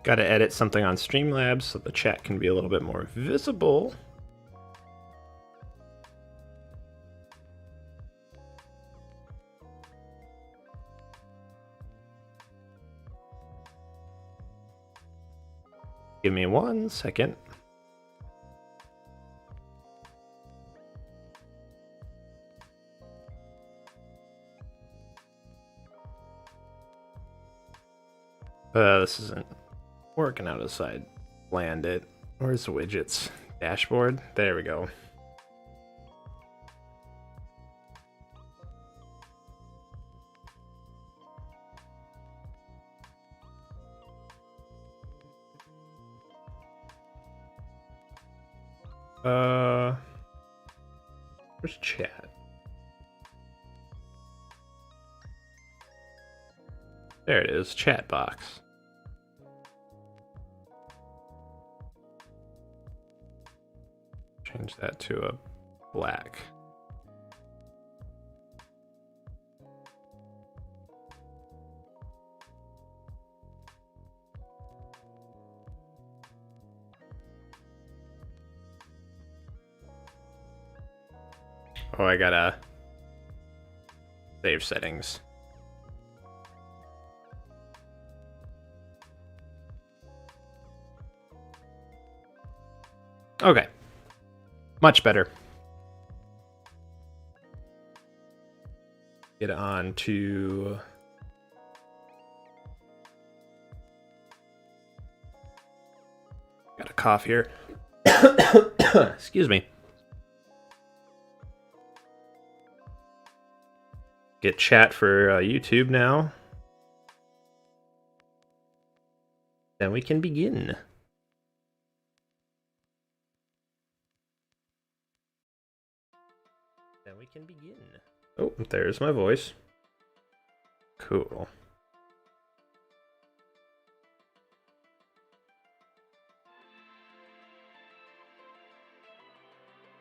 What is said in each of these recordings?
Got to edit something on Streamlabs so the chat can be a little bit more visible. Give me 1 second. This isn't working out as I planned it. Where's the widgets? Dashboard? There we go. Where's chat? There it is, chat box. Change that to a black. Oh, I gotta save settings. Okay. Much better. Get on to... Got a cough here. Excuse me. Get chat for YouTube now. Then we can begin. Oh, there's my voice. Cool.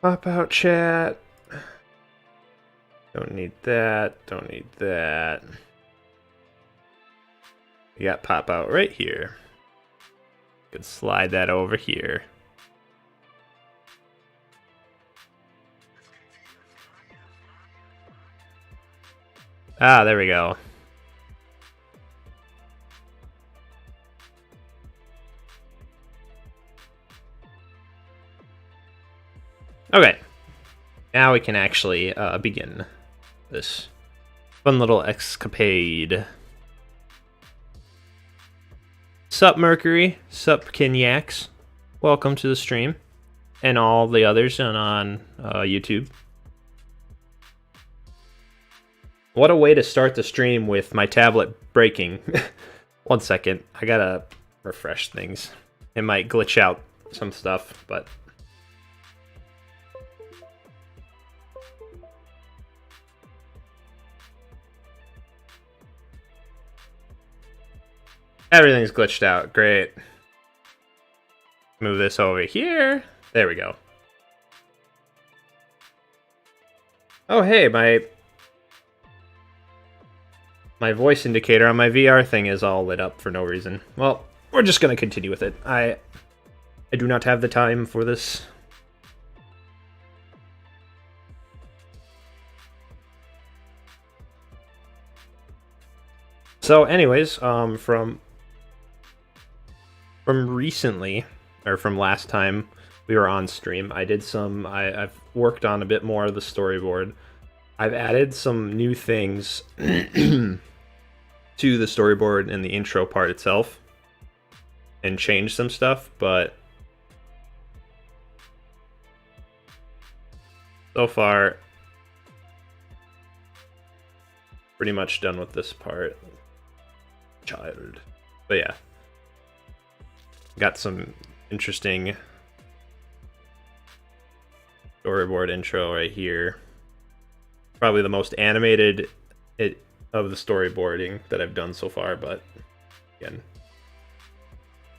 Pop out chat. Don't need that. Don't need that. We got pop out right here. You can slide that over here. Ah, there we go. Okay. Now we can actually begin this fun little escapade. Sup, Mercury? Sup, Kinyaks? Welcome to the stream. And all the others on YouTube. What a way to start the stream with my tablet breaking. 1 second. I gotta refresh things. It might glitch out some stuff, but... Everything's glitched out. Great. Move this over here. There we go. Oh, hey, my voice indicator on my VR thing is all lit up for no reason. Well, we're just gonna continue with it. I do not have the time for this. So anyways, from recently, or from last time we were on stream, I did some, I've worked on a bit more of the storyboard. I've added some new things to the storyboard and the intro part itself and changed some stuff, but so far pretty much done with this part. Child. But yeah. Got some interesting storyboard intro right here. Probably the most animated of the storyboarding that I've done so far, but again.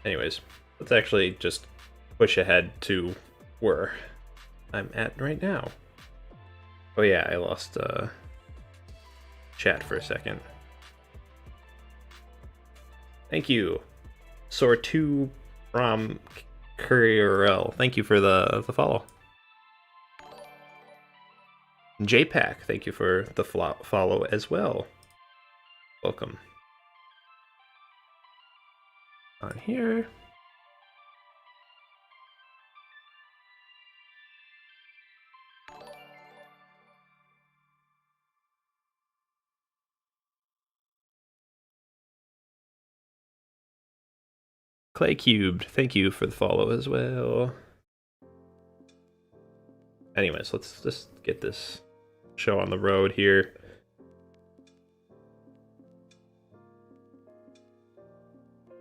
Anyways, let's actually just push ahead to where I'm at right now. Oh yeah, I lost chat for a second. Thank you. Sor2 from Courier. Thank you for the follow. JPack, thank you for the follow as well. Welcome. On here. Clay Cubed, thank you for the follow as well. Anyways, let's just get this show on the road here.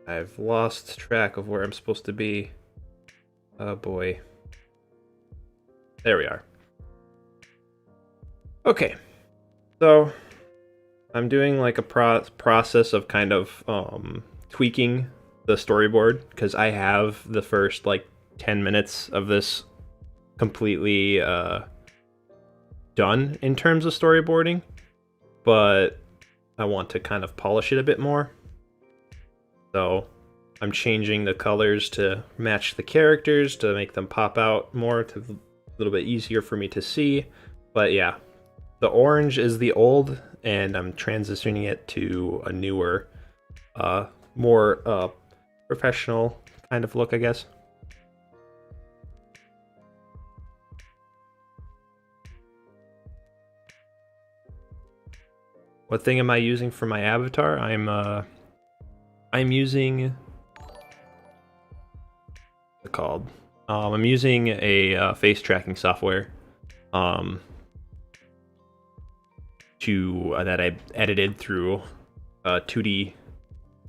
I've lost track of where I'm supposed to be. Oh boy. There we are. Okay. So I'm doing like a process of kind of tweaking the storyboard because I have the first like 10 minutes of this completely done in terms of storyboarding, but I want to kind of polish it a bit more. So I'm changing the colors to match the characters to make them pop out more, to a little bit easier for me to see. But yeah, the orange is the old, and I'm transitioning it to a newer, more professional kind of look, I guess. What thing am I using for my avatar? I'm using what's it called? I'm using a face tracking software that I edited through 2D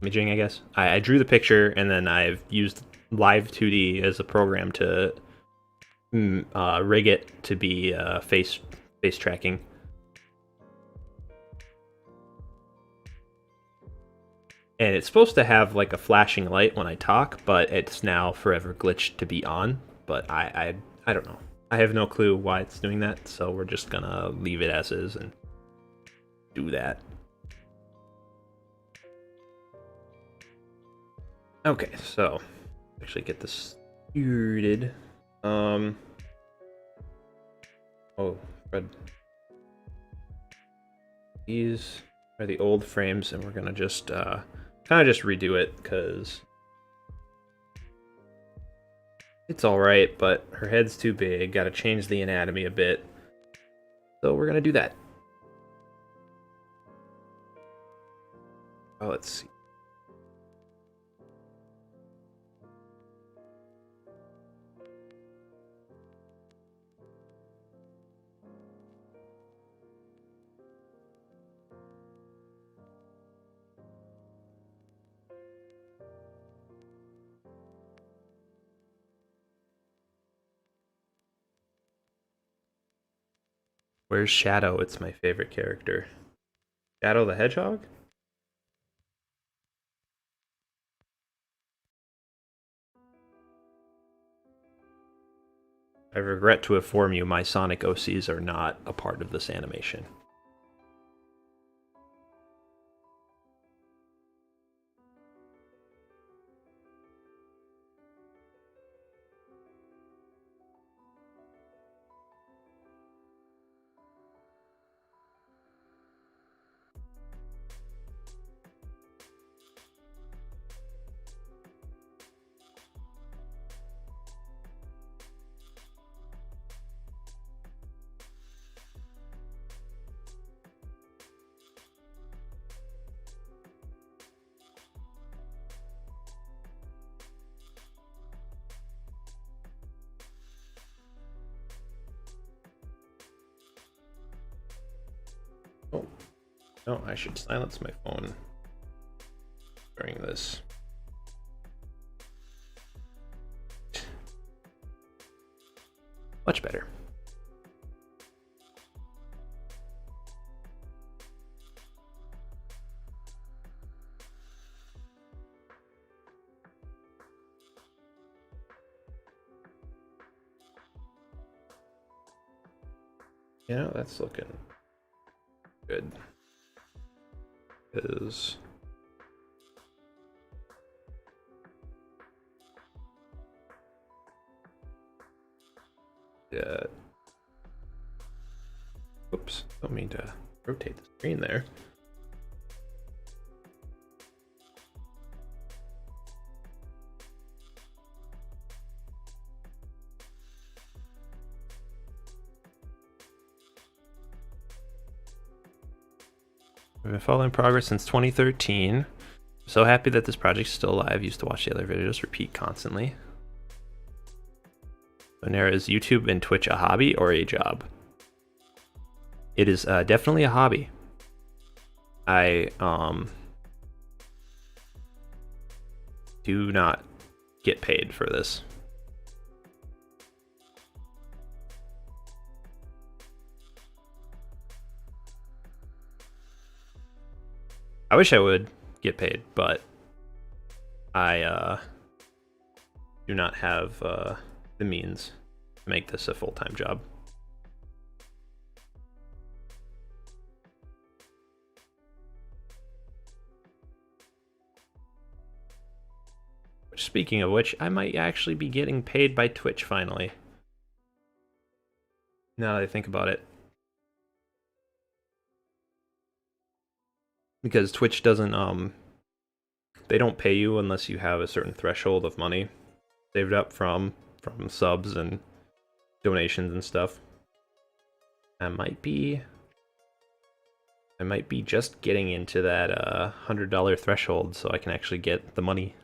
imaging, I guess. I drew the picture and then I've used Live 2D as a program to rig it to be face tracking. And it's supposed to have like a flashing light when I talk, but it's now forever glitched to be on. But I don't know. I have no clue why it's doing that, so we're just gonna leave it as is and do that. Okay, so actually get this started. Oh, Fred. These are the old frames, and we're gonna just kind of just redo it because it's all right, but her head's too big. Got to change the anatomy a bit, so we're gonna do that. Oh, let's see. Where's Shadow? It's my favorite character. Shadow the Hedgehog? I regret to inform you my Sonic OCs are not a part of this animation. Oh, no, I should silence my phone during this. Much better. You know, that's looking good. Is Oops, don't mean to rotate the screen there. We've been following progress since 2013. So happy that this project's still alive. Used to watch the other videos repeat constantly. So Nara, is YouTube and Twitch a hobby or a job? It is definitely a hobby. I do not get paid for this. I wish I would get paid, but I do not have the means to make this a full-time job. Speaking of which, I might actually be getting paid by Twitch finally. Now that I think about it. Because Twitch doesn't, they don't pay you unless you have a certain threshold of money saved up from subs and donations and stuff. I might be just getting into that $100 threshold so I can actually get the money.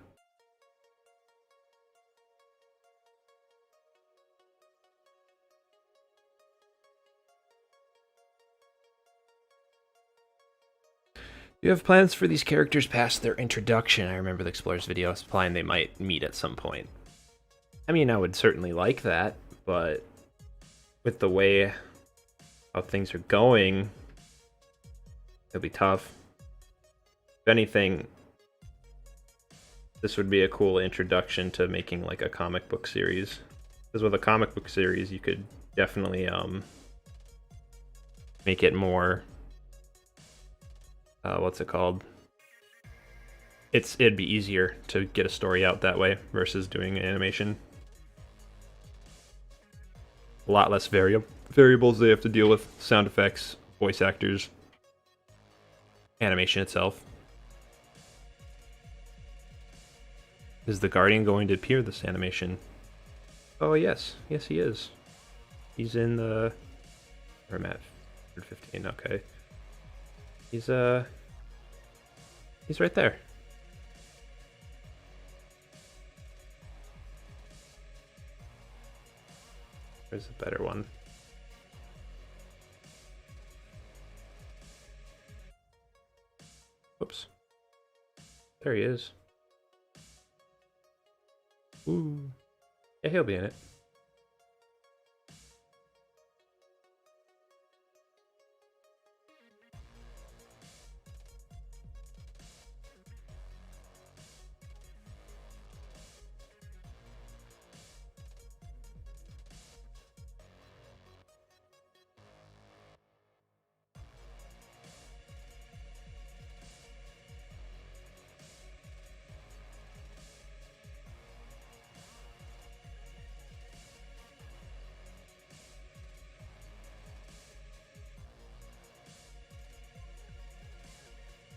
Do you have plans for these characters past their introduction? I remember the Explorers video implying they might meet at some point. I mean, I would certainly like that, but with the way how things are going, it'll be tough. If anything, this would be a cool introduction to making like a comic book series. Because with a comic book series, you could definitely make it more what's it called? It'd be easier to get a story out that way versus doing an animation. A lot less variables they have to deal with: sound effects, voice actors, animation itself. Is the Guardian going to appear this animation? Oh yes, yes he is. He's in the... Where am I at? 115, okay. He's right there. There's a better one. Whoops. There he is. Ooh. Yeah, he'll be in it.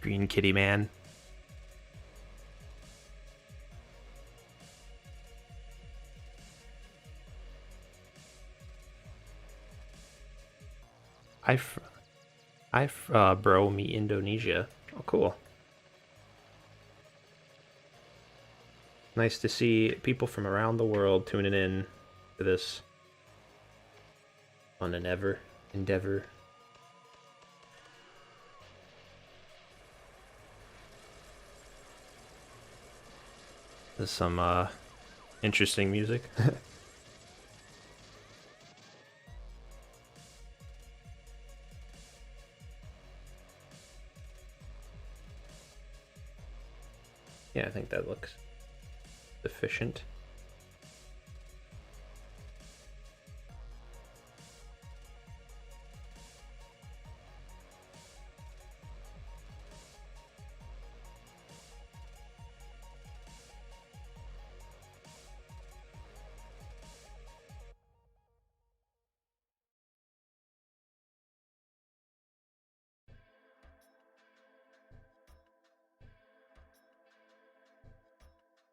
Green Kitty Man. Bro, me Indonesia. Oh, cool. Nice to see people from around the world tuning in to this fun endeavor. There's some interesting music. Yeah, I think that looks sufficient.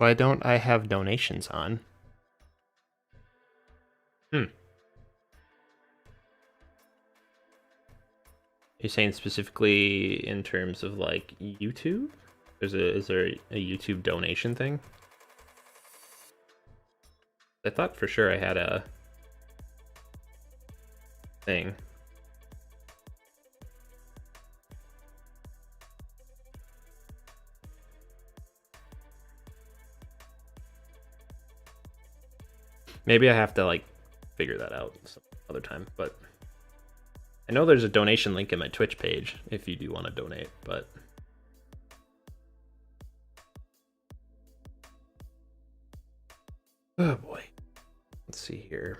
Why don't I have donations on? You're saying specifically in terms of like YouTube? Is there a YouTube donation thing? I thought for sure I had a thing. Maybe I have to like figure that out some other time, but I know there's a donation link in my Twitch page if you do want to donate, but oh boy. Let's see here.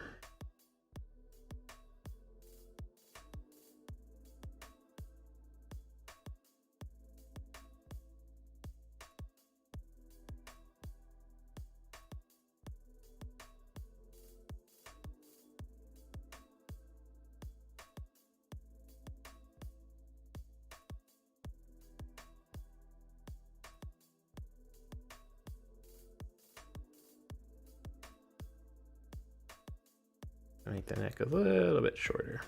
Make the neck a little bit shorter.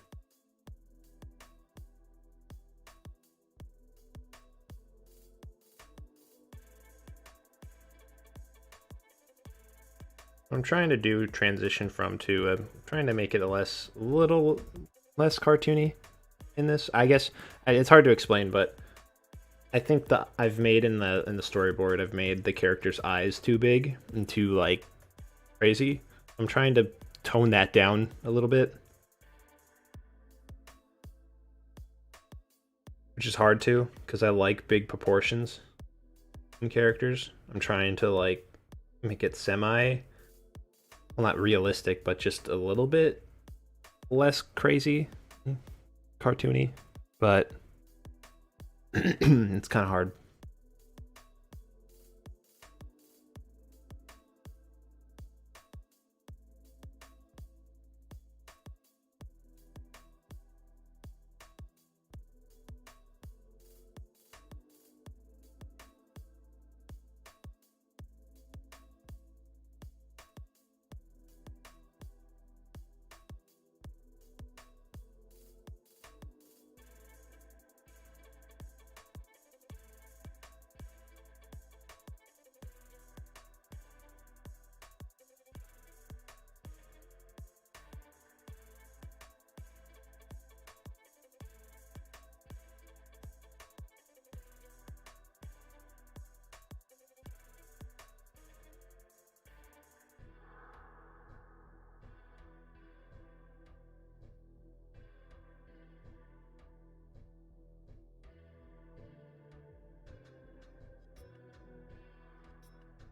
I'm trying to do transition from to I'm trying to make it a little less cartoony in this. I guess it's hard to explain, but I think that I've made in the storyboard, I've made the character's eyes too big and too like crazy. I'm trying to tone that down a little bit, which is hard to because I like big proportions in characters. I'm trying to like make it well, not realistic, but just a little bit less crazy, cartoony, but it's kind of hard.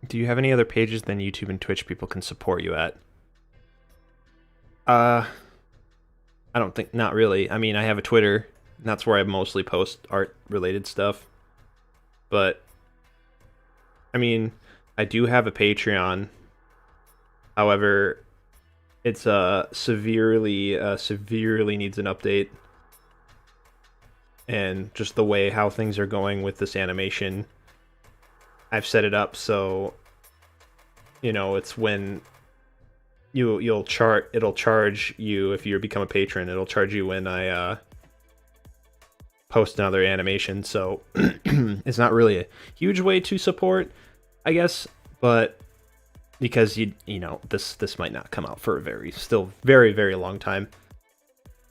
Do you have any other pages than YouTube and Twitch people can support you at? I don't think, not really. I mean, I have a Twitter, and that's where I mostly post art related stuff. But I mean, I do have a Patreon. However, it's severely needs an update. And just the way how things are going with this animation, I've set it up so, you know, it's when it'll charge you if you become a patron. It'll charge you when I post another animation. So it's not really a huge way to support, I guess, but because you know this might not come out for a still very long time,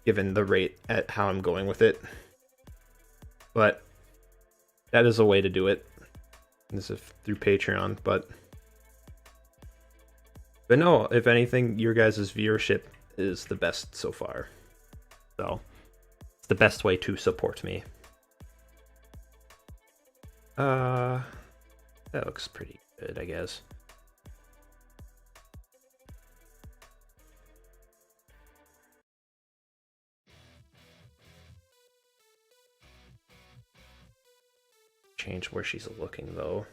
given the rate at how I'm going with it. But that is a way to do it. This is through Patreon, but no, if anything, your guys' viewership is the best so far. So it's the best way to support me. That looks pretty good, I guess. Change where she's looking though.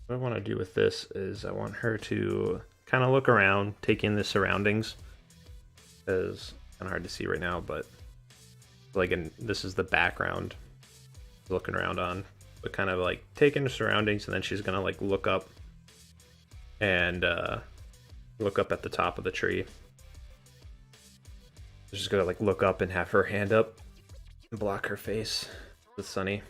What I want to do with this is I want her to kind of look around, take in the surroundings. It's kind of hard to see right now, but like this is the background looking around on, but kind of like take in the surroundings, and then she's gonna like look up and look up at the top of the tree. She's gonna like look up and have her hand up and block her face with Sunny.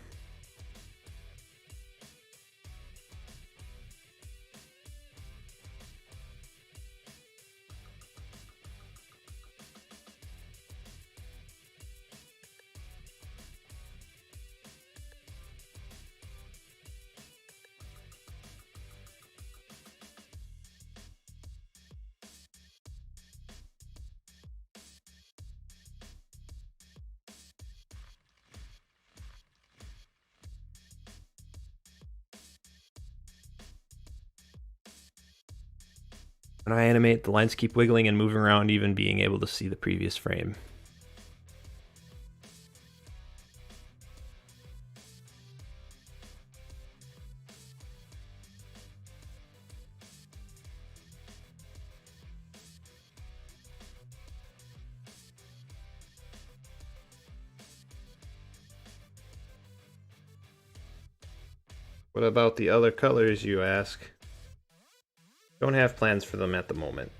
When I animate, the lines keep wiggling and moving around, even being able to see the previous frame. What about the other colors, you ask? Don't have plans for them at the moment.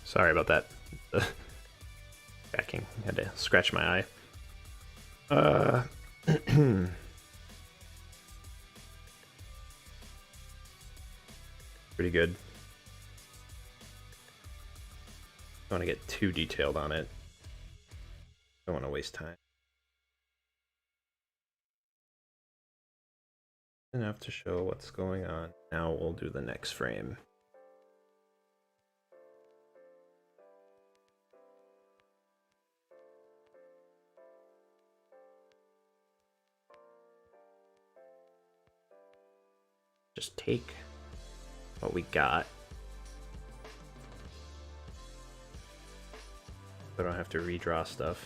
Sorry about that. Backing. Had to scratch my eye. Pretty good. Don't want to get too detailed on it. Don't want to waste time. Enough to show what's going on. Now we'll do the next frame. Just take what we got. I don't have to redraw stuff.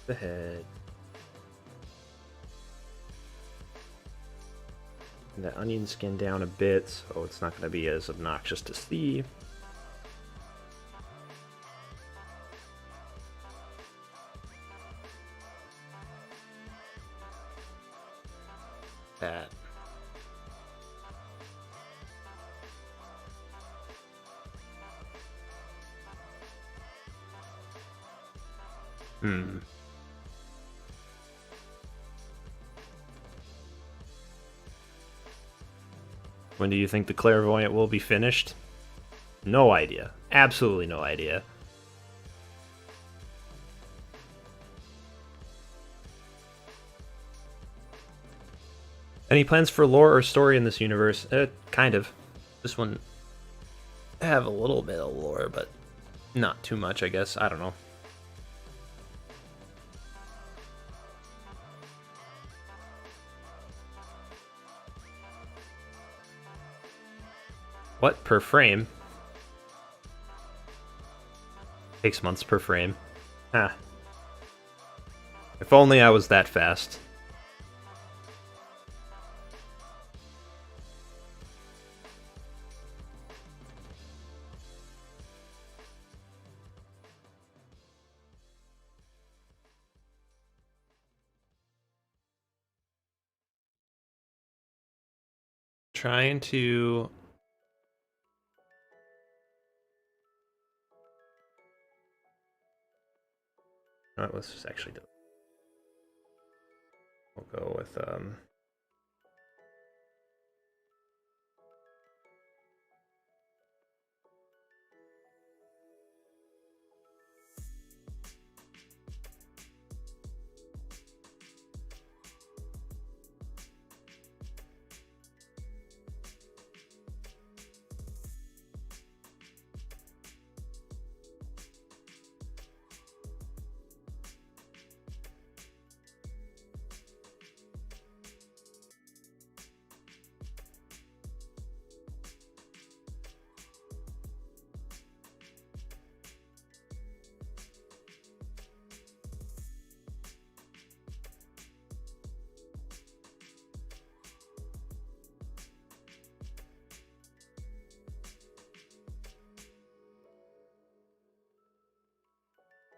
The head. And the onion skin down a bit, so it's not going to be as obnoxious to see. That. When do you think the Clairvoyant will be finished? No idea. Absolutely no idea. Any plans for lore or story in this universe? Kind of. This one I have a little bit of lore, but not too much, I guess. I don't know. What? Per frame? Takes months per frame. Ah. If only I was that fast. Trying to... Alright, let's just actually do it. We'll go with,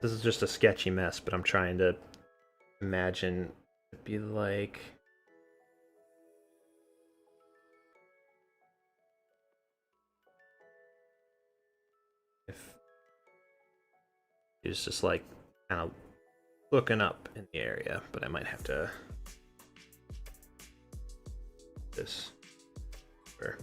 This is just a sketchy mess, but I'm trying to imagine it'd be like. If it's just like kind of looking up in the area, but I might have to this. Sure.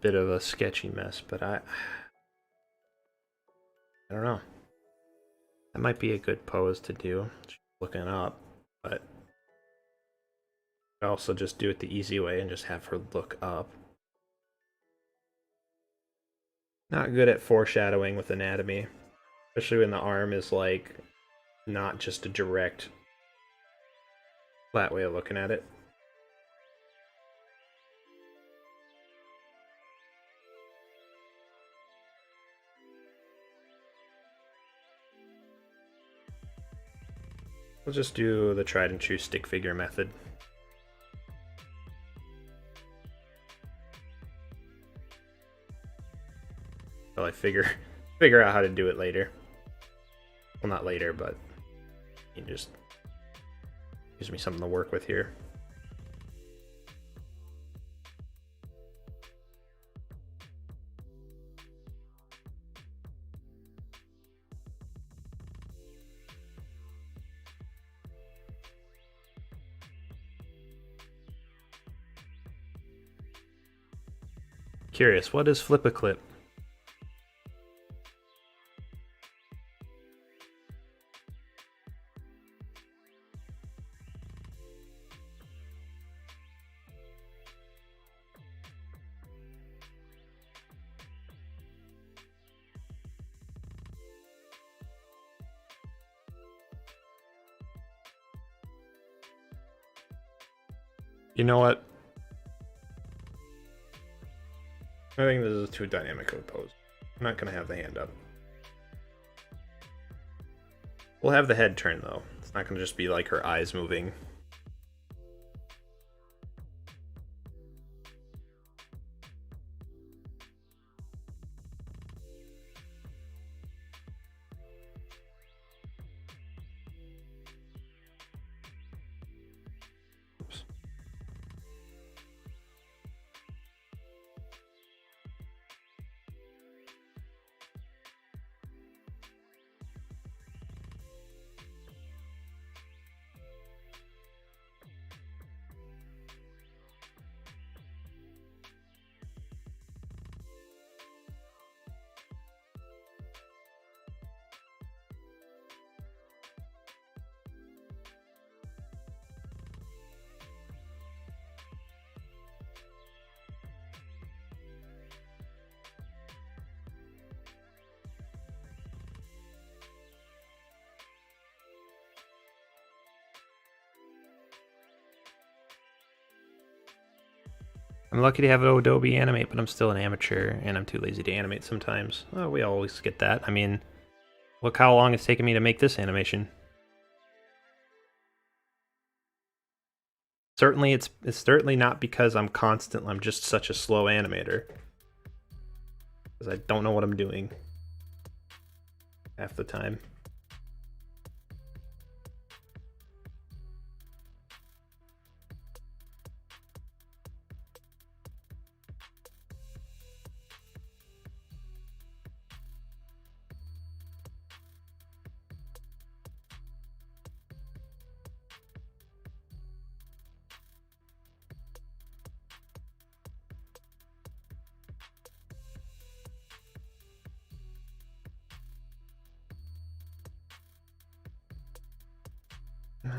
Bit of a sketchy mess, but I don't know. That might be a good pose to do, looking up, but I also just do it the easy way and just have her look up. Not good at foreshadowing with anatomy, especially when the arm is like not just a direct flat way of looking at it. We'll just do the tried and true stick figure method. Well, I figure out how to do it later. Well, not later, but you just gives me something to work with here. Curious, what is flip a clip? You know what? I think this is too dynamic of a pose. I'm not going to have the hand up. We'll have the head turn, though. It's not going to just be like her eyes moving. Oops. I'm lucky to have Adobe Animate, but I'm still an amateur, and I'm too lazy to animate sometimes. Oh, we always get that. I mean, look how long it's taken me to make this animation. Certainly, it's certainly not because I'm just such a slow animator. Because I don't know what I'm doing half the time.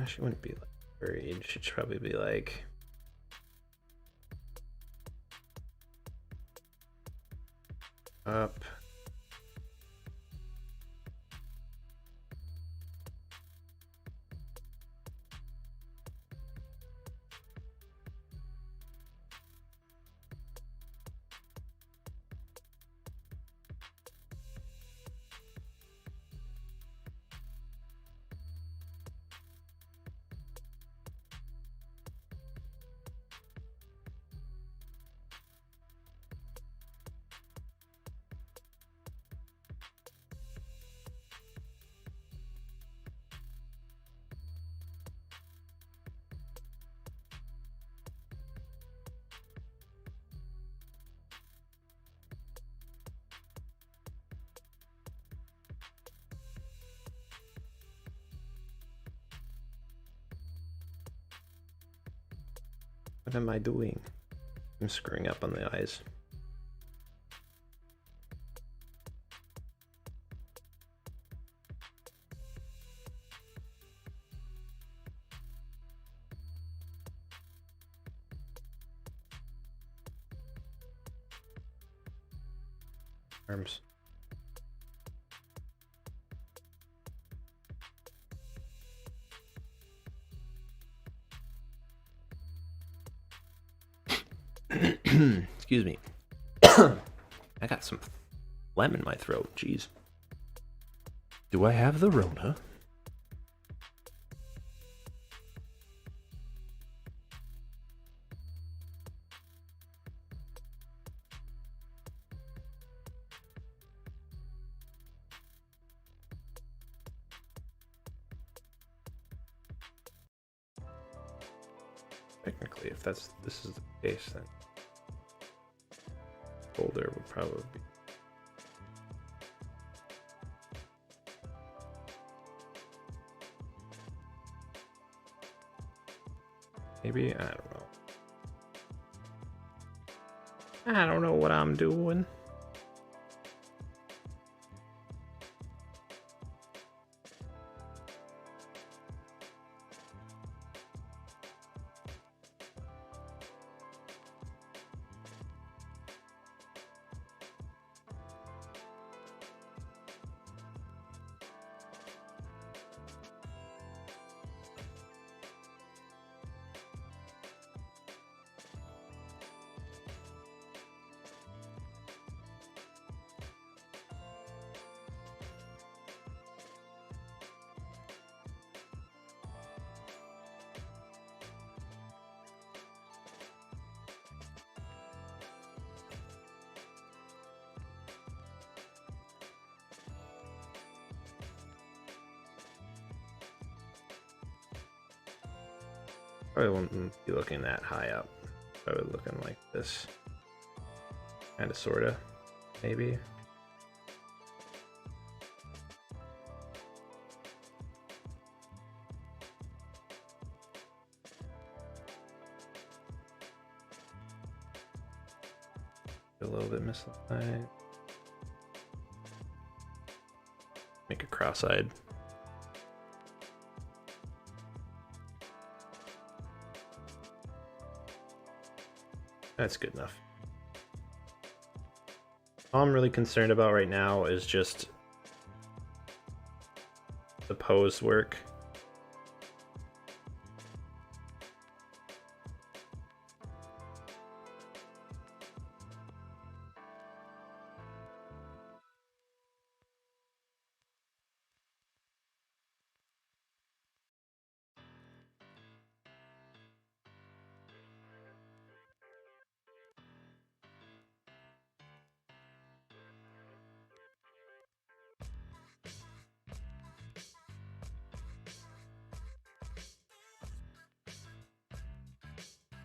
She wouldn't be like Courage should probably be like up. What am I doing? I'm screwing up on the eyes. Arms. Excuse me. I got some phlegm in my throat. Jeez. Do I have the Rona? Technically, if this is the case, then folder would probably be. Maybe, I don't know. I don't know what I'm doing. Probably won't be looking that high up. Probably looking like this. Kind of, sort of, maybe. A little bit misaligned. Make it cross-eyed. That's good enough. All I'm really concerned about right now is just the pose work.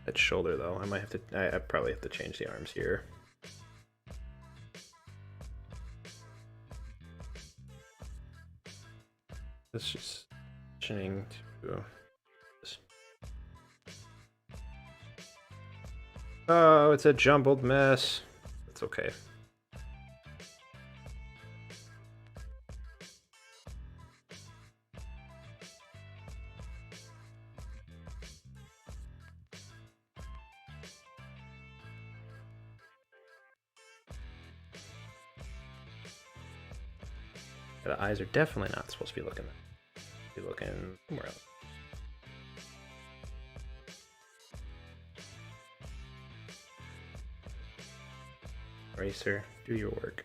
That shoulder though, I might have to, I probably have to change the arms here. This is changing to this. Oh, it's a jumbled mess. That's okay. The eyes are definitely not supposed to be looking there. Be looking somewhere else. Eraser, do your work.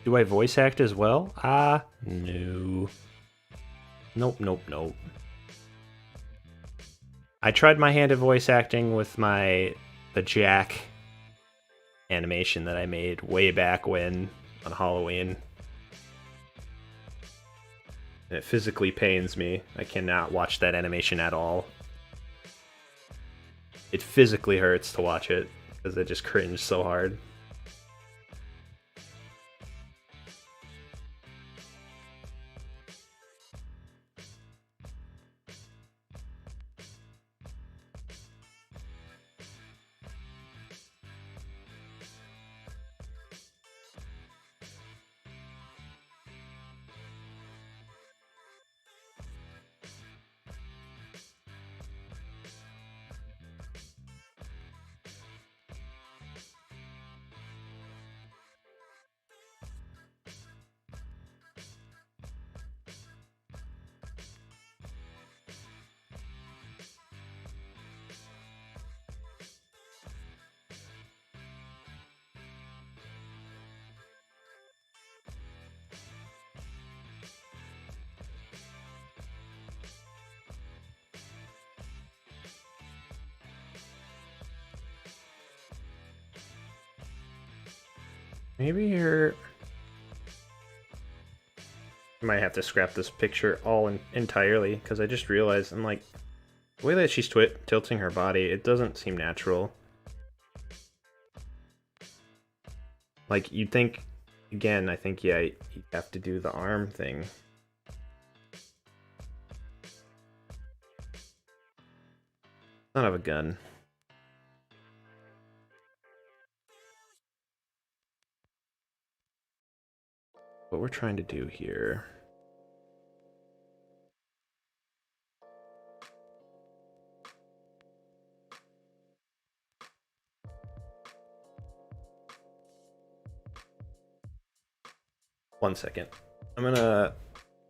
Do I voice act as well? No. Nope, nope, nope. I tried my hand at voice acting with the Jack animation that I made way back when on Halloween. And it physically pains me. I cannot watch that animation at all. It physically hurts to watch it because I just cringe so hard. Maybe you might have to scrap this picture entirely, because I just realized, I'm like, the way that she's tilting her body, it doesn't seem natural. Like, you'd think, again, I think, yeah, you have to do the arm thing. Son of a gun. What we're trying to do here. One second. I'm gonna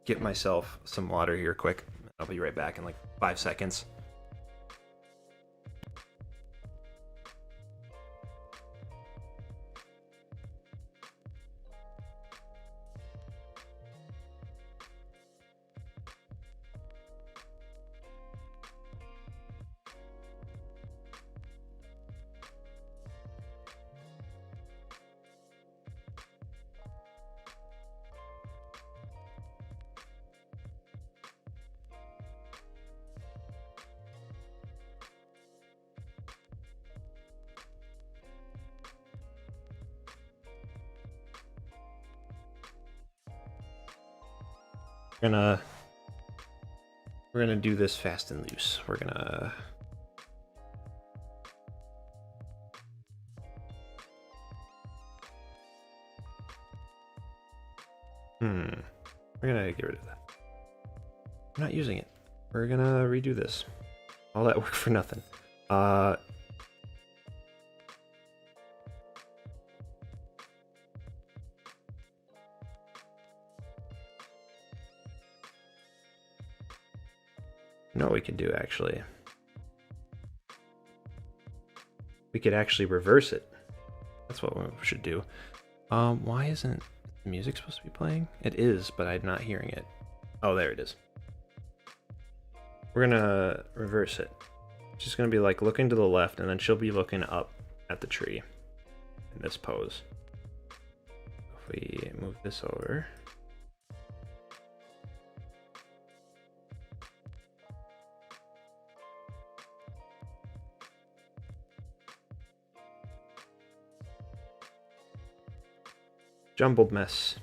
get myself some water here quick. I'll be right back in like 5 seconds. We're gonna do this fast and loose. We're gonna we're gonna get rid of that. We're not using it. We're gonna redo this. All that work for nothing. You know what we could do, actually? We could actually reverse it. That's what we should do. Why isn't the music supposed to be playing? It is, but I'm not hearing it. Oh, there it is. We're gonna reverse it. It's just gonna be like looking to the left, and then she'll be looking up at the tree in this pose. If we move this over. Jumbled mess.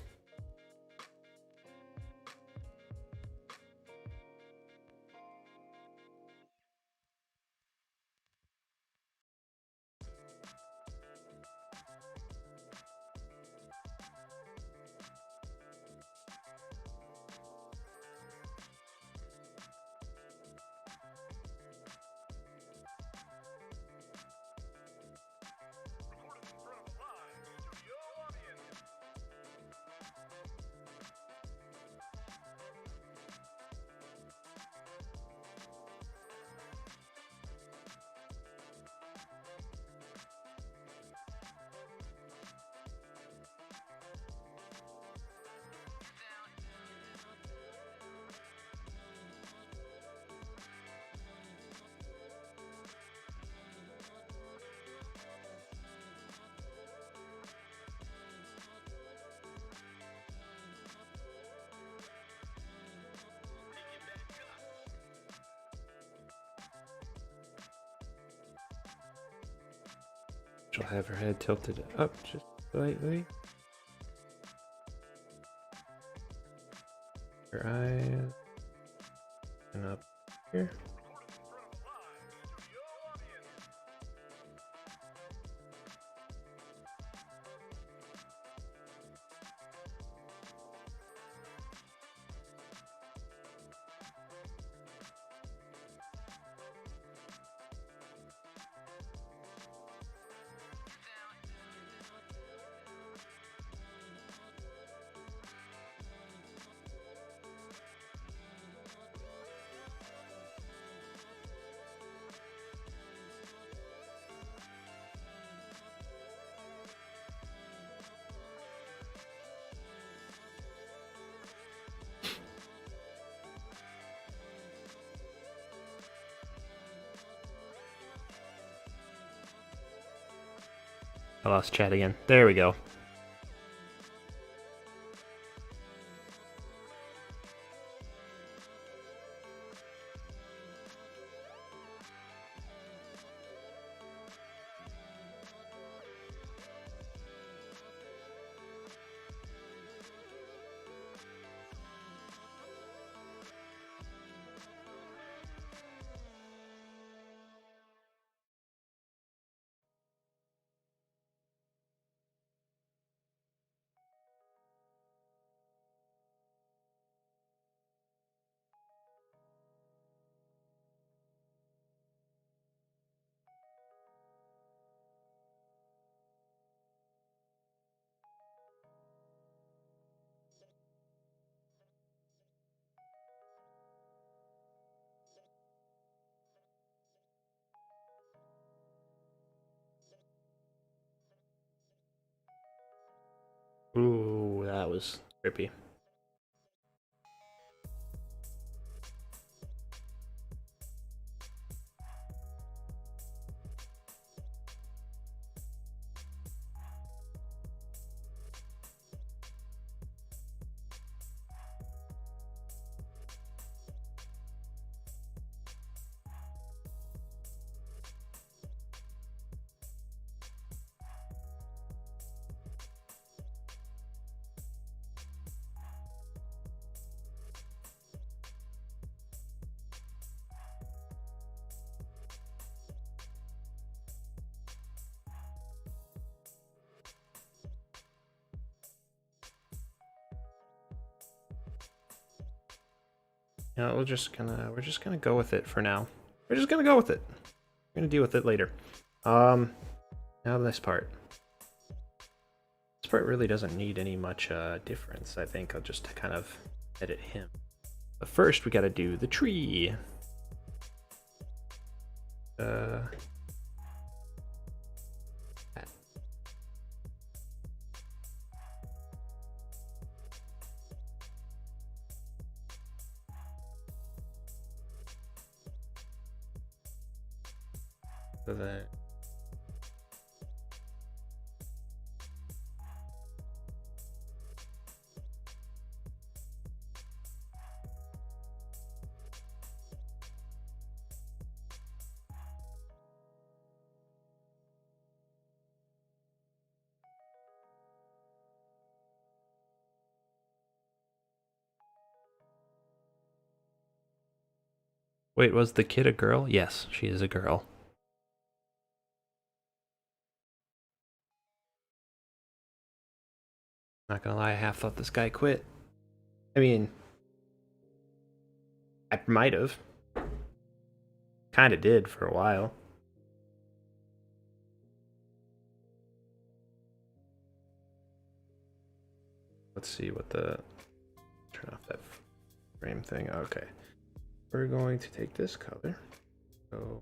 She'll have her head tilted up just slightly. Her eyes. And up here. I lost chat again. There we go. Ooh, that was trippy. Yeah, we're just gonna go with it for now. We're just gonna go with it. We're gonna deal with it later. Now this part. This part really doesn't need any much difference. I think I'll just kind of edit him. But first, we gotta do the tree. So that. Wait, was the kid a girl? Yes, she is a girl. Not gonna lie, I half thought this guy quit. I mean, I might have. Kinda did for a while. Let's see what the... Turn off that frame thing. Okay. We're going to take this color. So...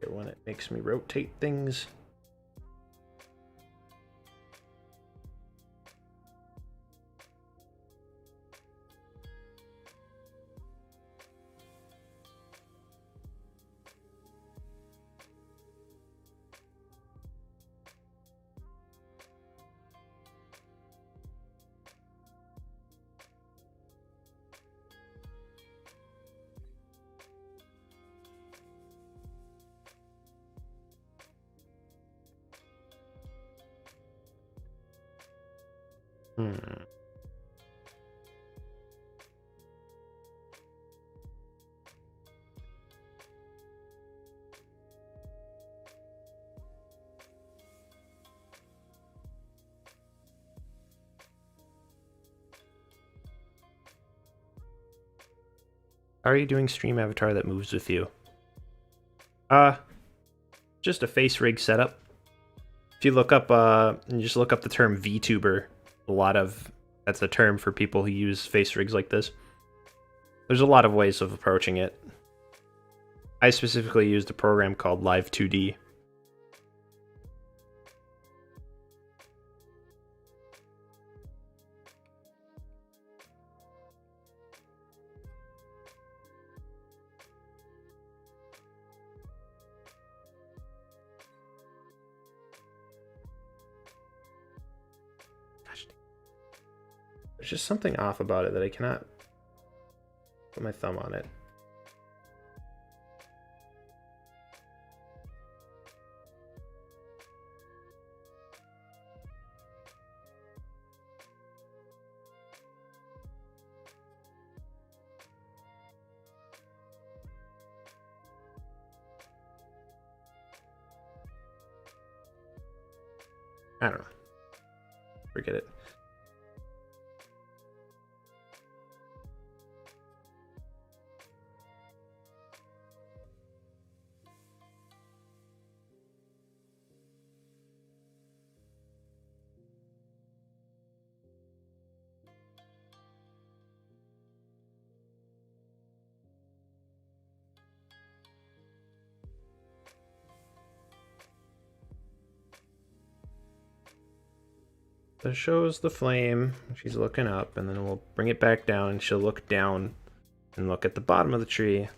when it makes me rotate things. Hmm. How are you doing stream avatar that moves with you? Just a face rig setup. If you look up, you just look up the term VTuber. That's a term for people who use face rigs like this. There's a lot of ways of approaching it. I specifically used a program called Live 2D. There's just something off about it that I cannot put my thumb on it. I don't know. Forget it. So it shows the flame. She's looking up, and then we'll bring it back down, and she'll look down and look at the bottom of the tree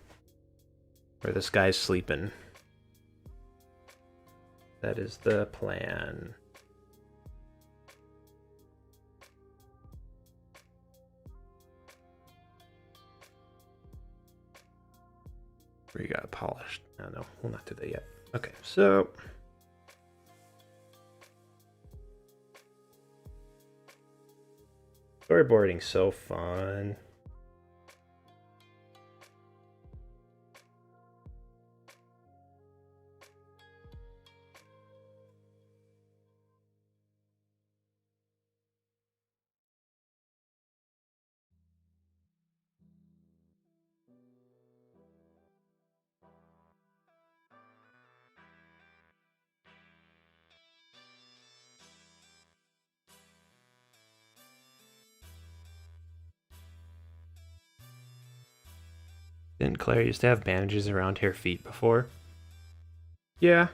where this guy's sleeping. That is the plan. Where you got it polished. No, we'll not do that yet. Okay, so storyboarding's so fun. Didn't Claire used to have bandages around her feet before? Yeah.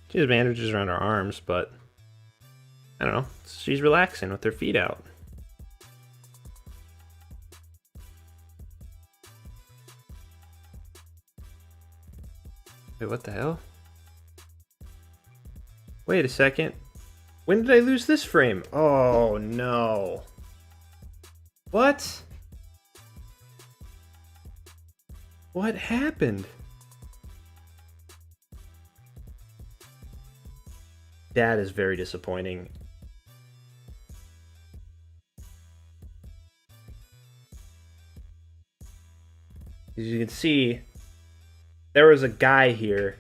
She has bandages around her arms, but I don't know. She's relaxing with her feet out. Wait, what the hell? Wait a second. When did I lose this frame? Oh no. What? What happened? That is very disappointing. As you can see, there was a guy here,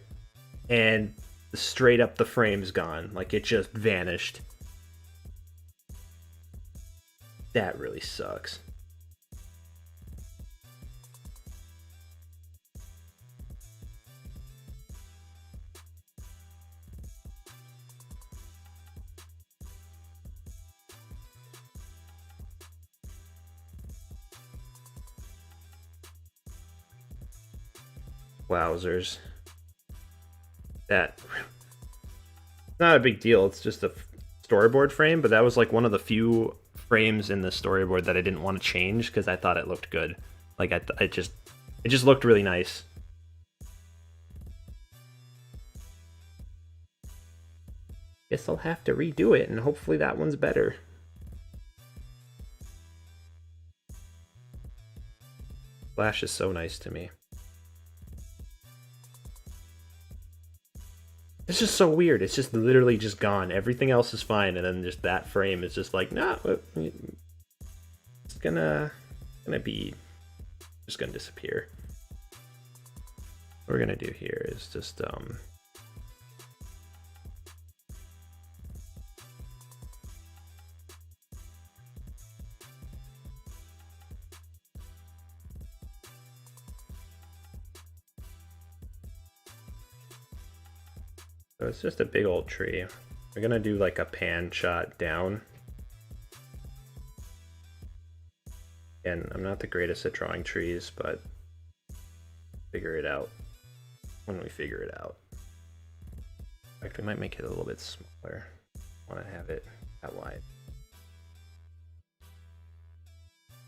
and straight up the frame's gone. Like, it just vanished. That really sucks. Wowzers. That. Not a big deal. It's just a storyboard frame, but that was like one of the few frames in the storyboard that I didn't want to change because I thought it looked good. Like, it just looked really nice. Guess I'll have to redo it, and hopefully that one's better. Flash is so nice to me. It's just so weird. It's just literally just gone. Everything else is fine, and then just that frame is just like, nah, it's gonna be just gonna disappear. What we're gonna do here is just so it's just a big old tree. We're gonna do like a pan shot down. And I'm not the greatest at drawing trees, but figure it out when we figure it out. In fact, we might make it a little bit smaller. I want to have it that wide.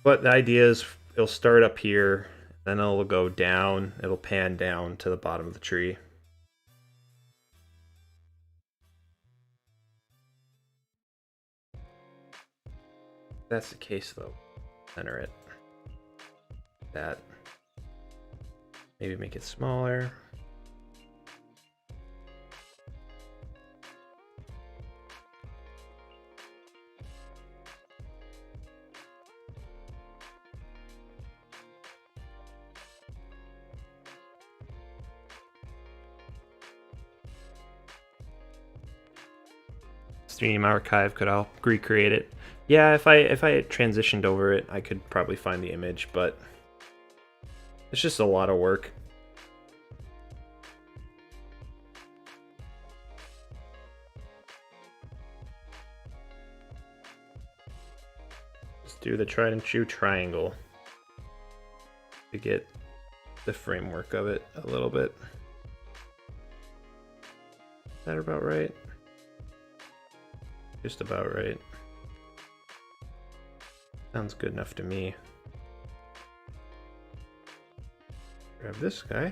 But the idea is it'll start up here, then it'll go down, it'll pan down to the bottom of the tree. If that's the case though, center it. That. Maybe make it smaller. Stream archive, could I'll recreate it. Yeah, if I transitioned over it, I could probably find the image, but it's just a lot of work. Just do the tried and true triangle to get the framework of it a little bit. Is that about right? Just about right. Sounds good enough to me. Grab this guy.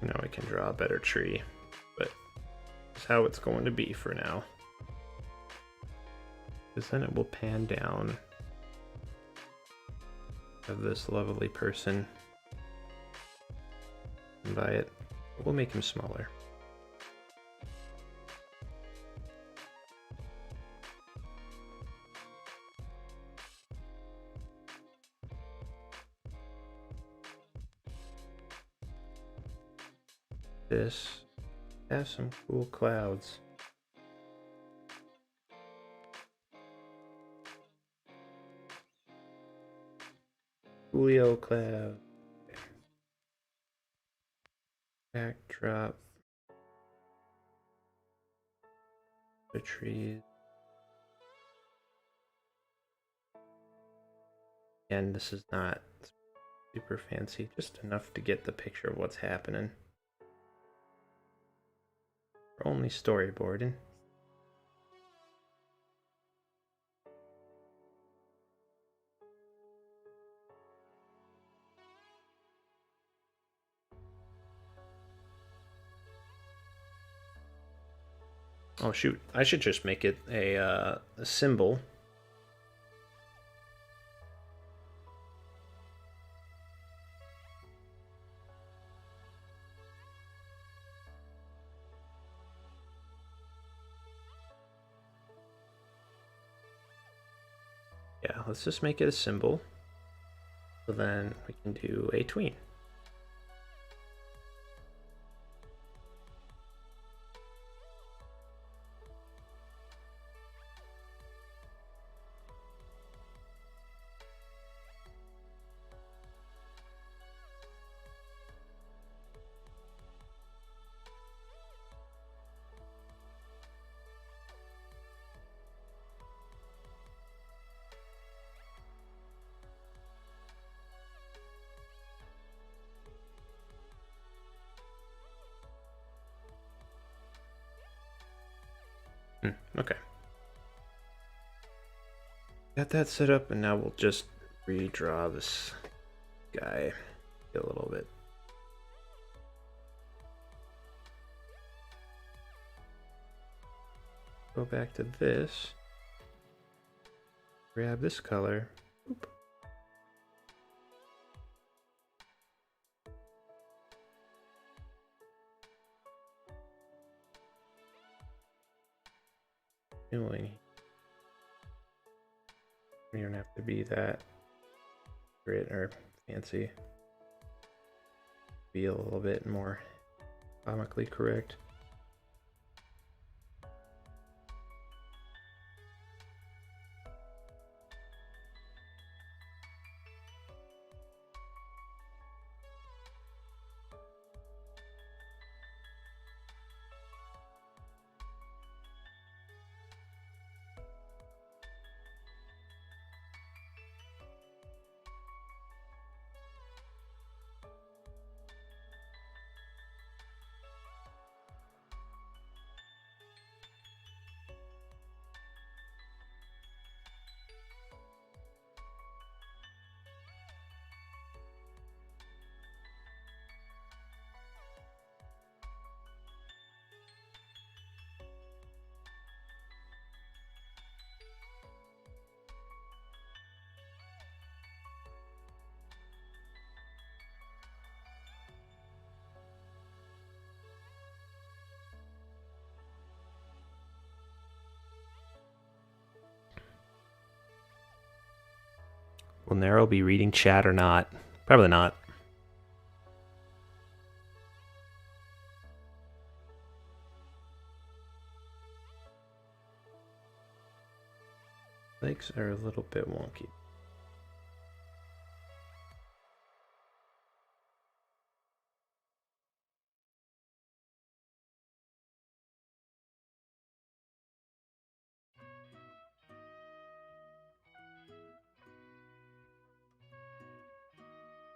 Now I can draw a better tree, but it's how it's going to be for now. Because then it will pan down of this lovely person. And by it, we'll make him smaller. This has some cool clouds. Coolio cloud. Backdrop. The trees. Again, this is not super fancy, just enough to get the picture of what's happening. We're only storyboarding. Oh shoot, I should just make it a symbol. Yeah, let's just make it a symbol. So then we can do a tween. Okay. Got that set up, and now we'll just redraw this guy a little bit. Go back to this. Grab this color. Oop. Feeling. You don't have to be that great or fancy. Be a little bit more comically correct. Will Nero be reading chat or not? Probably not. Legs are a little bit wonky.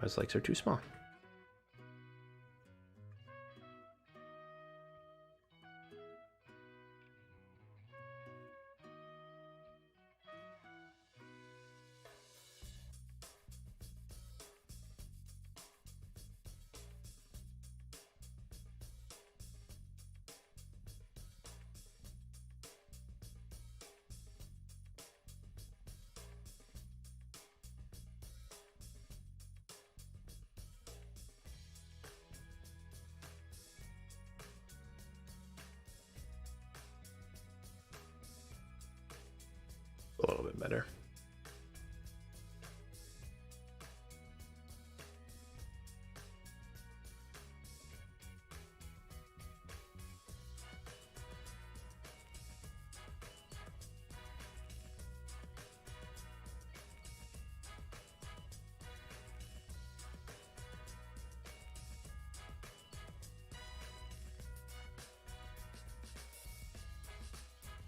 His legs are too small. A little bit better.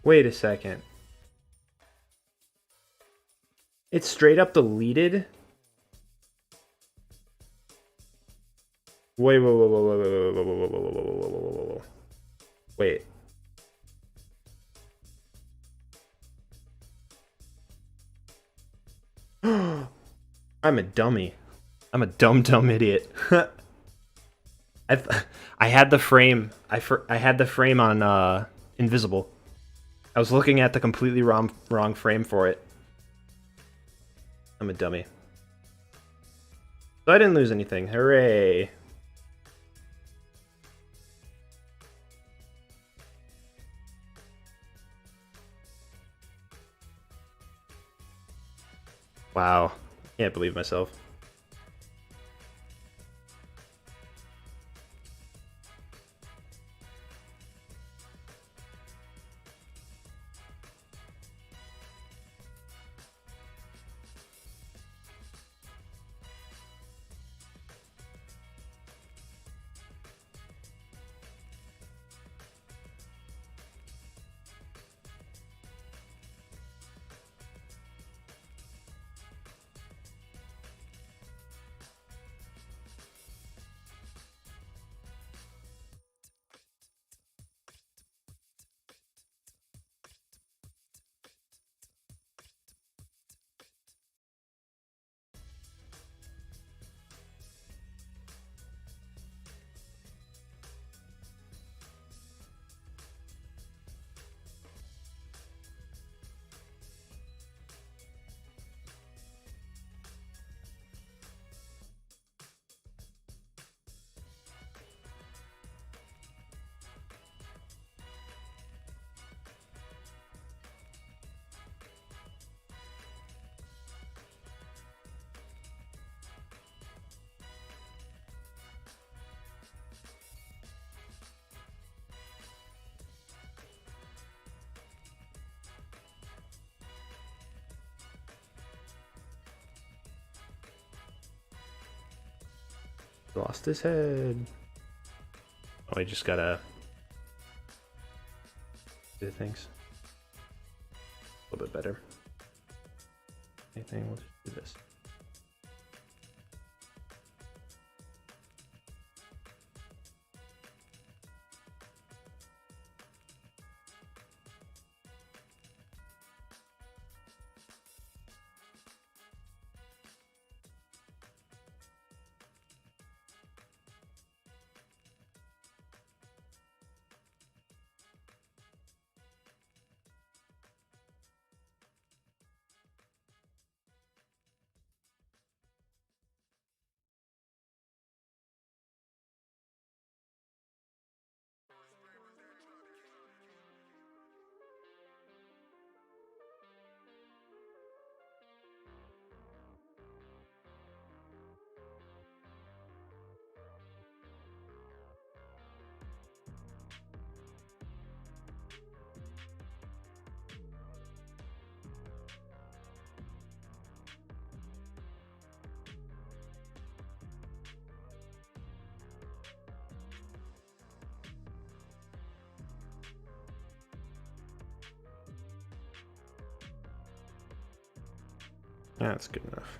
Wait a second. It's straight up deleted? Wait, whoa, whoa, whoa, whoa, whoa, whoa, whoa, whoa, whoa, whoa, whoa, whoa, whoa, whoa. Wait. I'm a dummy. I'm a dumb idiot. I had the frame. I had the frame on invisible. I was looking at the completely wrong frame for it. I'm a dummy. So I didn't lose anything. Hooray. Wow. Can't believe myself. Lost his head. Oh, I just gotta do things a little bit better. Anything, we'll just do this. That's good enough.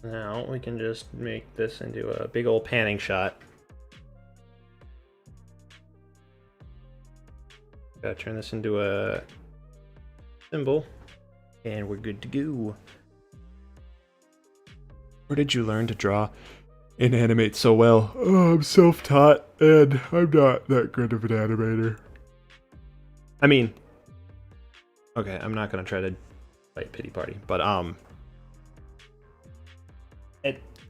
Now we can just make this into a big old panning shot. Gotta turn this into a symbol, and we're good to go. Where did you learn to draw and animate so well? Oh, I'm self-taught, and I'm not that good of an animator. I mean, okay, I'm not gonna try to fight pity party, but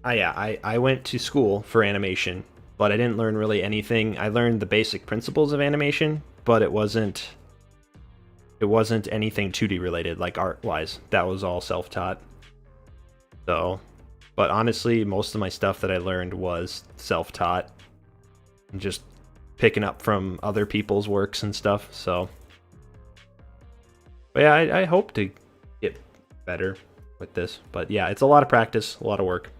I went to school for animation, but I didn't learn really anything. I learned the basic principles of animation, but it wasn't anything 2D related, like art-wise. That was all self-taught. So, but honestly, most of my stuff that I learned was self-taught, and just picking up from other people's works and stuff. So, but yeah, I hope to get better with this. But yeah, it's a lot of practice, a lot of work.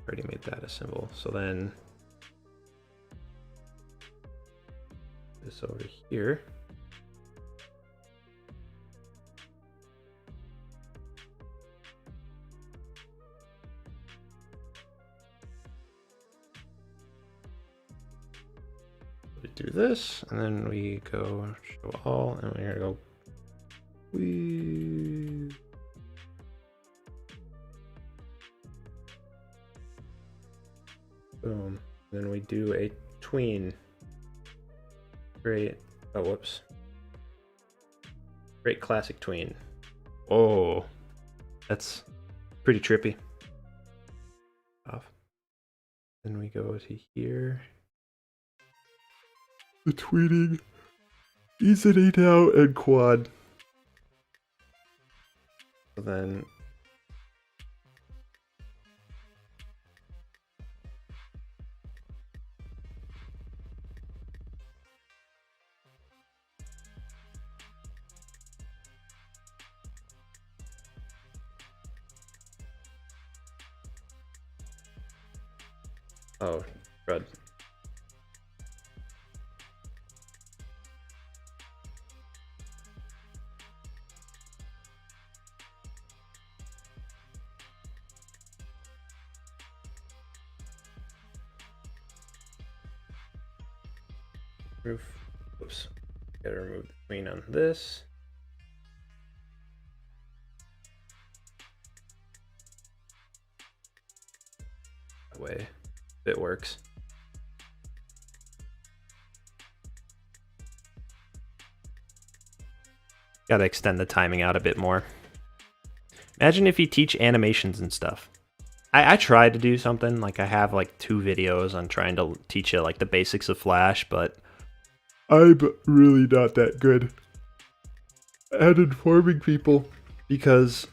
Already made that a symbol. So then this over here. We do this, and then we go show all, and we're gonna go we. Boom. Then we do a tween. Great. Oh, whoops. Great classic tween. Oh, that's pretty trippy. Off. Then we go to here. The tweening. Easing out and quad. So then. Oh, crud. Roof. Oops. Gotta remove the queen on this. That way it works. Gotta extend the timing out a bit more. Imagine if you teach animations and stuff. I tried to do something, like I have like 2 videos on trying to teach you like the basics of Flash, but I'm really not that good at informing people because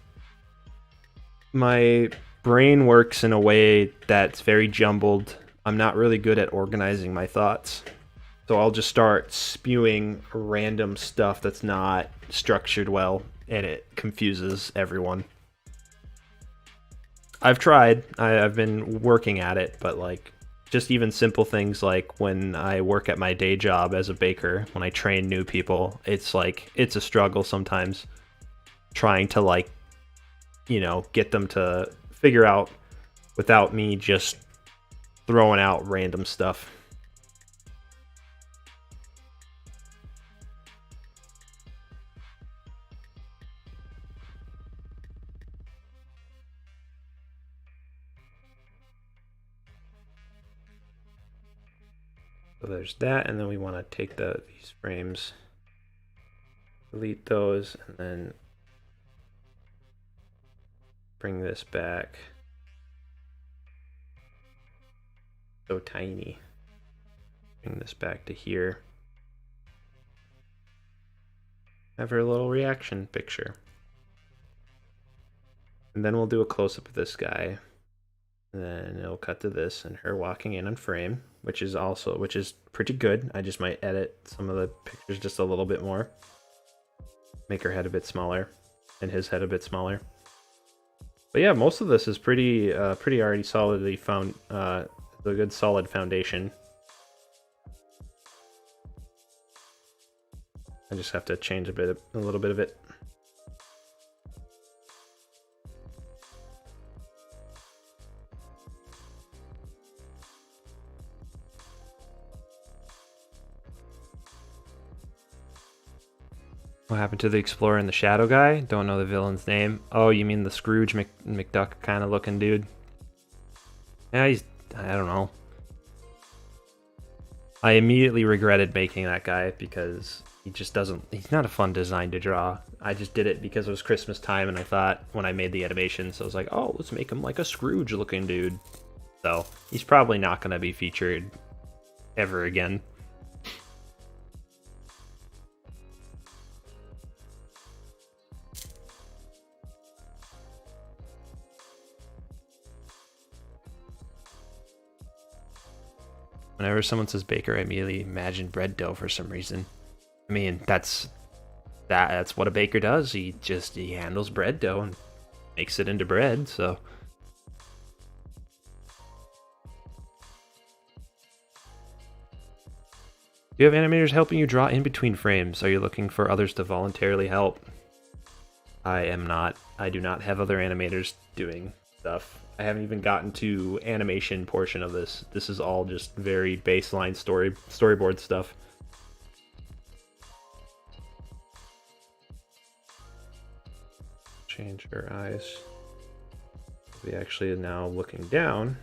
my brain works in a way that's very jumbled. I'm not really good at organizing my thoughts. So I'll just start spewing random stuff that's not structured well, and it confuses everyone. I've tried. I've been working at it, but like just even simple things like when I work at my day job as a baker, when I train new people, it's like it's a struggle sometimes trying to like, you know, get them to figure out without me just throwing out random stuff. So there's that, and then we want to take these frames, delete those, and then bring this back. So tiny. Bring this back to here. Have her little reaction picture. And then we'll do a close-up of this guy. And then it'll cut to this and her walking in on frame, which is pretty good. I just might edit some of the pictures just a little bit more. Make her head a bit smaller and his head a bit smaller. But yeah, most of this is pretty already solidly found, a good solid foundation. I just have to change a little bit of it. What happened to the Explorer and the Shadow guy? Don't know the villain's name. Oh, you mean the Scrooge McDuck kind of looking dude? Yeah, I don't know. I immediately regretted making that guy because he's not a fun design to draw. I just did it because it was Christmas time and I thought when I made the animation, so I was like, oh, let's make him like a Scrooge looking dude. So he's probably not going to be featured ever again. Whenever someone says baker, I immediately imagine bread dough for some reason. I mean, that's what a baker does. He handles bread dough and makes it into bread, so. Do you have animators helping you draw in between frames? Are you looking for others to voluntarily help? I am not. I do not have other animators doing stuff. I haven't even gotten to animation portion of this. This is all just very baseline storyboard stuff. Change her eyes. We actually are now looking down.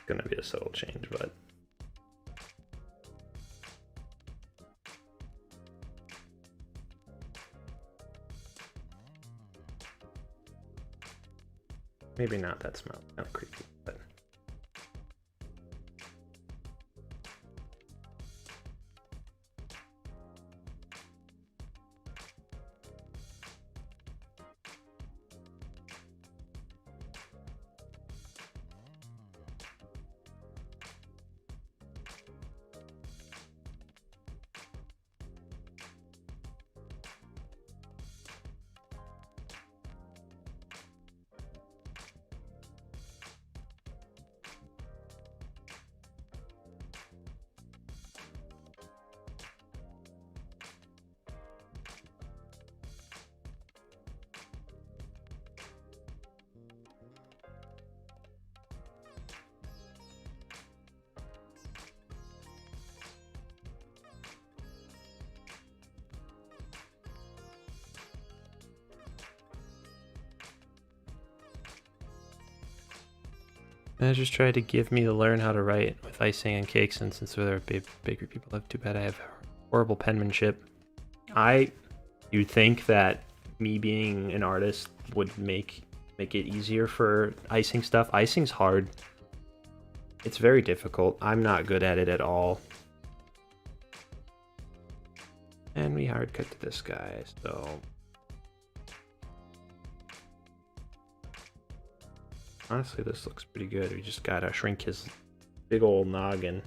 Gonna be a subtle change, but maybe not that smell. Not creepy, but I just tried to give me to learn how to write with icing and cakes, and since they're bakery people, have too bad I have horrible penmanship. You'd think that me being an artist would make it easier for icing stuff. Icing's hard. It's very difficult. I'm not good at it at all. And we hard cut to this guy, so honestly, this looks pretty good. We just gotta shrink his big old noggin.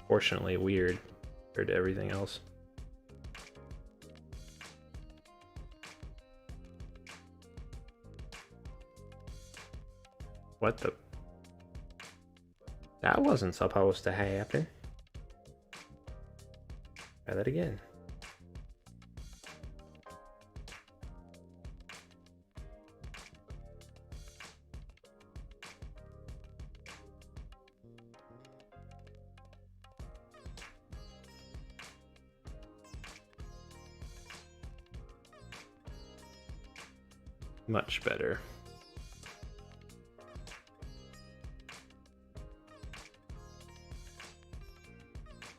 Fortunately, weird compared to everything else. What the? That wasn't supposed to happen. Try that again. Much better.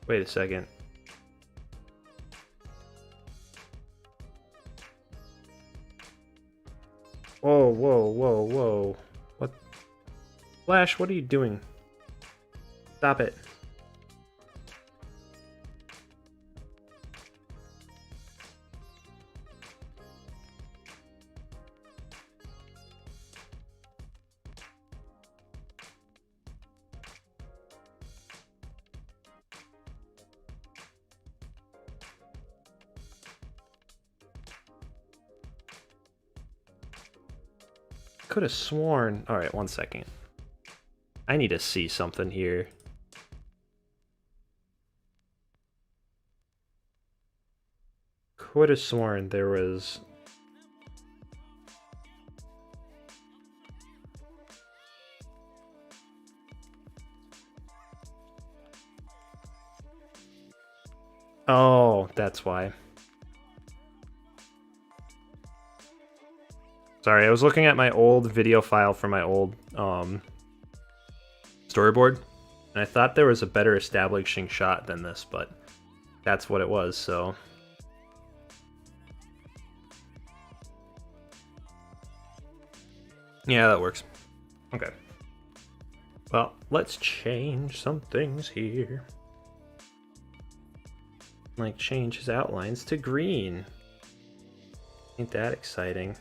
Wait a second. Whoa, whoa, whoa, whoa. What? Flash, what are you doing? Stop it. Could have sworn. All right, 1 second. I need to see something here. Could have sworn there was. Oh, that's why. Sorry, I was looking at my old video file from my old storyboard, and I thought there was a better establishing shot than this, but that's what it was, so. Yeah, that works. Okay. Well, let's change some things here. Like change his outlines to green. Ain't that exciting?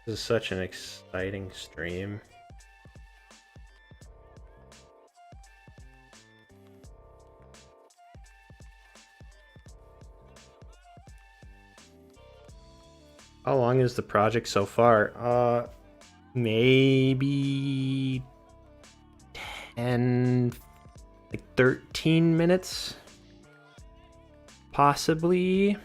This is such an exciting stream. How long is the project so far? Maybe 10, like 13 minutes, possibly.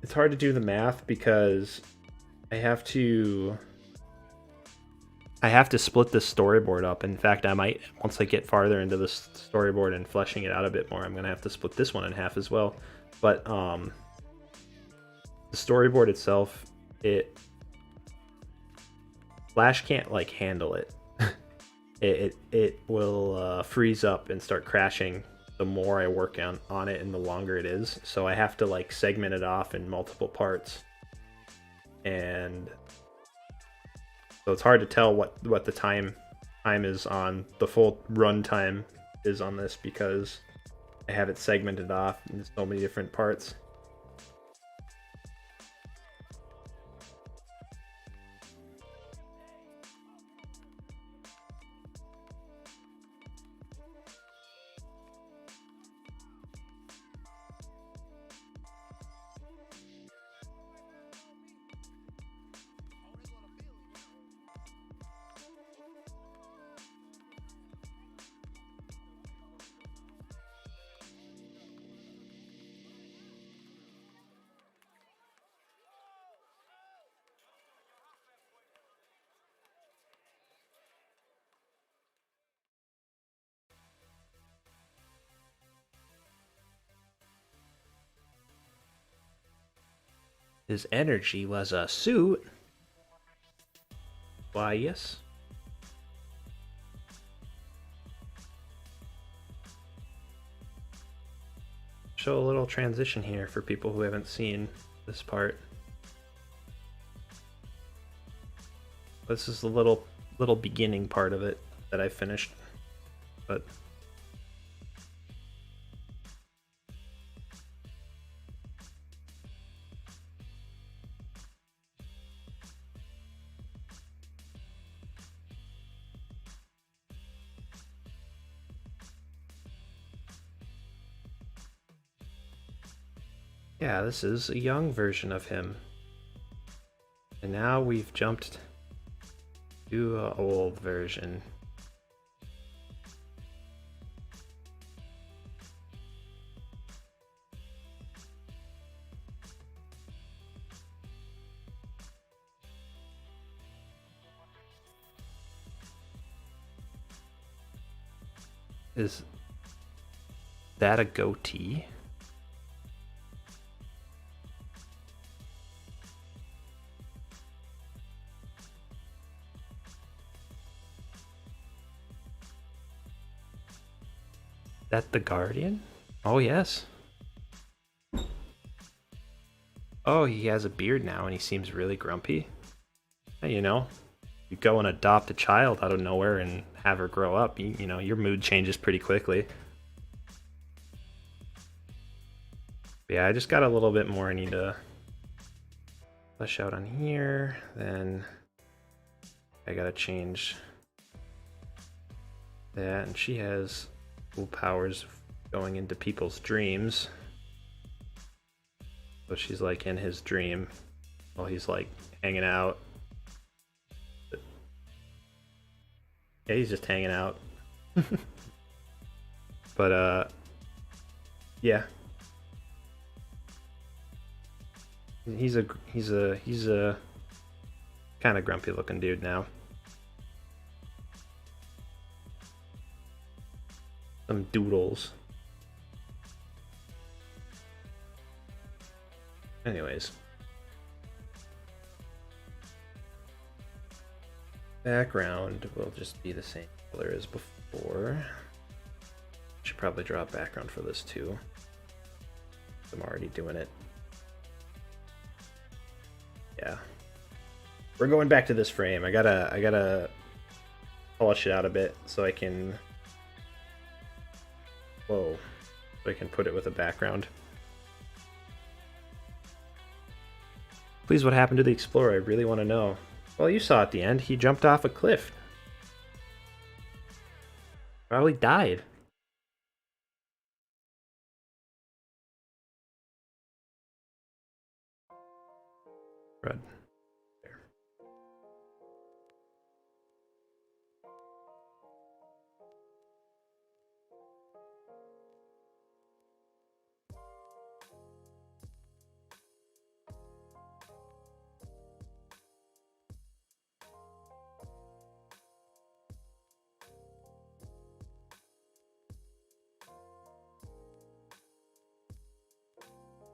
It's hard to do the math because I have to split this storyboard up. In fact, I might, once I get farther into this storyboard and fleshing it out a bit more, I'm gonna have to split this one in half as well. But the storyboard itself, Flash can't like handle it. it will freeze up and start crashing the more I work on it and the longer it is. So I have to like segment it off in multiple parts. And so it's hard to tell what the time is on the full run time is on this because I have it segmented off in so many different parts. His energy was a suit. Why, yes. Show a little transition here for people who haven't seen this part. This is the little beginning part of it that I finished, but yeah, this is a young version of him. And now we've jumped to an old version. Is that a goatee? That the Guardian? Oh, yes. Oh, he has a beard now and he seems really grumpy. You know, you go and adopt a child out of nowhere and have her grow up, you know, your mood changes pretty quickly. But yeah, I just got a little bit more I need to flesh out on here. Then I gotta change that, and she has cool powers going into people's dreams. So she's like in his dream while he's like hanging out. Yeah, he's just hanging out. But yeah. He's a kind of grumpy looking dude now. Some doodles. Anyways. Background will just be the same color as before. Should probably draw a background for this too. I'm already doing it. Yeah. We're going back to this frame. I gotta polish it out a bit so I can... Whoa. So I can put it with a background. Please, what happened to the Explorer? I really want to know. Well, you saw at the end, he jumped off a cliff. Probably died. Red. There.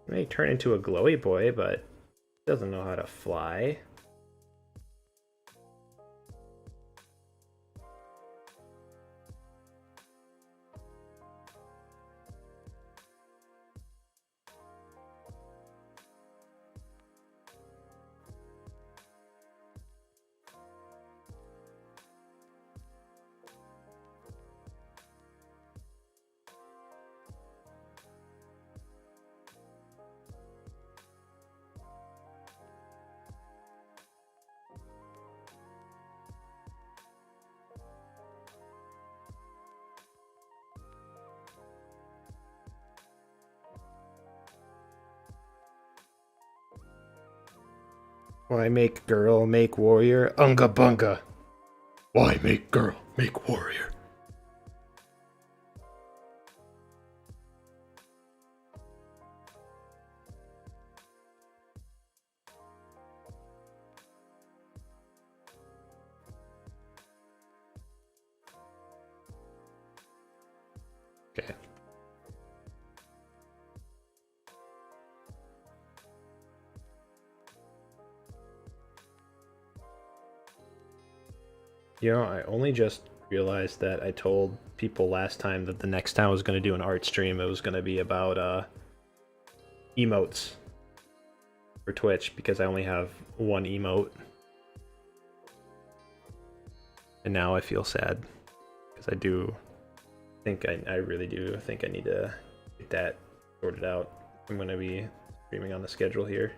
He may turn into a glowy boy, but doesn't know how to fly. Why make girl, make warrior? Unga bunga. Why make girl, make warrior? Okay. You know, I only just realized that I told people last time that the next time I was going to do an art stream, it was going to be about emotes for Twitch, because I only have one emote. And now I feel sad, because I do think I really do think I need to get that sorted out. I'm going to be streaming on the schedule here.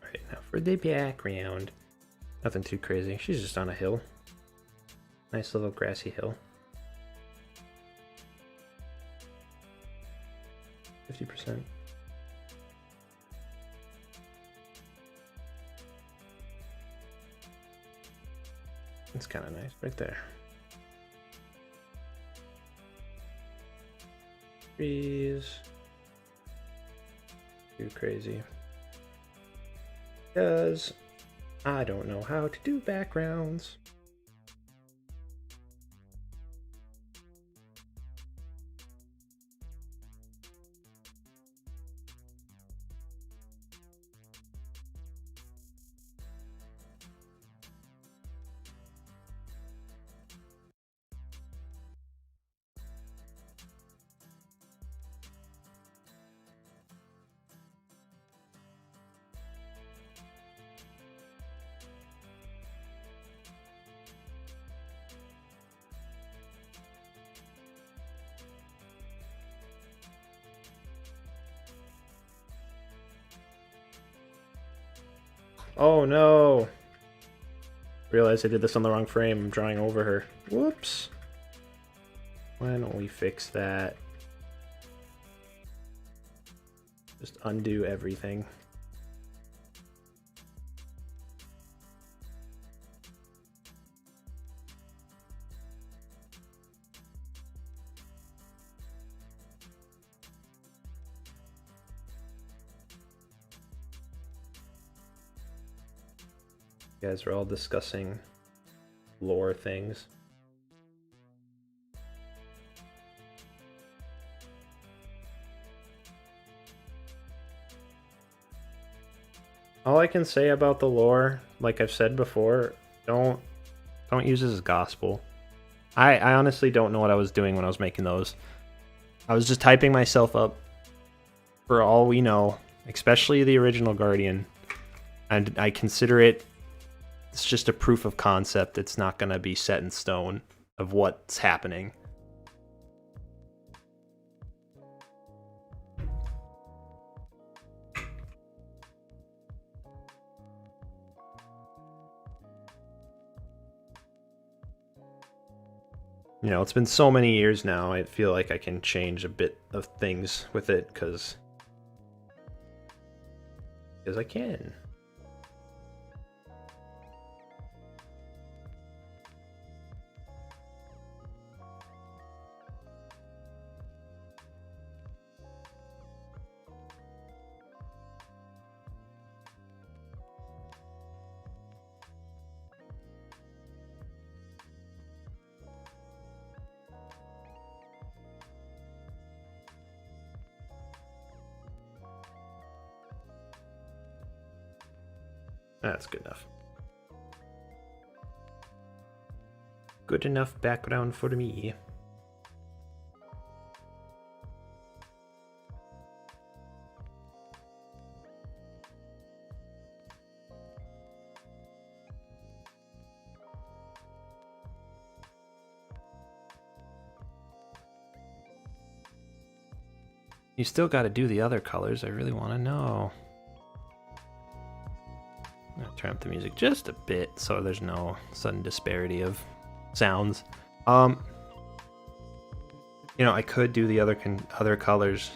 Alright, now for the background. Nothing too crazy. She's just on a hill. Nice little grassy hill. 50%. It's kind of nice right there. Trees. Too crazy. Because I don't know how to do backgrounds. Oh no! Realized I did this on the wrong frame. I'm drawing over her. Whoops! Why don't we fix that? Just undo everything. You guys are all discussing lore things. All I can say about the lore, like I've said before, don't use it as gospel. I honestly don't know what I was doing when I was making those. I was just typing myself up for all we know, especially the original Guardian. And I consider it's just a proof of concept. It's not going to be set in stone of what's happening. You know, it's been so many years now, I feel like I can change a bit of things with it, because I can. That's good enough. Good enough background for me. You still got to do the other colors. I really want to know. I'm going to turn up the music just a bit so there's no sudden disparity of sounds. You know, I could do the other colors,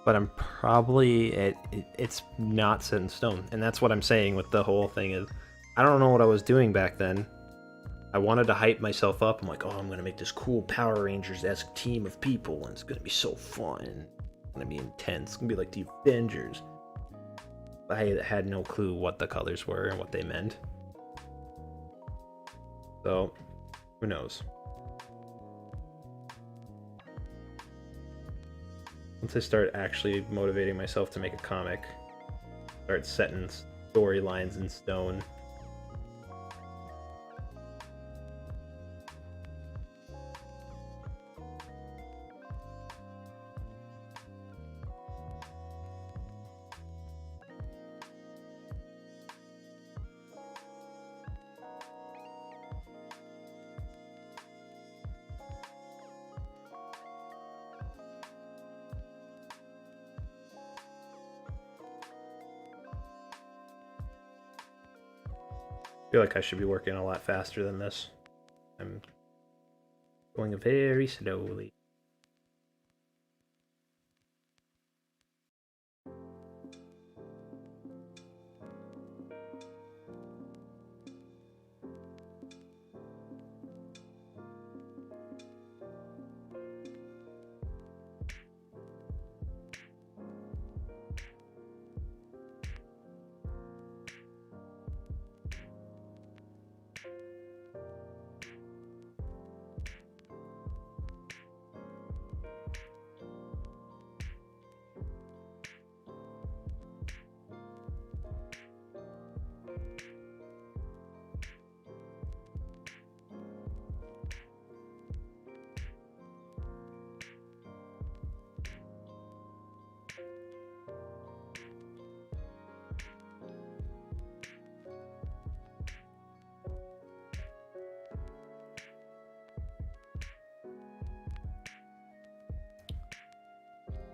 but I'm probably it's not set in stone, and that's what I'm saying with the whole thing is I don't know what I was doing back then. I wanted to hype myself up. I'm like, oh, I'm gonna make this cool Power Rangers-esque team of people, and it's gonna be so fun. It's gonna be intense. It's gonna be like the Avengers. I had no clue what the colors were and what they meant. So, who knows? Once I start actually motivating myself to make a comic, start setting storylines in stone. I feel like I should be working a lot faster than this. I'm going very slowly.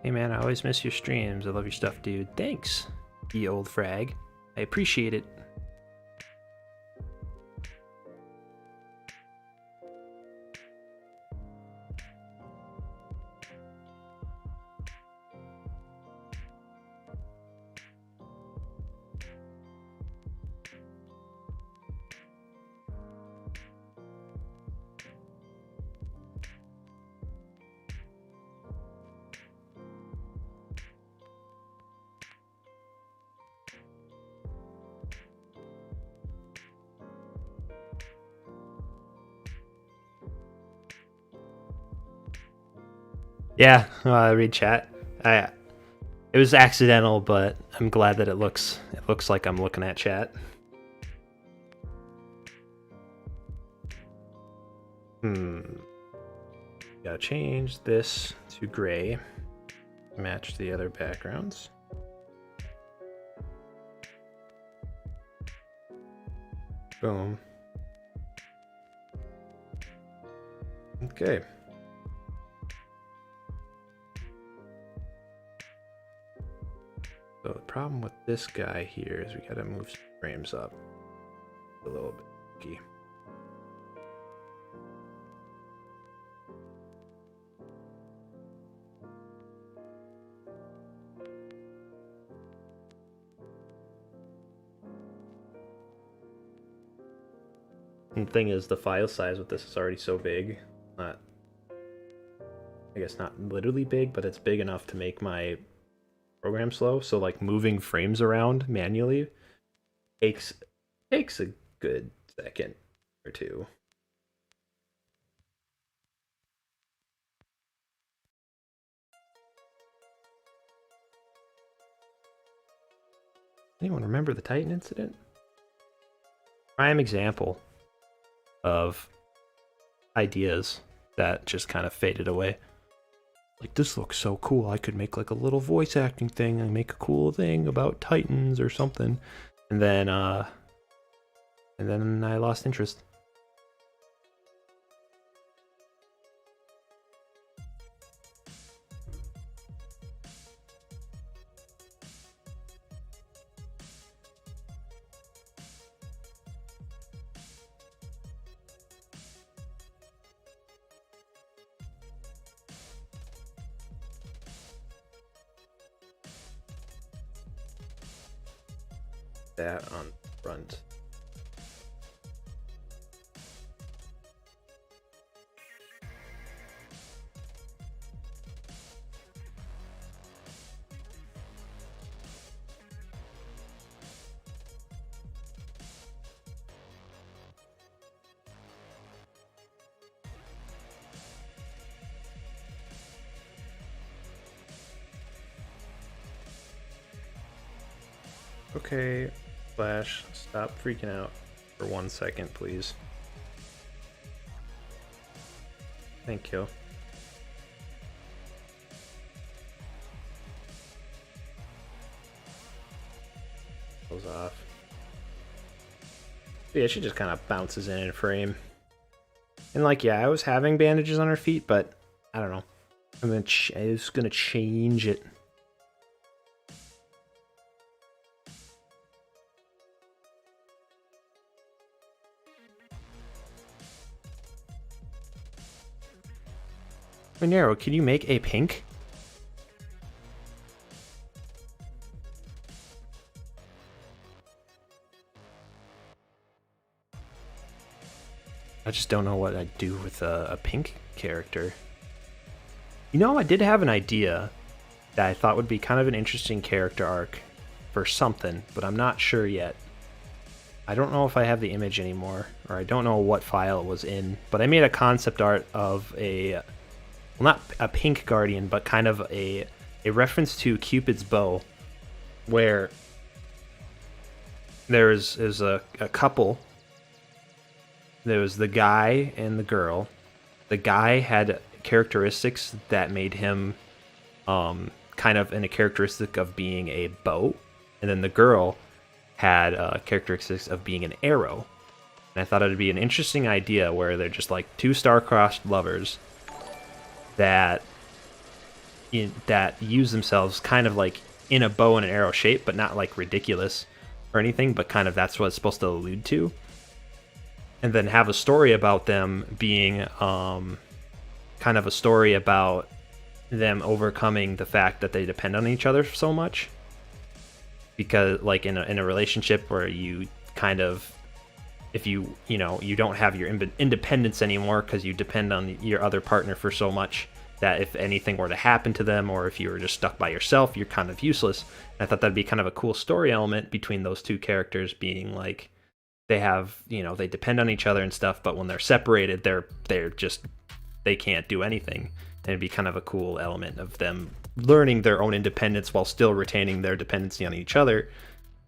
Hey man, I always miss your streams. I love your stuff, dude. Thanks, ye old frag. I appreciate it. Yeah, read chat. It was accidental, but I'm glad that it looks like I'm looking at chat. Gotta change this to gray, match the other backgrounds. Boom. Okay. So the problem with this guy here is we gotta move frames up a little bit. And the thing is, the file size with this is already so big. Not, I guess not literally big, but it's big enough to make my program slow. So like moving frames around manually takes a good second or two. Anyone remember the Titan incident? Prime example of ideas that just kind of faded away. Like, this looks so cool. I could make like a little voice acting thing and make a cool thing about Titans or something. And then I lost interest. That on front. Okay, Flash, stop freaking out for 1 second, please. Thank you. Goes off. But yeah, she just kind of bounces in frame. And like, yeah, I was having bandages on her feet, but I don't know. I was gonna change it. Monero, can you make a pink? I just don't know what I'd do with a pink character. You know, I did have an idea that I thought would be kind of an interesting character arc for something, but I'm not sure yet. I don't know if I have the image anymore, or I don't know what file it was in, but I made a concept art of a, well, not a pink guardian, but kind of a reference to Cupid's bow, where there's a couple. There was the guy and the girl. The guy had characteristics that made him kind of in a characteristic of being a bow, and then the girl had characteristics of being an arrow. And I thought it would be an interesting idea where they're just like two star-crossed lovers that use themselves kind of like in a bow and an arrow shape, but not like ridiculous or anything, but kind of that's what it's supposed to allude to. And then have a story about them being kind of a story about them overcoming the fact that they depend on each other so much. Because like in a relationship where you kind of, if you don't have your independence anymore because you depend on your other partner for so much that if anything were to happen to them, or if you were just stuck by yourself, you're kind of useless. And I thought that'd be kind of a cool story element between those two characters, being like they have, they depend on each other and stuff, but when they're separated, they can't do anything. And it'd be kind of a cool element of them learning their own independence while still retaining their dependency on each other,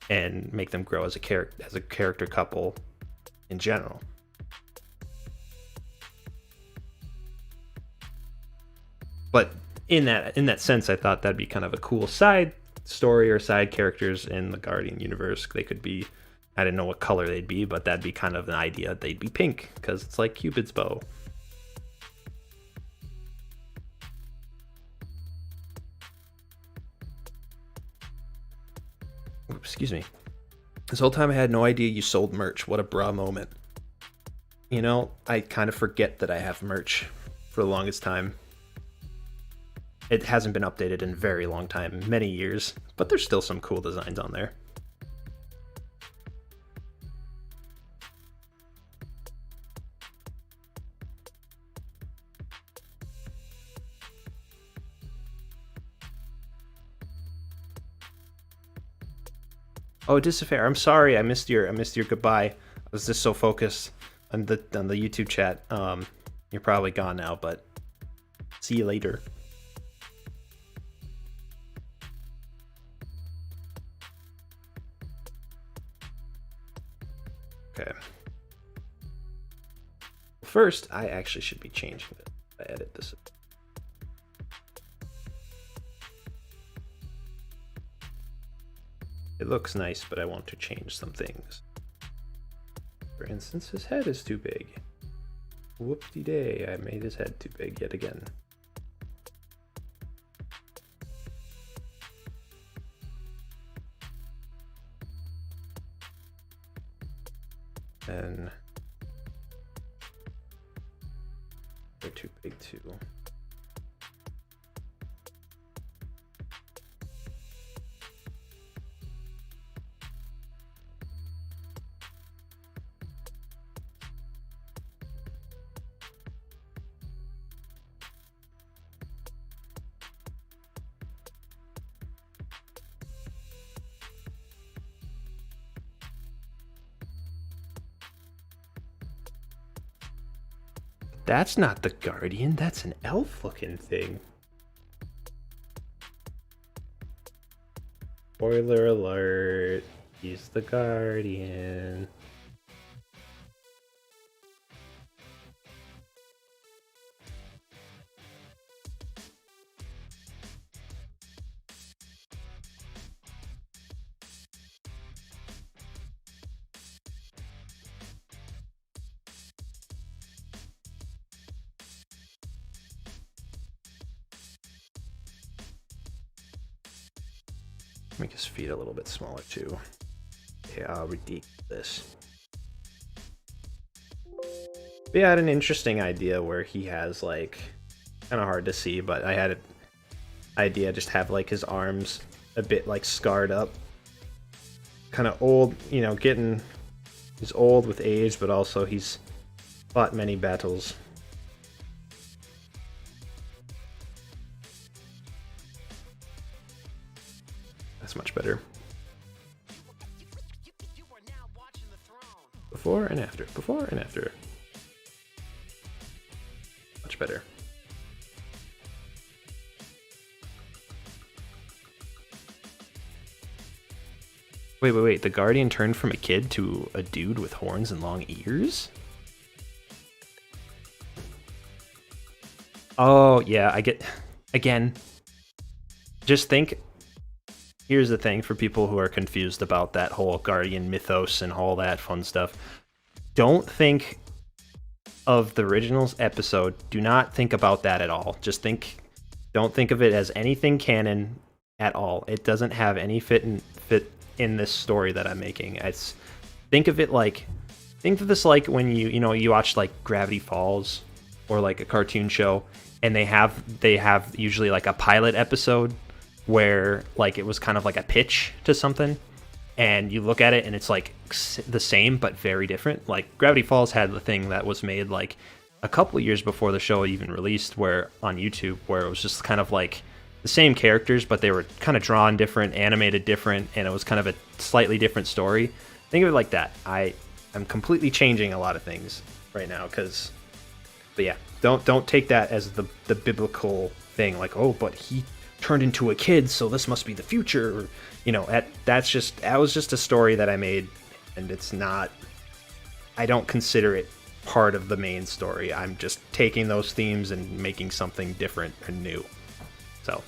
and make them grow as a character couple in general. But in that sense, I thought that'd be kind of a cool side story or side characters in the Guardian universe. They could be, I didn't know what color they'd be, but that'd be kind of an idea. They'd be pink because it's like Cupid's bow. Excuse me. This whole time I had no idea you sold merch. What a bra moment. I kind of forget that I have merch for the longest time. It hasn't been updated in a very long time, many years, but there's still some cool designs on there. Oh, Disaffair, I'm sorry, I missed your goodbye. I was just so focused on the YouTube chat. You're probably gone now, but see you later. Okay. First, I actually should be changing this. I edit this. It looks nice, but I want to change some things. For instance, his head is too big. Whoop-de-day, I made his head too big yet again. And they're too big too. That's not the Guardian, that's an elf-looking thing. Spoiler alert, he's the Guardian. Make his feet a little bit smaller too. Yeah, ridiculous. But yeah, I had an interesting idea where he has like, kind of hard to see, but I had an idea just have like his arms a bit like scarred up. Kind of old, you know, he's old with age, but also he's fought many battles. That's much better. Before and after. Before and after. Much better. Wait. The Guardian turned from a kid to a dude with horns and long ears? Oh, yeah, I get... Again, just think... Here's the thing for people who are confused about that whole Guardian mythos and all that fun stuff. Don't think of the originals episode. Do not think about that at all. Just don't think of it as anything canon at all. It doesn't have any fit in this story that I'm making. Think of this like when you watch like Gravity Falls or like a cartoon show, and they have usually like a pilot episode where like it was kind of like a pitch to something, and you look at it and it's like the same but very different. Like Gravity Falls had the thing that was made like a couple of years before the show even released, where on YouTube, where it was just kind of like the same characters, but they were kind of drawn different, animated different, and it was kind of a slightly different story. Think of it like that. I'm completely changing a lot of things right now but yeah, don't take that as the biblical thing, like, oh, but he turned into a kid, so this must be the future. That was just a story that I made, and it's not, I don't consider it part of the main story. I'm just taking those themes and making something different and new. So,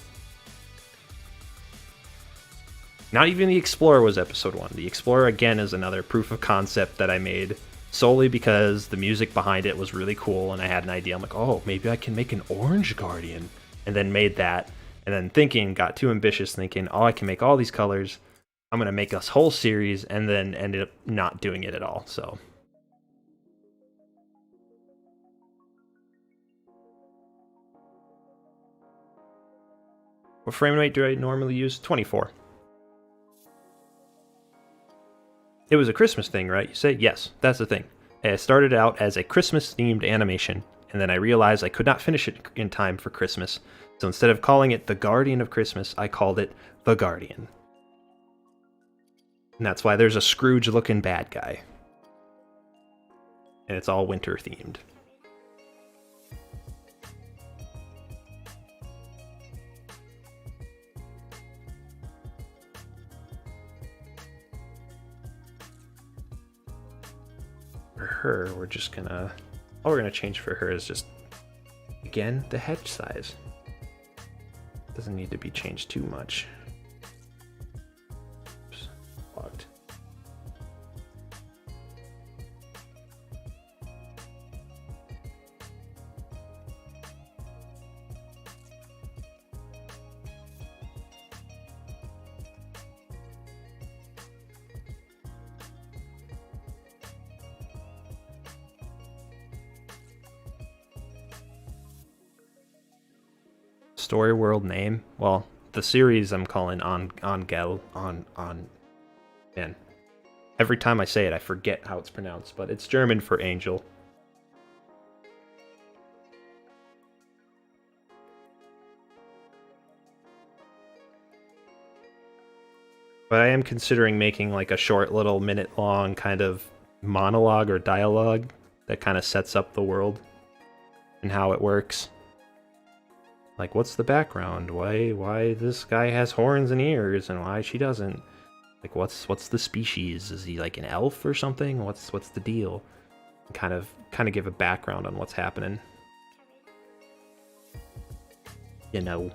not even the Explorer was episode 1. The Explorer, again, is another proof of concept that I made solely because the music behind it was really cool, and I had an idea. I'm like, oh, maybe I can make an orange Guardian, and then made that. And then got too ambitious, thinking, oh, I can make all these colors. I'm going to make this whole series, and then ended up not doing it at all. So, what frame rate do I normally use? 24. It was a Christmas thing, right? You say? Yes, that's the thing. I started out as a Christmas-themed animation, and then I realized I could not finish it in time for Christmas. So instead of calling it The Guardian of Christmas, I called it The Guardian. And that's why there's a Scrooge-looking bad guy. And it's all winter themed. For her, we're just gonna... all we're gonna change for her is just, again, the head size. Doesn't need to be changed too much. Oops, logged. Story world name? Well, the series I'm calling on man. Every time I say it, I forget how it's pronounced, but it's German for angel. But I am considering making like a short little minute-long kind of monologue or dialogue that kind of sets up the world and how it works. Like, what's the background? Why this guy has horns and ears and why she doesn't? Like, what's the species? Is he like an elf or something? What's the deal? And kind of give a background on what's happening. You know.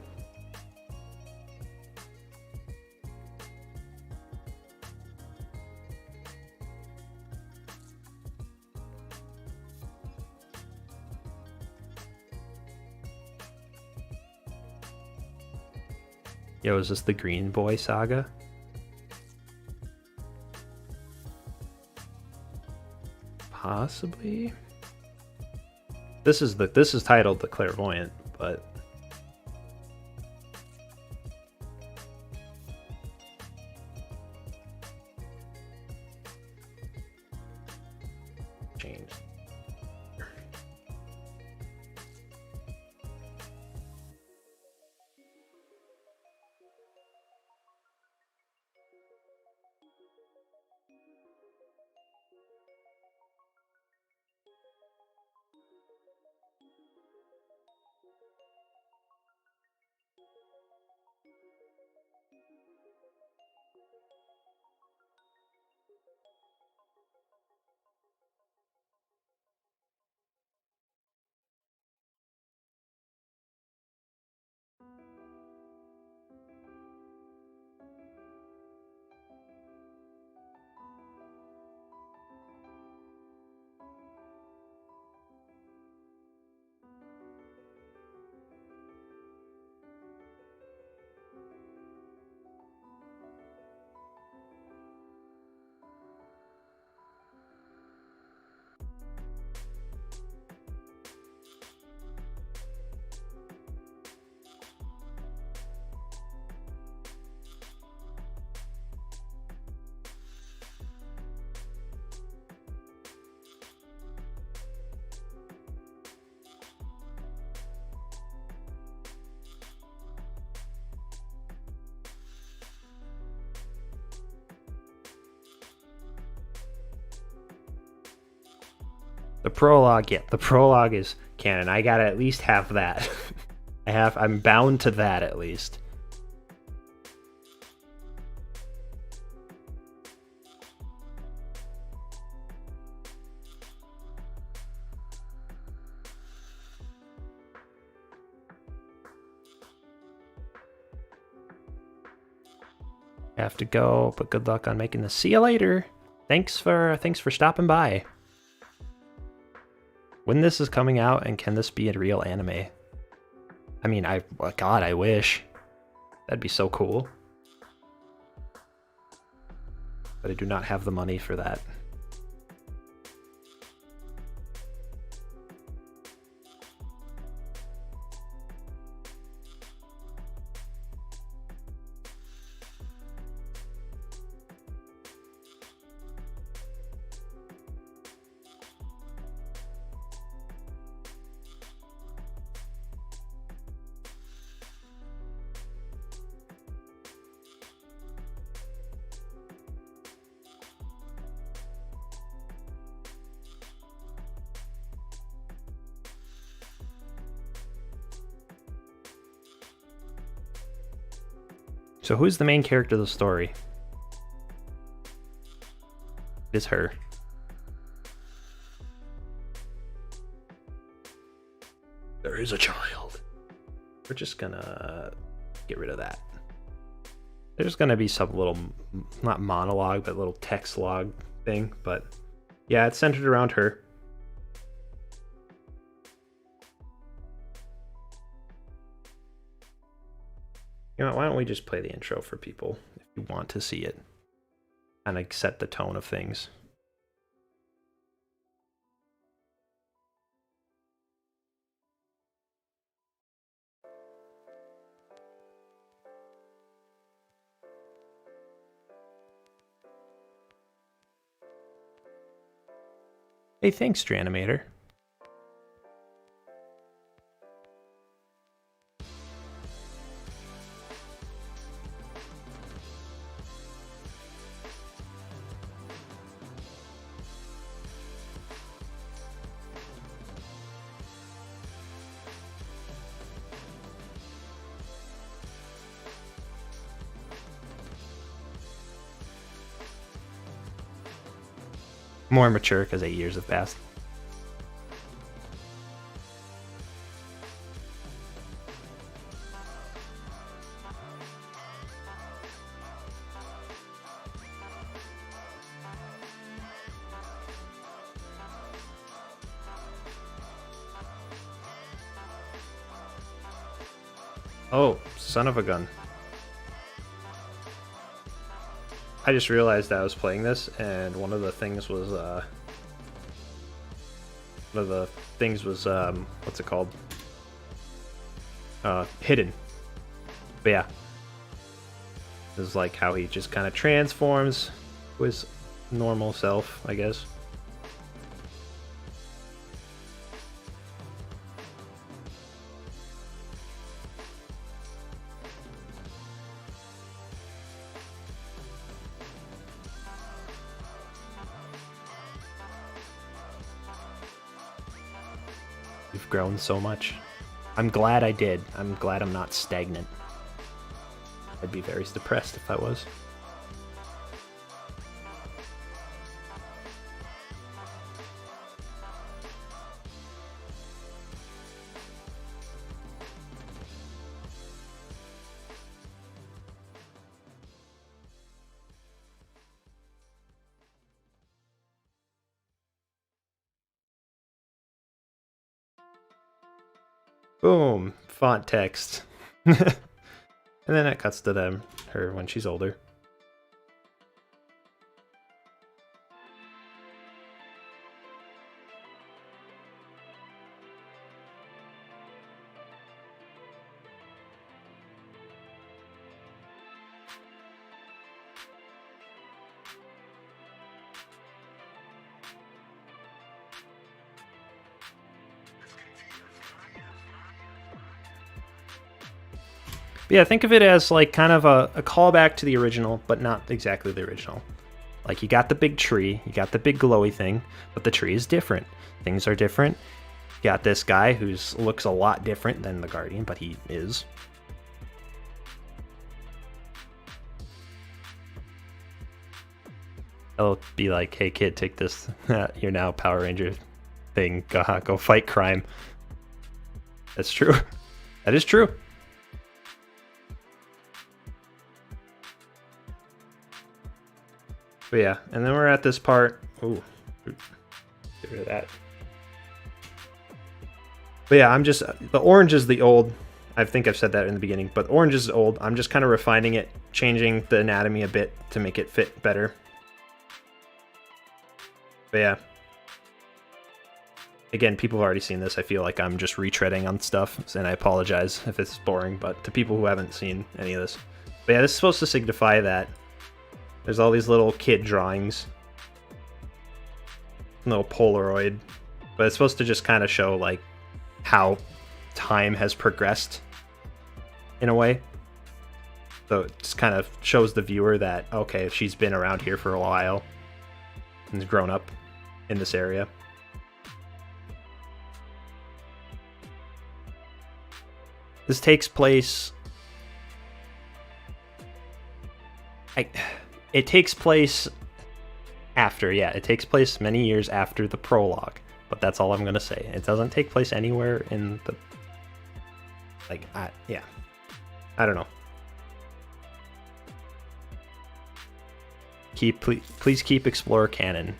Yo, is this the Green Boy saga? Possibly. This is titled The Clairvoyant, but changed. The prologue is canon. I gotta at least have that. I'm bound to that at least. I have to go, but good luck on making this. See you later. Thanks for stopping by. When this is coming out, and can this be a real anime? I mean, God, I wish. That'd be so cool. But I do not have the money for that. So who's the main character of the story? It is her. There is a child. We're just gonna get rid of that. There's gonna be some little, not monologue, but little text log thing. But yeah, it's centered around her. You know what, why don't we just play the intro for people if you want to see it? Kind of set the tone of things. Hey, thanks, Stranimator. More mature because 8 years have passed. Oh, son of a gun. I just realized that I was playing this, and one of the things was, what's it called? Hidden. But yeah. This is like how he just kind of transforms to his normal self, I guess. We've grown so much. I'm glad I did. I'm glad I'm not stagnant. I'd be very depressed if I was. Boom, font text. And then it cuts to her when she's older. But yeah, think of it as like kind of a callback to the original, but not exactly the original. Like you got the big tree, you got the big glowy thing, but the tree is different. Things are different. You got this guy who looks a lot different than the Guardian, but he is. They'll be like, hey kid, take this, you're now Power Ranger thing, go fight crime. That's true. That is true. But yeah, and then we're at this part. Ooh, get rid of that. But yeah, the orange is the old. I think I've said that in the beginning, but orange is old. I'm just kind of refining it, changing the anatomy a bit to make it fit better. But yeah. Again, people have already seen this. I feel like I'm just retreading on stuff, and I apologize if it's boring, but to people who haven't seen any of this. But yeah, this is supposed to signify that there's all these little kid drawings. Little Polaroid. But it's supposed to just kind of show, like, how time has progressed, in a way. So it just kind of shows the viewer that, okay, she's been around here for a while and has grown up in this area. This takes place it takes place after, yeah, it takes place many years after the prologue, but that's all I'm gonna say. It doesn't take place anywhere in the, like, yeah, I don't know. Please keep Explorer canon.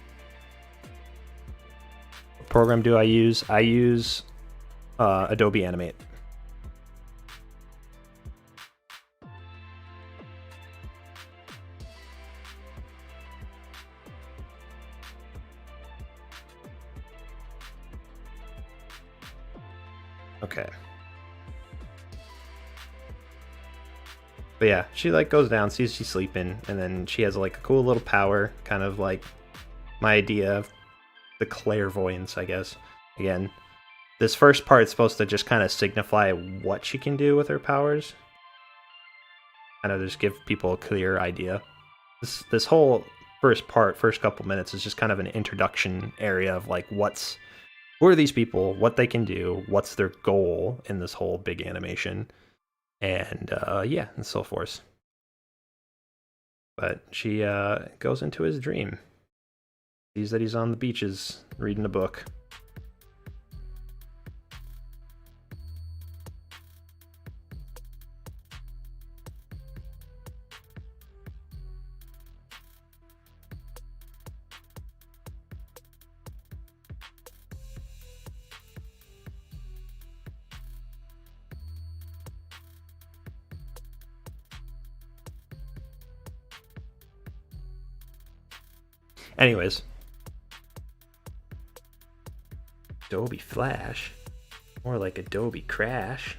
What program do I use? I use Adobe Animate. Okay. But yeah, she like goes down, sees she's sleeping, and then she has like a cool little power, kind of like my idea of the clairvoyance, I guess. Again, this first part's supposed to just kind of signify what she can do with her powers. Kind of just give people a clear idea. This whole first couple minutes is just kind of an introduction area of like who are these people, what they can do, what's their goal in this whole big animation. And yeah, and so forth. But she goes into his dream. Sees that he's on the beaches reading a book. Anyways, Adobe Flash, more like Adobe Crash.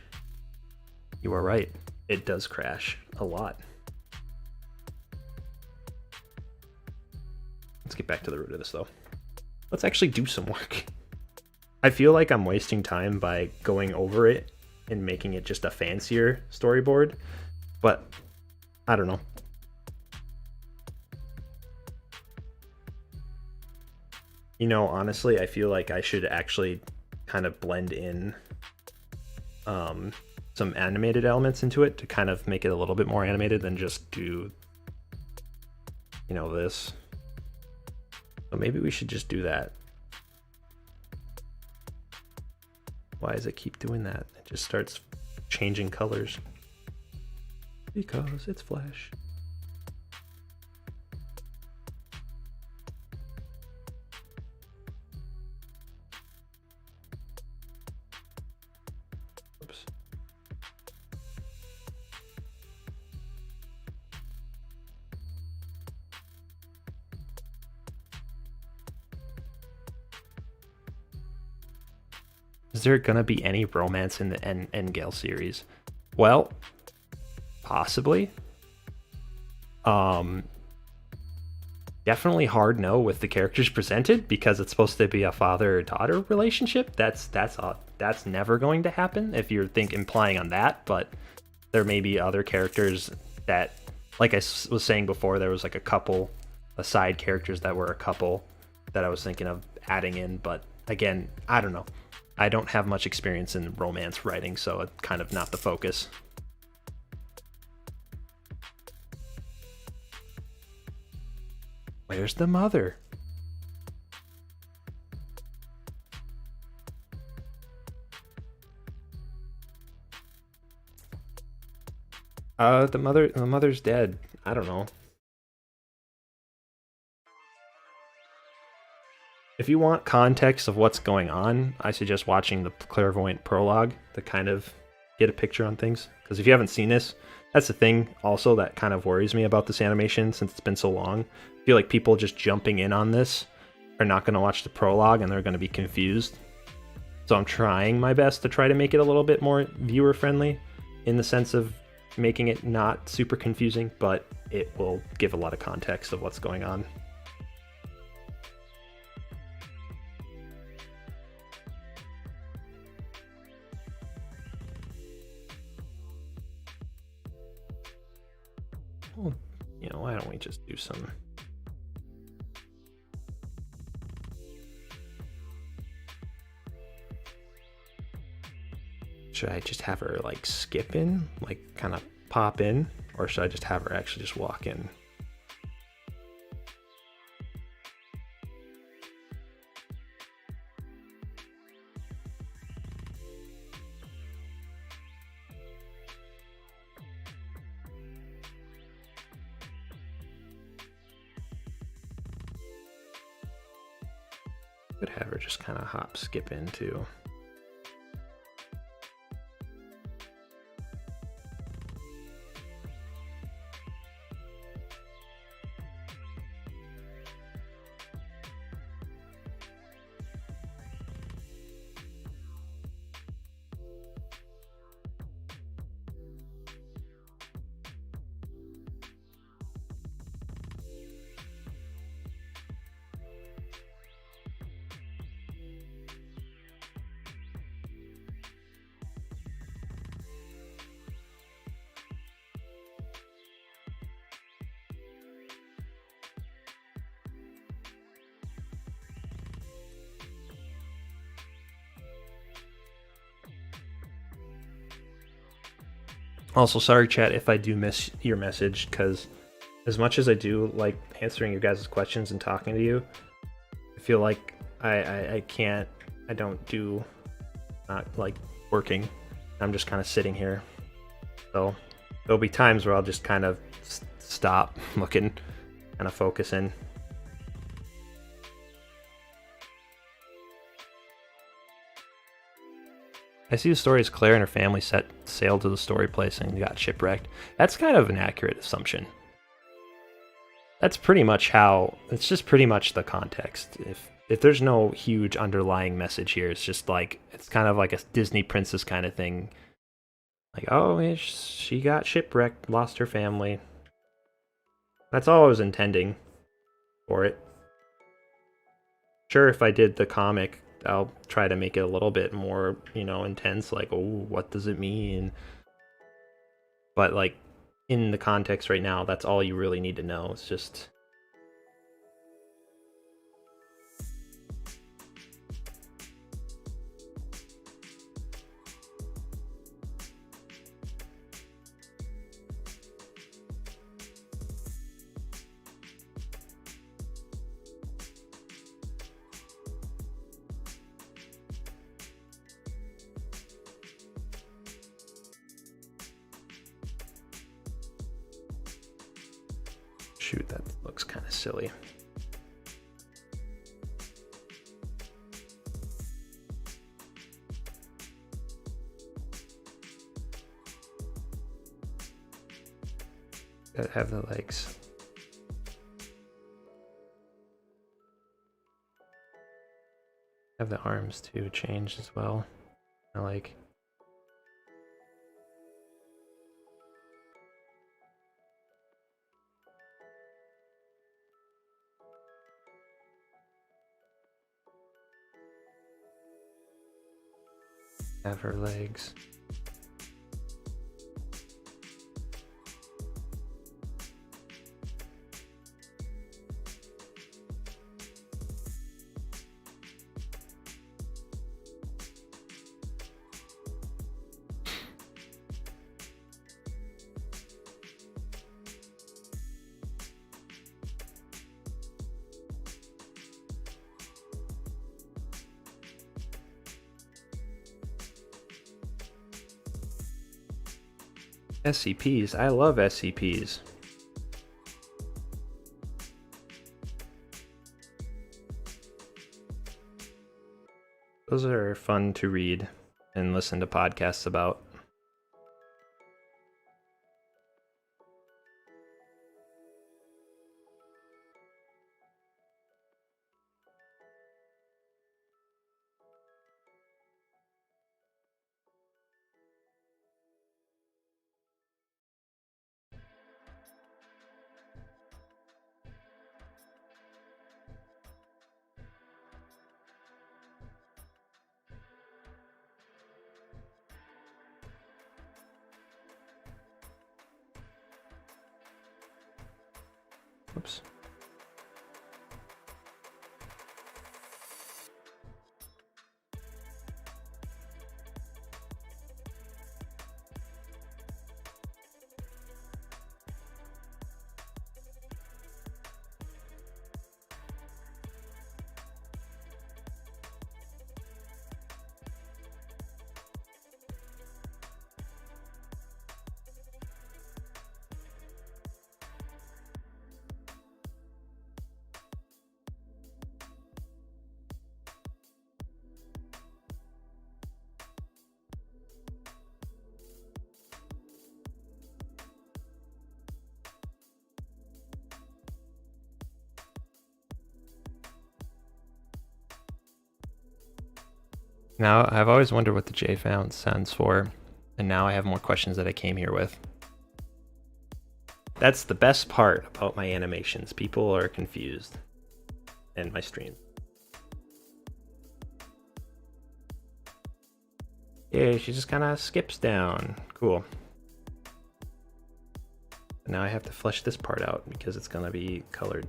You are right, it does crash a lot. Let's get back to the root of this though. Let's actually do some work. I feel like I'm wasting time by going over it and making it just a fancier storyboard, but I don't know. You know, honestly, I feel like I should actually kind of blend in some animated elements into it to kind of make it a little bit more animated than just do, you know, this. So maybe we should just do that. Why does it keep doing that? It just starts changing colors. Because it's Flash. Is there gonna be any romance in the Endgale series? Well, possibly. Definitely hard no with the characters presented because it's supposed to be a father-daughter relationship. That's never going to happen if you're implying on that. But there may be other characters that, like I was saying before, there was like a side characters that were a couple that I was thinking of adding in. But again, I don't know. I don't have much experience in romance writing, so it's kind of not the focus. Where's the mother? The mother's dead. I don't know. If you want context of what's going on, I suggest watching the Clairvoyant prologue to kind of get a picture on things. Because if you haven't seen this, that's the thing also that kind of worries me about this animation since it's been so long. I feel like people just jumping in on this are not going to watch the prologue and they're going to be confused. So I'm trying my best to try to make it a little bit more viewer friendly in the sense of making it not super confusing, but it will give a lot of context of what's going on. Well, you know, why don't we just do some... Should I just have her like skip in, like kind of pop in, or should I just have her actually just walk in? Could have her just kind of hop skip into. Also, sorry, chat, if I do miss your message, because as much as I do like answering your guys' questions and talking to you, I feel like I can't, I don't do, not like working. I'm just kind of sitting here. So there'll be times where I'll just kind of stop looking, kind of focusing. I see the story as Claire and her family set sail to the story place and got shipwrecked. That's kind of an accurate assumption. That's pretty much how, it's just pretty much the context. If there's no huge underlying message here, it's just like, it's kind of like a Disney princess kind of thing. Like, oh, she got shipwrecked, lost her family. That's all I was intending for it. Sure, if I did the comic, I'll try to make it a little bit more, you know, intense, like, oh, what does it mean? But, like, in the context right now, that's all you really need to know. It's just... Shoot, that looks kind of silly. Gotta have the legs. Have the arms too changed as well. I like. Have her legs. SCPs. I love SCPs. Those are fun to read and listen to podcasts about. Oops. Now, I've always wondered what the J font stands for, and now I have more questions that I came here with. That's the best part about my animations. People are confused. And my stream. Yeah, she just kind of skips down. Cool. Now I have to flesh this part out because it's going to be colored.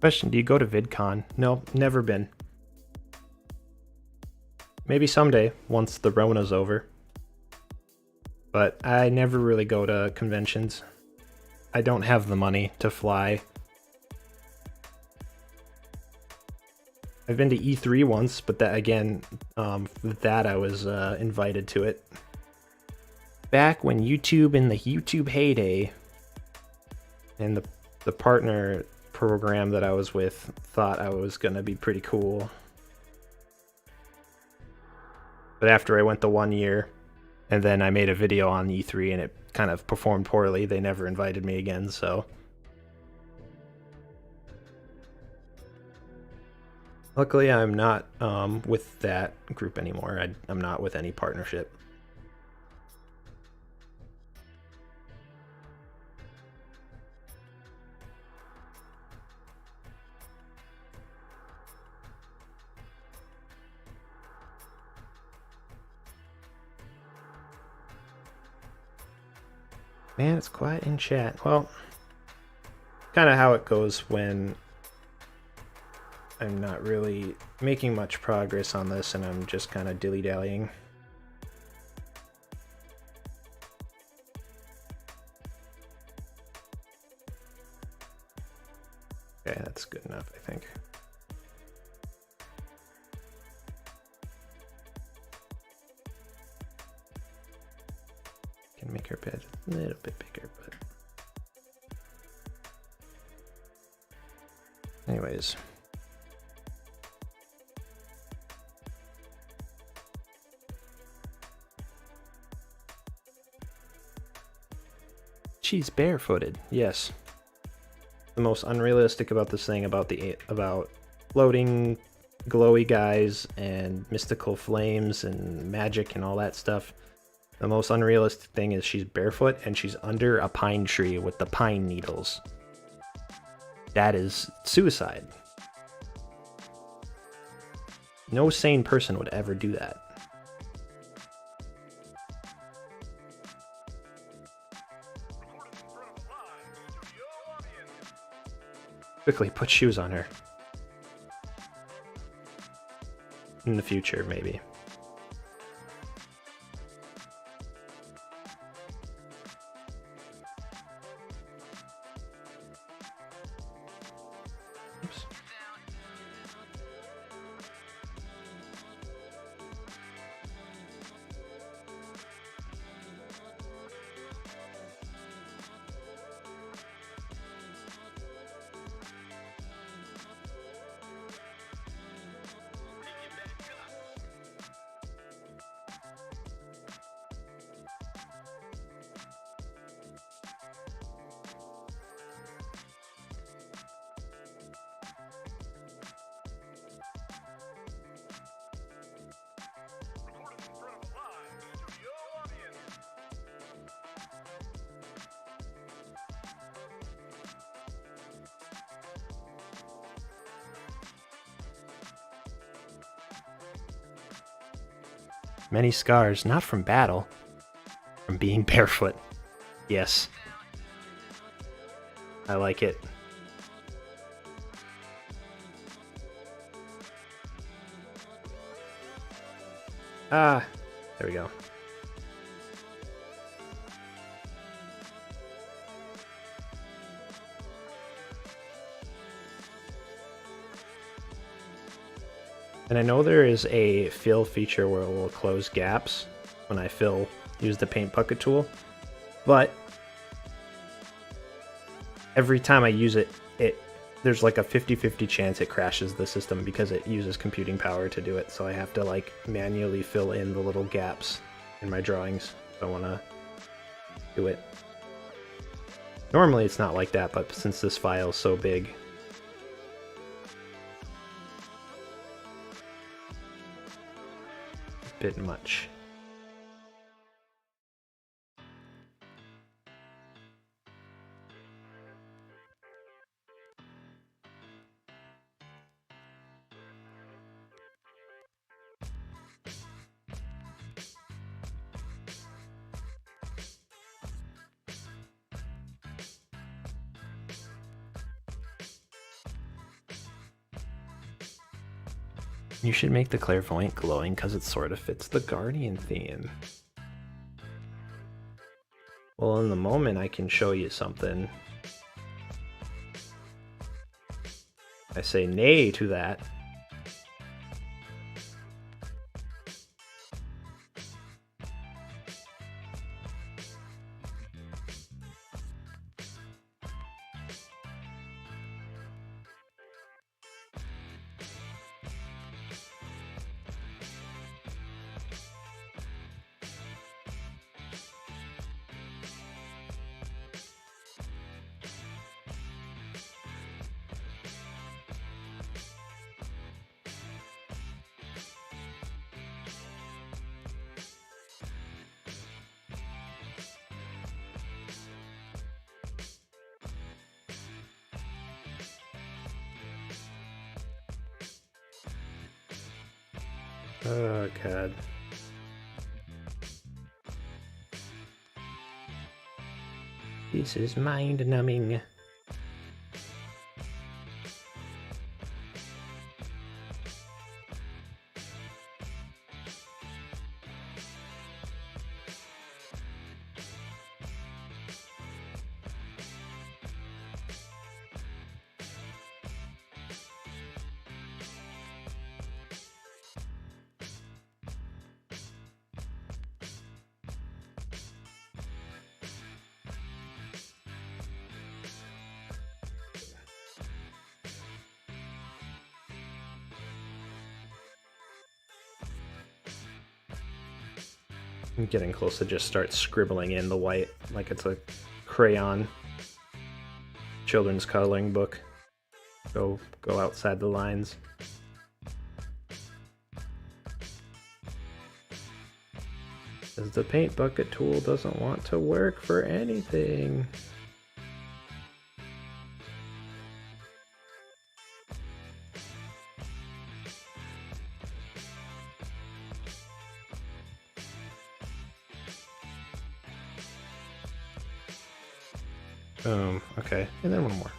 Question, do you go to VidCon? No, never been. Maybe someday, once the Rona's over. But I never really go to conventions. I don't have the money to fly. I've been to E3 once, but that again, with that I was invited to it. Back when YouTube in the YouTube heyday, and the partner program that I was with thought I was gonna be pretty cool. But after I went the 1 year, and then I made a video on E3 and it kind of performed poorly, they never invited me again, so. Luckily I'm not with that group anymore. I'm not with any partnership. Man, it's quiet in chat. Well, kind of how it goes when I'm not really making much progress on this and I'm just kind of dilly-dallying. Okay, that's good enough, I think. Can make her bed a little bit bigger, but anyways. She's barefooted. Yes. The most unrealistic about this thing about floating glowy guys and mystical flames and magic and all that stuff. The most unrealistic thing is she's barefoot and she's under a pine tree with the pine needles. That is suicide. No sane person would ever do that. Quickly, put shoes on her. In the future, maybe. Oops. many scars, not from battle, from being barefoot. Yes. I like it. Ah, there we go. And I know there is a fill feature where it will close gaps when I use the paint bucket tool, but every time I use it, there's like a 50-50 chance it crashes the system because it uses computing power to do it, so I have to like manually fill in the little gaps in my drawings if I want to do it. Normally it's not like that, but since this file is so big, bit much. You should make the Clairvoyant glowing because it sort of fits the Guardian theme. Well, in the moment I can show you something. I say nay to that. Oh god. This is mind-numbing. I'm getting close to just start scribbling in the white like it's a crayon children's coloring book. Go outside the lines. Because the paint bucket tool doesn't want to work for anything. Boom. Okay, and then one more.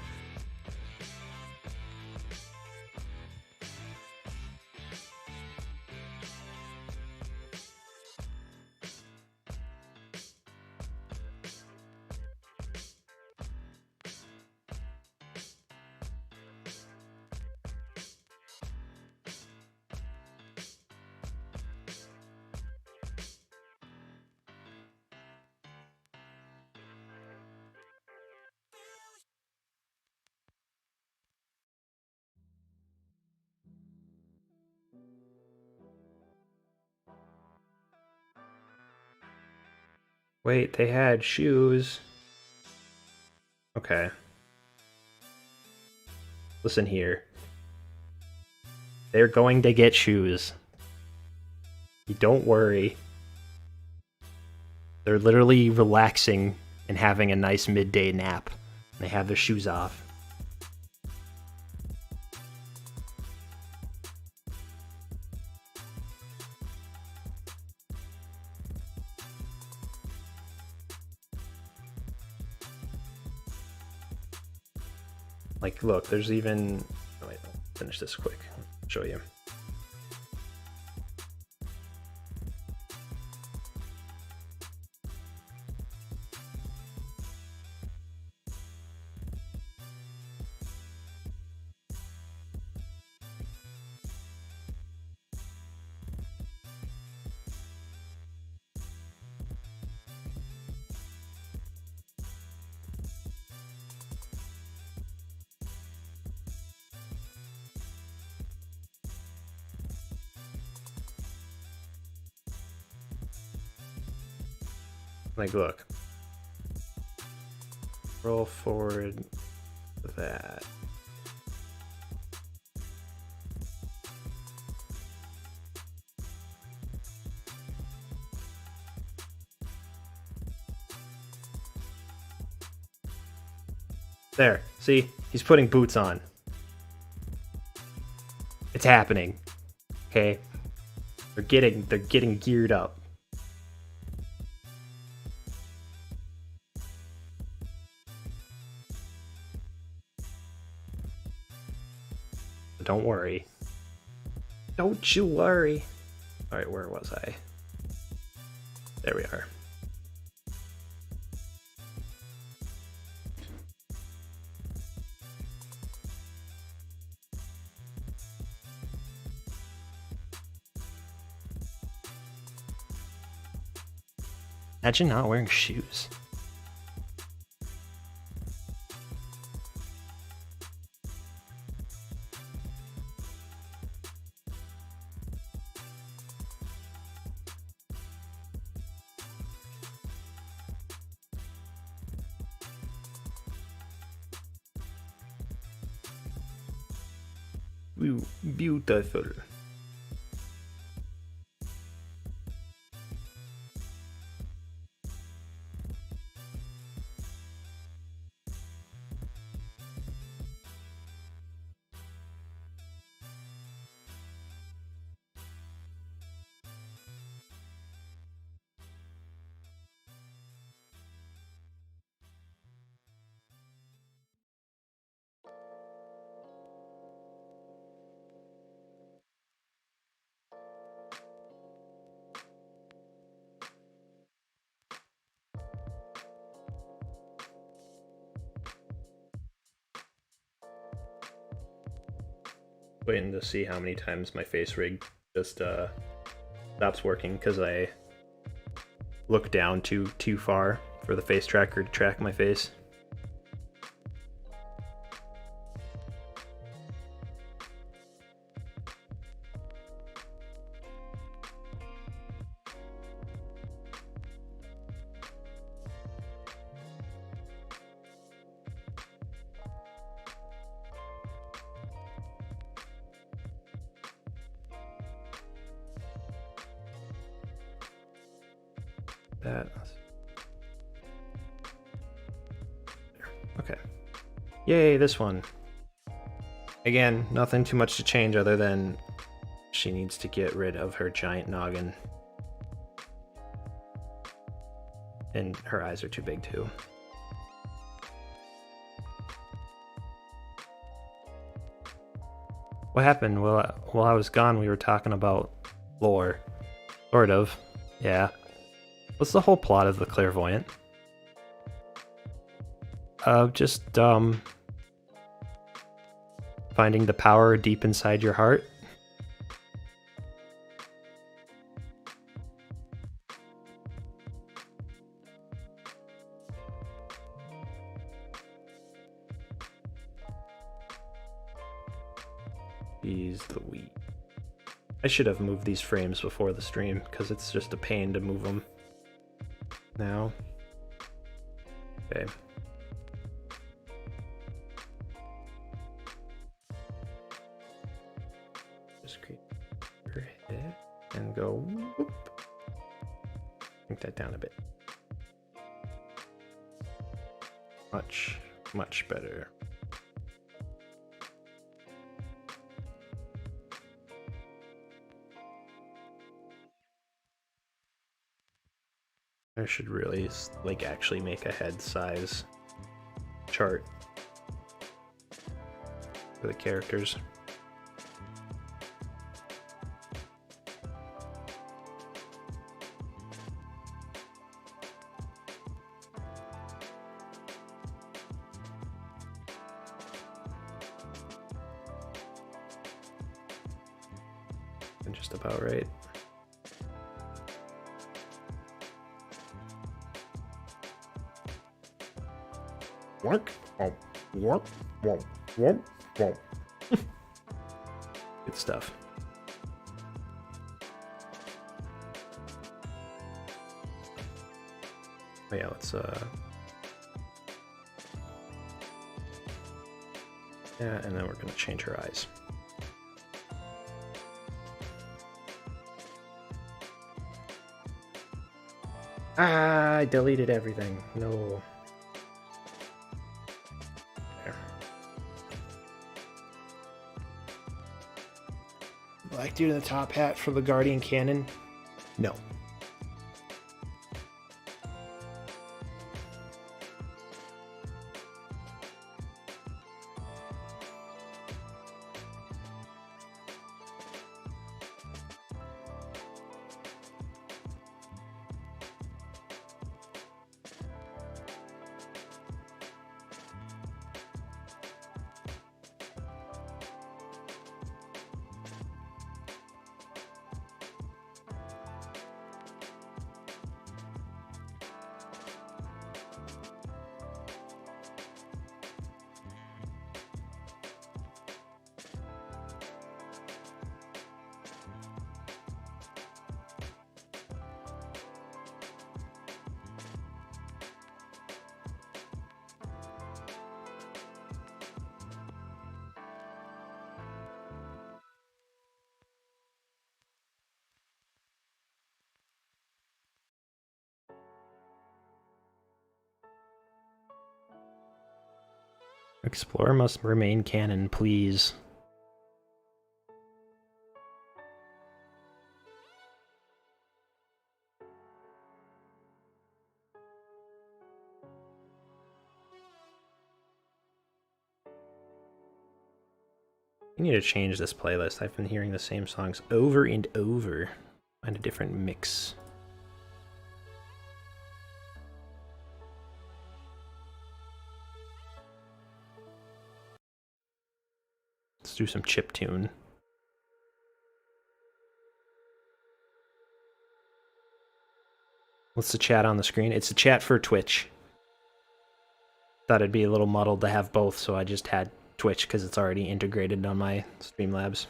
Wait, they had shoes. Okay. Listen here. They're going to get shoes. You don't worry. They're literally relaxing and having a nice midday nap. They have their shoes off. Like, look, there's even... Oh, wait, I'll finish this quick. I'll show you. Like, look. Roll forward that. There. See? He's putting boots on. It's happening. Okay? They're getting geared up. Don't worry. Don't you worry. Alright, where was I? There we are. Imagine not wearing shoes. Beautiful. Waiting to see how many times my face rig just stops working because I look down too far for the face tracker to track my face. That. Okay. Yay, this one. Again, nothing too much to change other than she needs to get rid of her giant noggin. And her eyes are too big too. What happened? Well, while I was gone, we were talking about lore. Sort of. Yeah. What's the whole plot of the Clairvoyant? Just finding the power deep inside your heart. Jeez Louise. I should have moved these frames before the stream because it's just a pain to move them now. Okay. Just create her head and go whoop. Bring that down a bit. Much better. I should really like actually make a head size chart. for the characters. Just about right. Work. Good stuff. Oh yeah, let's yeah, and then we're gonna change her eyes. Ah, I deleted everything. No. There. Black dude in the top hat for the Guardian cannon? No. Explorer must remain canon, please. I need to change this playlist. I've been hearing the same songs over and over. Find a different mix. Let's do some chiptune. What's the chat on the screen? It's the chat for Twitch. Thought it'd be a little muddled to have both, so I just had Twitch because it's already integrated on my Streamlabs.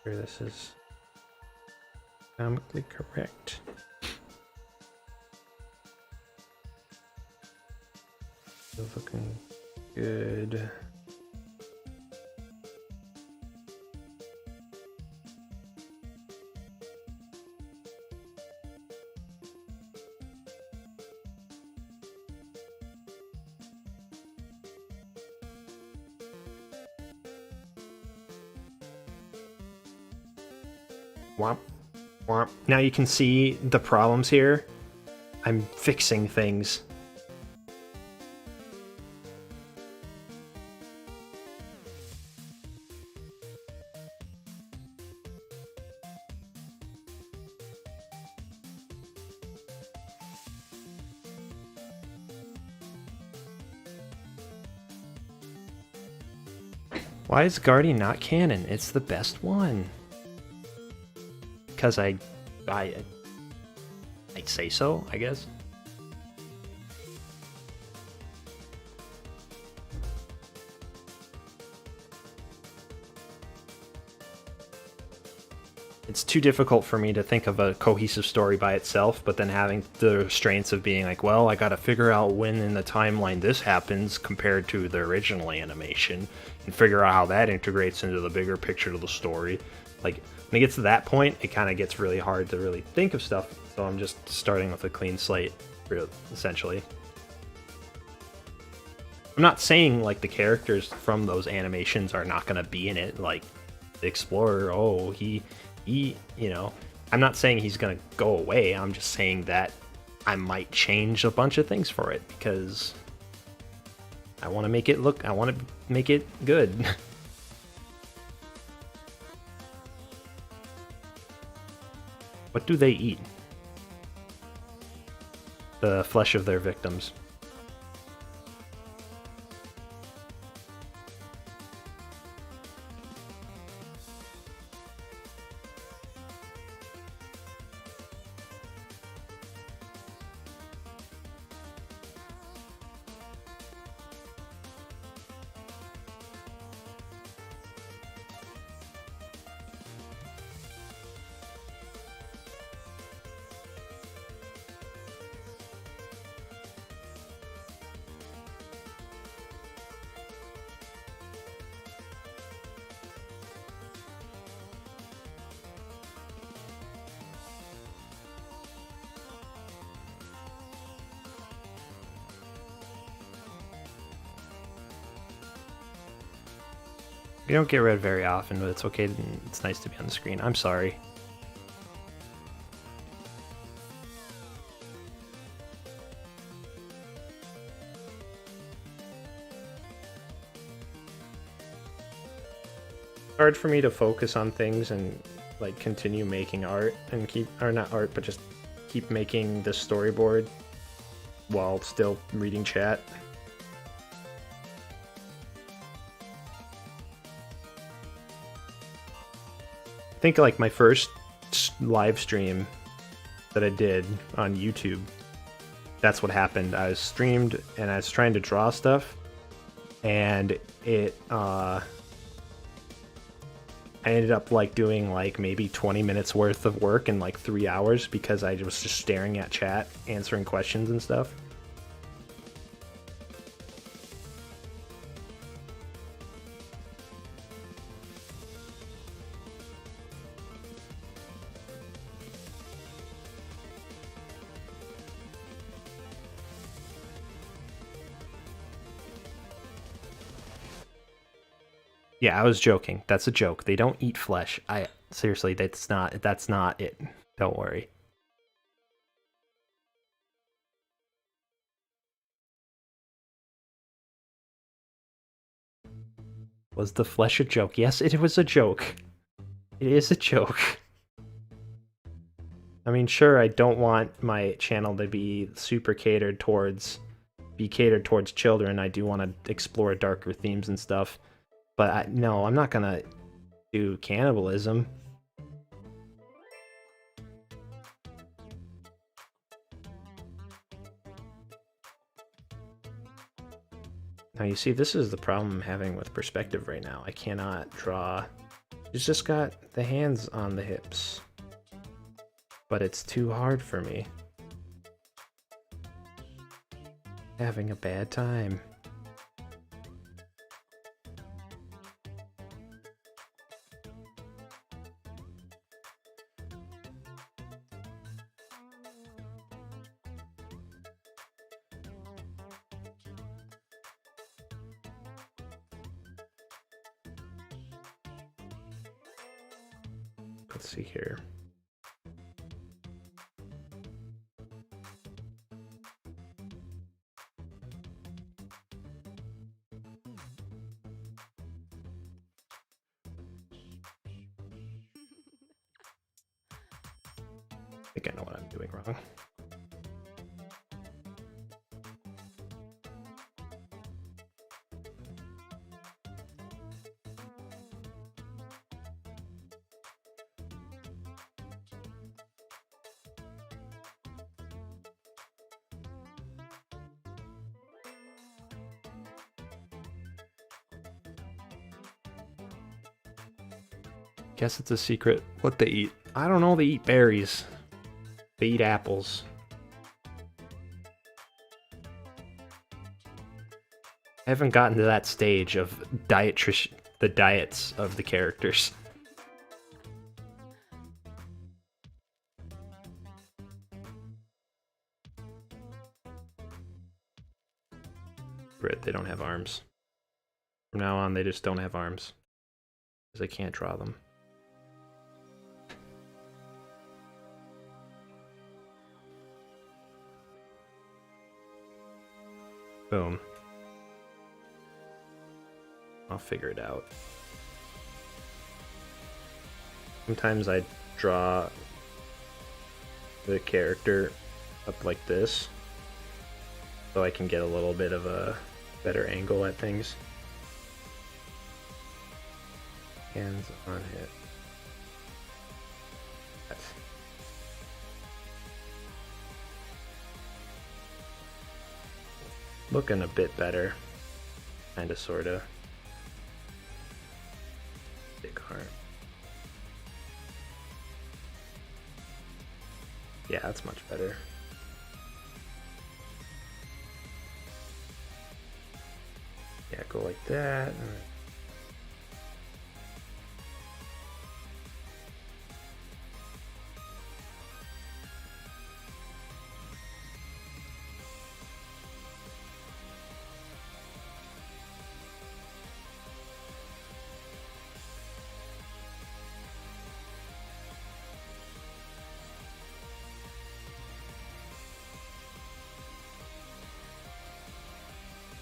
Sure, this is economically correct. Still looking good. Womp, womp. Now you can see the problems here. I'm fixing things. Why is Guardian not canon? It's the best one. Because I'd say so, I guess. It's too difficult for me to think of a cohesive story by itself, but then having the restraints of being like, well, I gotta figure out when in the timeline this happens compared to the original animation, and figure out how that integrates into the bigger picture of the story. Like, when it gets to that point, it kind of gets really hard to really think of stuff, so I'm just starting with a clean slate, essentially. I'm not saying, like, the characters from those animations are not going to be in it, like, the Explorer, oh, he, you know, I'm not saying he's going to go away, I'm just saying that I might change a bunch of things for it, because I want to make it look, I want to make it good. What do they eat? The flesh of their victims. We don't get red very often, but it's okay. It's nice to be on the screen. I'm sorry. It's hard for me to focus on things and like continue making art and keep, or not art, but just keep making the storyboard while still reading chat. I think like my first live stream that I did on YouTube, that's what happened. I was streamed and I was trying to draw stuff, and it I ended up like doing like maybe 20 minutes worth of work in like 3 hours because I was just staring at chat, answering questions and stuff. Yeah, I was joking. That's a joke. They don't eat flesh. Seriously, that's not it. Don't worry. Was the flesh a joke? Yes, it was a joke. It is a joke. I mean, sure, I don't want my channel to be super catered towards children. I do want to explore darker themes and stuff. But no, I'm not gonna do cannibalism. Now you see, this is the problem I'm having with perspective right now. I cannot draw. It's just got the hands on the hips. But it's too hard for me. Having a bad time. Let's see here. I think I know what I'm doing wrong. Guess it's a secret what they eat. I don't know, they eat berries. They eat apples. I haven't gotten to that stage of the diets of the characters. Grid, they don't have arms. From now on, they just don't have arms. Because I can't draw them. Boom. I'll figure it out. Sometimes I draw the character up like this, so I can get a little bit of a better angle at things. Hands on hit. Looking a bit better. Kinda, sorta. Big heart. Yeah, that's much better. Yeah, go like that.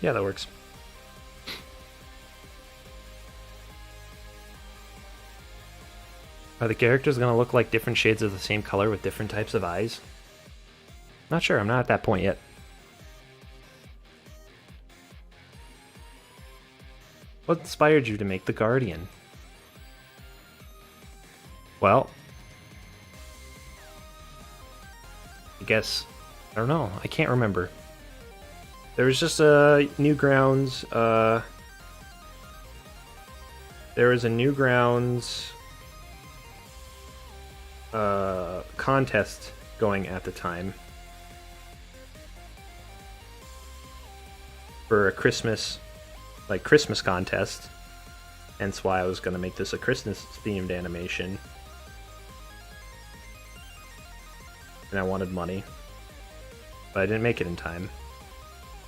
Yeah, that works. Are the characters going to look like different shades of the same color with different types of eyes? Not sure, I'm not at that point yet. What inspired you to make the Guardian? Well, I guess, I don't know, I can't remember. There was just a Newgrounds, there was a Newgrounds contest going at the time for a Christmas contest, hence why I was going to make this a Christmas themed animation, and I wanted money, but I didn't make it in time.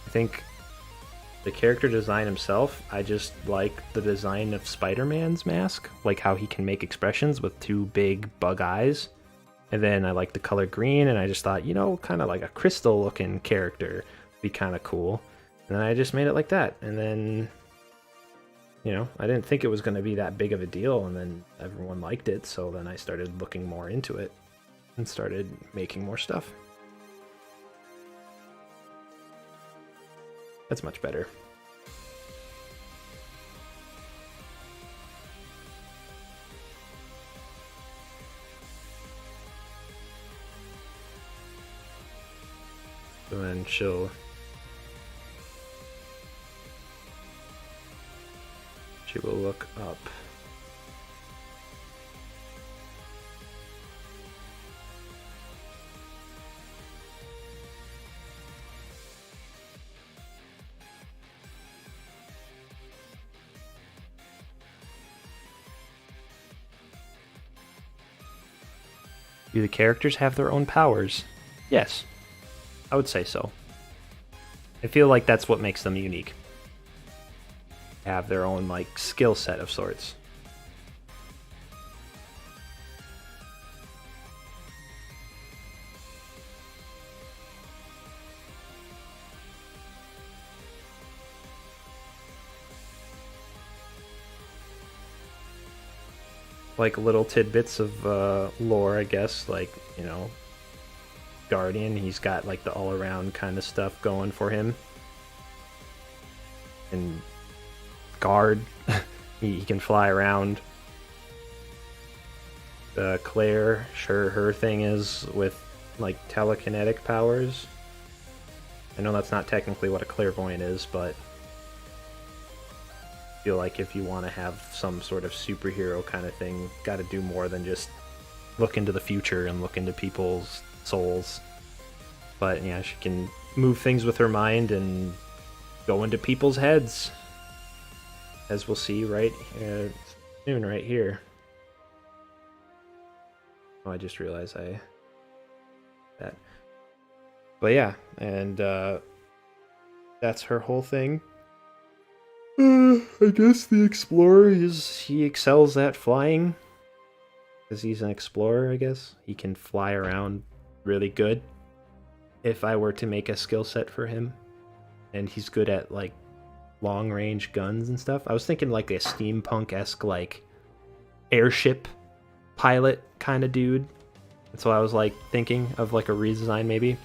I think the character design himself, I just like the design of Spider-Man's mask, like how he can make expressions with two big bug eyes. And then I like the color green, and I just thought, you know, kind of like a crystal looking character would be kind of cool. And then I just made it like that. And then, you know, I didn't think it was going to be that big of a deal, and then everyone liked it, so then I started looking more into it and started making more stuff. That's much better. So then she will look up. Do the characters have their own powers? Yes, I would say so. I feel like that's what makes them unique. Have their own, like, skill set of sorts. Like little tidbits of lore, I guess, like, you know, Guardian, he's got like the all-around kind of stuff going for him. And Guard, he can fly around. Claire, sure, her thing is with like telekinetic powers. I know that's not technically what a clairvoyant is, but I feel like if you want to have some sort of superhero kind of thing, got to do more than just look into the future and look into people's souls. But yeah, she can move things with her mind and go into people's heads, as we'll see right soon, right here. Oh, I just realized that. But yeah, and That's her whole thing. I guess the explorer he excels at flying because he's an explorer. I guess he can fly around really good. If I were to make a skill set for him, and he's good at like long range guns and stuff. I was thinking like a steampunk-esque like airship pilot kind of dude. That's what I was like thinking of, like a redesign maybe.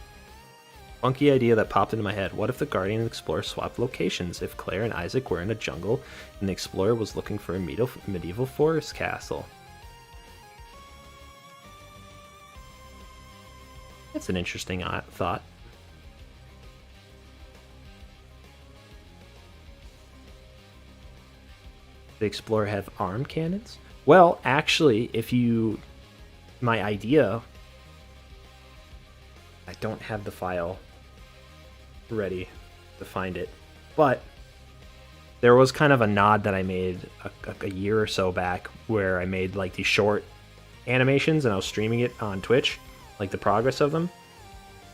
Funky idea that popped into my head. What if the Guardian and Explorer swapped locations? If Claire and Isaac were in a jungle and the Explorer was looking for a medieval forest castle? That's an interesting thought. The Explorer have arm cannons? Well, actually, my idea, I don't have the file ready to find it, but there was kind of a nod that I made a year or so back where I made like these short animations and I was streaming it on Twitch, like the progress of them.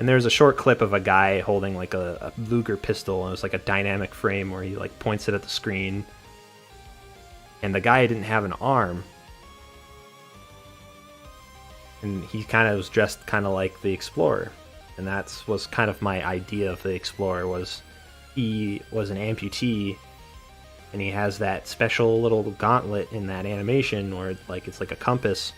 And there's a short clip of a guy holding like a Luger pistol, and it was like a dynamic frame where he like points it at the screen. And the guy didn't have an arm. And he kind of was dressed kind of like the Explorer. And that was kind of my idea of the Explorer, was he was an amputee, and he has that special little gauntlet in that animation where like it's like a compass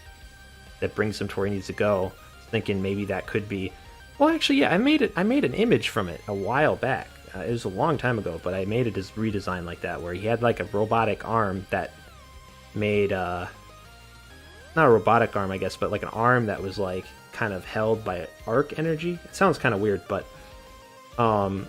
that brings him to where he needs to go. Thinking maybe that could be, well, actually, yeah, I made an image from it a while back. It was a long time ago, but I made it as redesigned like that, where he had like a robotic arm that made not a robotic arm, I guess, but like an arm that was like kind of held by arc energy. It sounds kind of weird, but the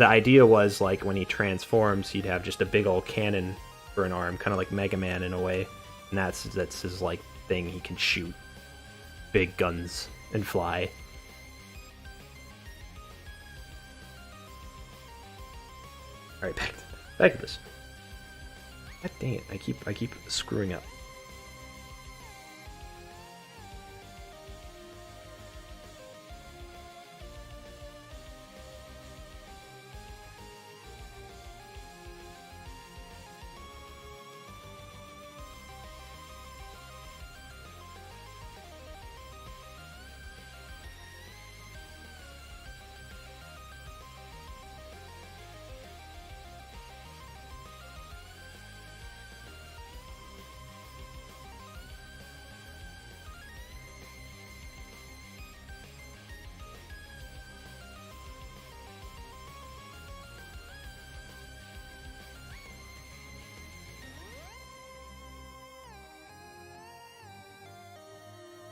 idea was like when he transforms, he'd have just a big old cannon for an arm, kind of like Mega Man in a way, and that's his like thing. He can shoot big guns and fly. All right, back to this. God dang it! I keep screwing up.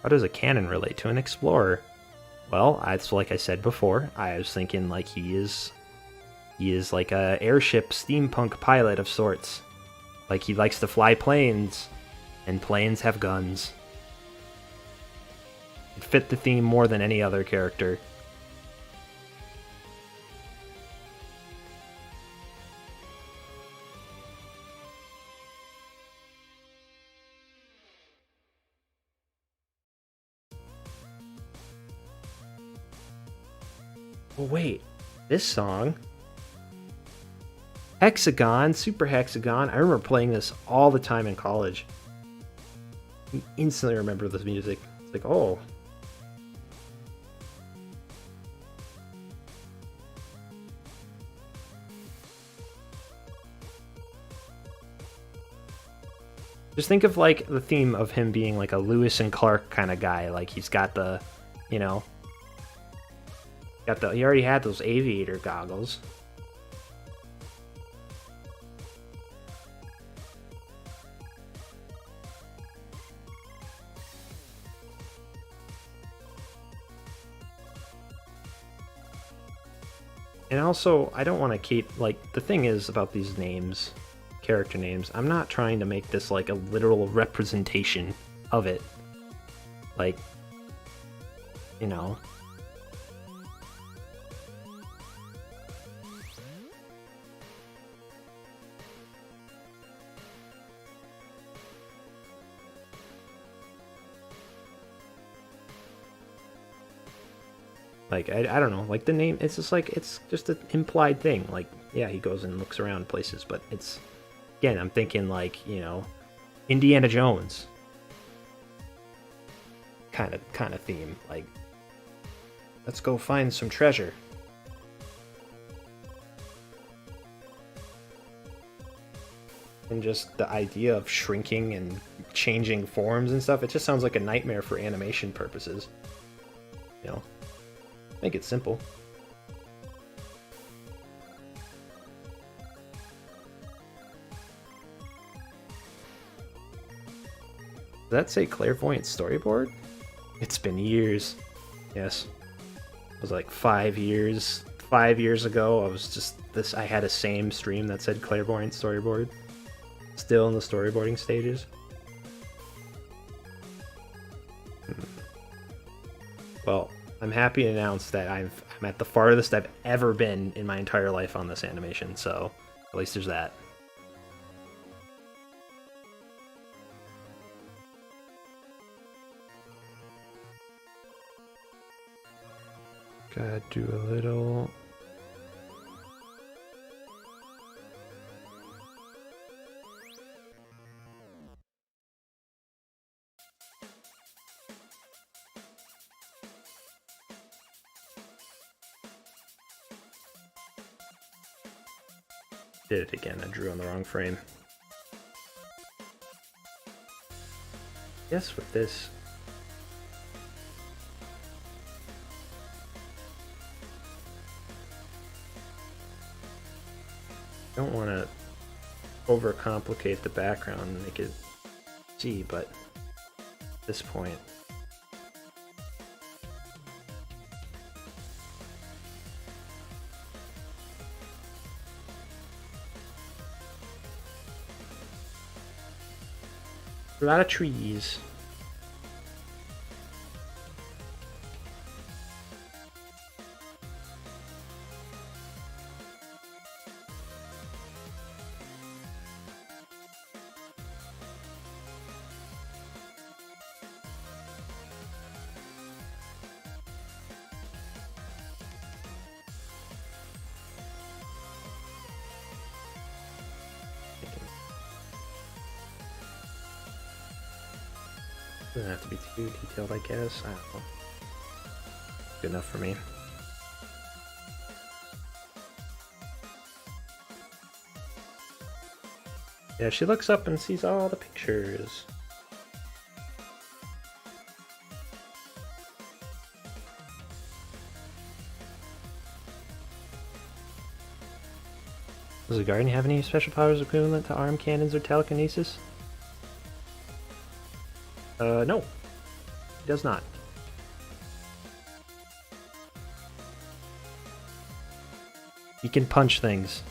How does a cannon relate to an explorer? Well, it's like I said before. I was thinking like he is like a airship steampunk pilot of sorts. Like he likes to fly planes, and planes have guns. It fit the theme more than any other character. Oh wait, this song, Hexagon, Super Hexagon. I remember playing this all the time in college. I instantly remember this music. It's like, oh. Just think of like the theme of him being like a Lewis and Clark kind of guy. Like he's got the, you know, he already had those aviator goggles. And also, I don't want to keep, like, the thing is about these names, character names, I'm not trying to make this like a literal representation of it. Like, you know. Like, I don't know, like the name, it's just like, it's just an implied thing. Like, yeah, he goes and looks around places, but it's, again, I'm thinking like, you know, Indiana Jones kind of theme. Like, let's go find some treasure. And just the idea of shrinking and changing forms and stuff, it just sounds like a nightmare for animation purposes. You know, make it simple. Does that say Clairvoyant storyboard? It's been years. Yes. It was like 5 years. 5 years ago, I was just this. I had a same stream that said Clairvoyant storyboard. Still in the storyboarding stages. Well, I'm happy to announce that I'm at the farthest I've ever been in my entire life on this animation, so at least there's that. Gotta do a little... Did it again, I drew on the wrong frame. Yes, with this. I don't want to overcomplicate the background and make it see, but at this point, a lot of trees. Doesn't have to be too detailed, I guess. I don't know. Good enough for me. Yeah, she looks up and sees all the pictures. Does the Guardian have any special powers equivalent to arm cannons or telekinesis? No. He does not. He can punch things.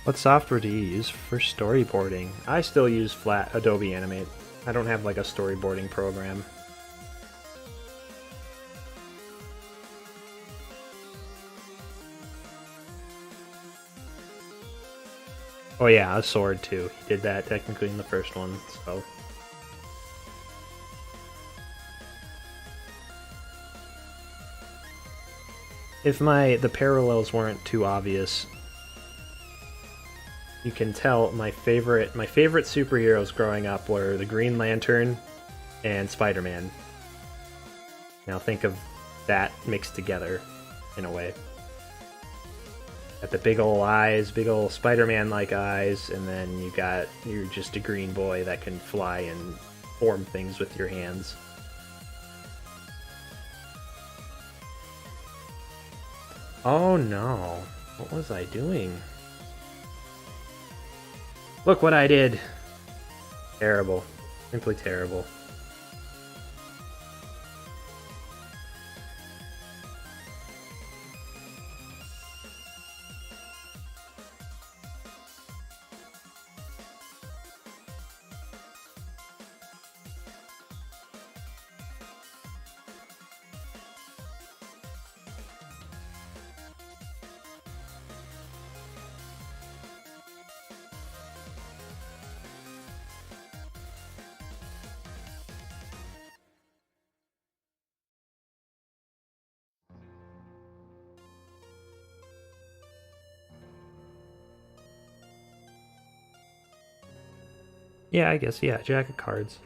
What software do you use for storyboarding? I still use flat Adobe Animate. I don't have like a storyboarding program. Oh yeah, a sword too. He did that technically in the first one, so. If the parallels weren't too obvious, you can tell my favorite superheroes growing up were the Green Lantern and Spider-Man. Now think of that mixed together in a way. Got the big ol' eyes, big ol' Spider-Man-like eyes, and then you're just a green boy that can fly and form things with your hands. Oh no, what was I doing? Look what I did! Terrible. Simply terrible. Yeah, I guess, yeah, Jack of Cards.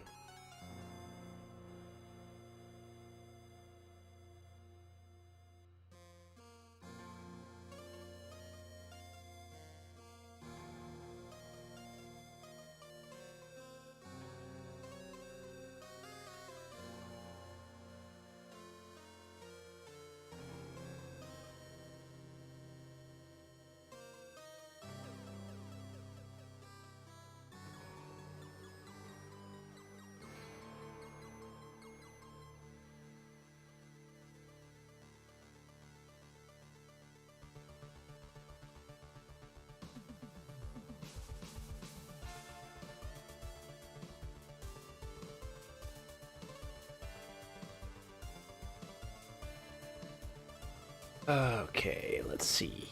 Okay, let's see.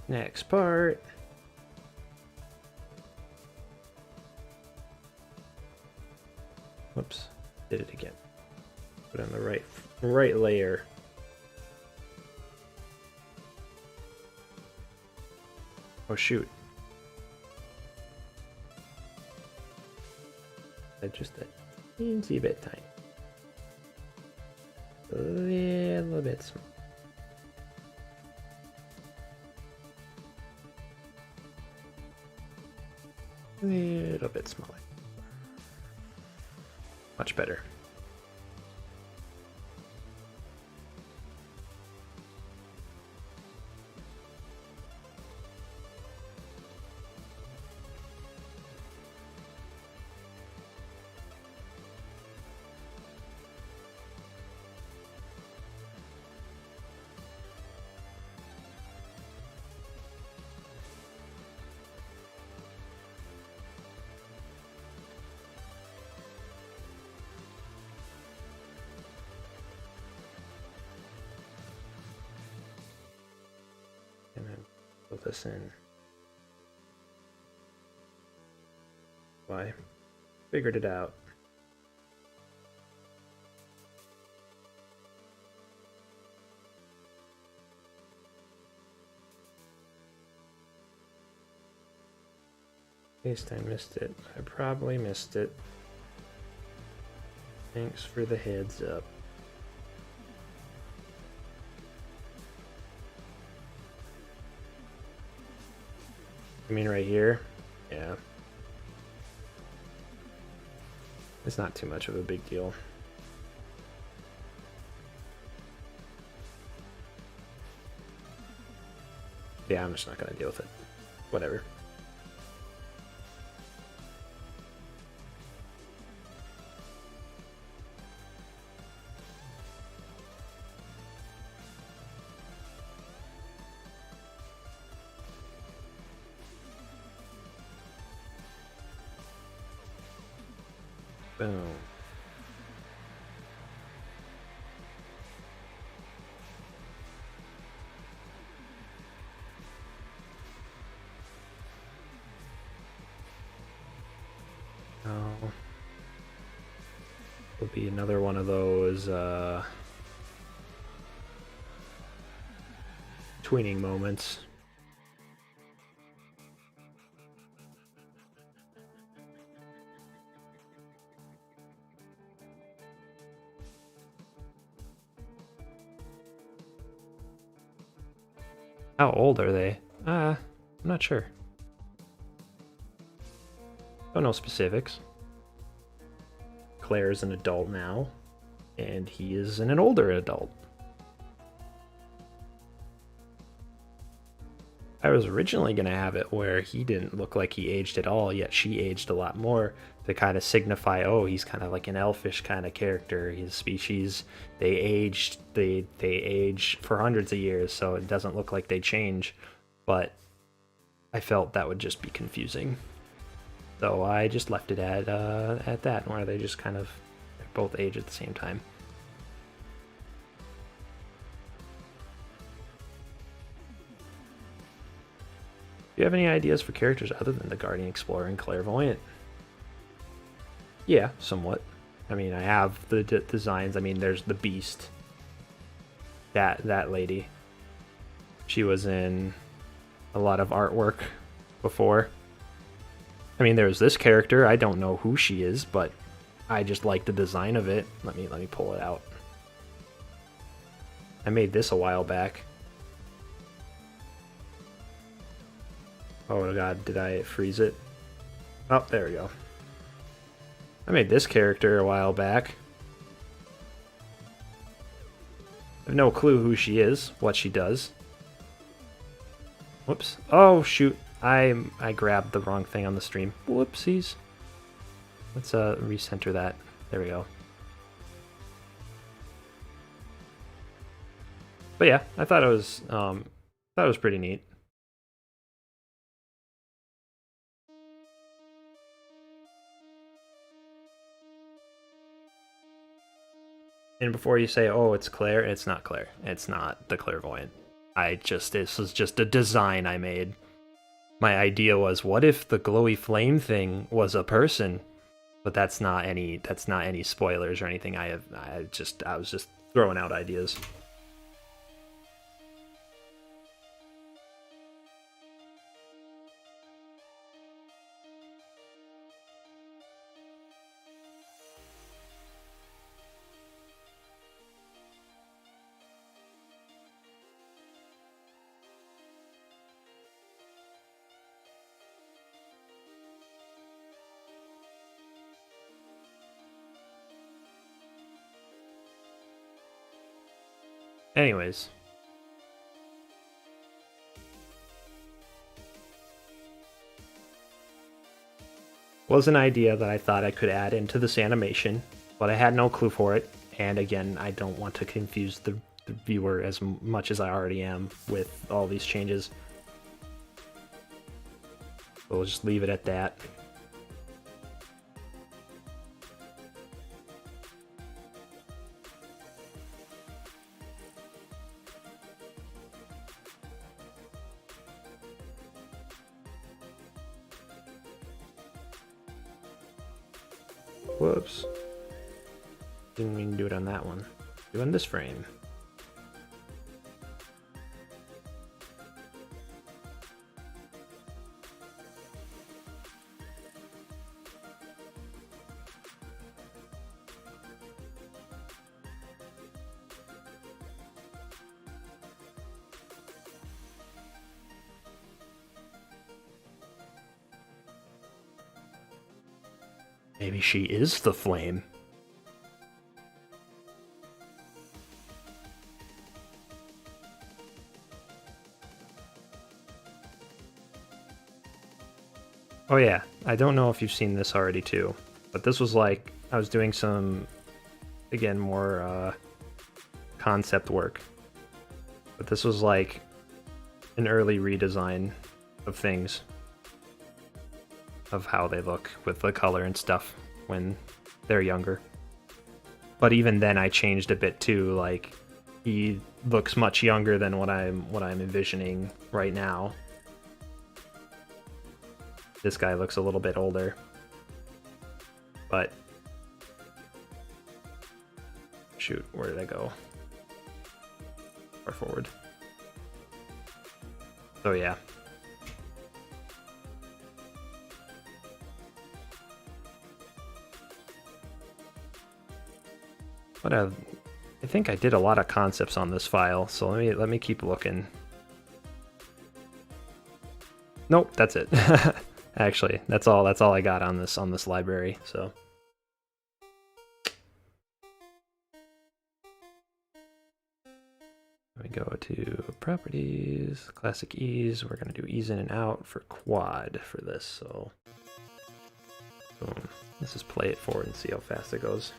Next part. Whoops, did it again. Put on the right layer. Oh shoot. Just a teensy bit tiny. A little bit small. Little bit smaller. Much better. And then put this in. Why? Figured it out. At least I missed it. I probably missed it. Thanks for the heads up. I mean right here? Yeah. It's not too much of a big deal. Yeah, I'm just not gonna deal with it. Whatever. Boom. Oh. Will be another one of those tweening moments. How old are they? I'm not sure. Don't know specifics. Claire is an adult now, and he is an older adult. I was originally going to have it where he didn't look like he aged at all, yet she aged a lot more to kind of signify, oh, he's kind of like an elfish kind of character. His species, they age for hundreds of years, so it doesn't look like they change. But I felt that would just be confusing. So I just left it at that, where they just kind of both age at the same time. Do you have any ideas for characters other than the Guardian Explorer and Clairvoyant? Yeah, somewhat. I mean, I have the designs. I mean, there's the Beast. That lady. She was in a lot of artwork before. I mean, there's this character. I don't know who she is, but I just like the design of it. Let me pull it out. I made this a while back. Oh god, did I freeze it? Oh, there we go. I made this character a while back. I have no clue who she is, what she does. Whoops. Oh, shoot. I grabbed the wrong thing on the stream. Whoopsies. Let's recenter that. There we go. But yeah, I thought it was pretty neat. And before you say, oh, it's Claire, it's not Claire. It's not the Clairvoyant. This was just a design I made. My idea was, what if the glowy flame thing was a person? But that's not any spoilers or anything. I was just throwing out ideas. Anyways. Was an idea that I thought I could add into this animation, but I had no clue for it. And again, I don't want to confuse the viewer as much as I already am with all these changes. So we'll just leave it at that. Whoops. Didn't mean to do it on that one. Do it on this frame. Maybe she is the flame. Oh yeah, I don't know if you've seen this already too, but this was like, I was doing some, again, more concept work. But this was like an early redesign of things, of how they look with the color and stuff when they're younger. But even then I changed a bit too, like he looks much younger than what I'm envisioning right now. This guy looks a little bit older. But shoot, where did I go? Far forward. So yeah. But I think I did a lot of concepts on this file, so let me keep looking. Nope, that's it. Actually, that's all I got on this library, so. We go to properties, classic ease. We're gonna do ease in and out for quad for this, so boom. Let's just play it forward and see how fast it goes.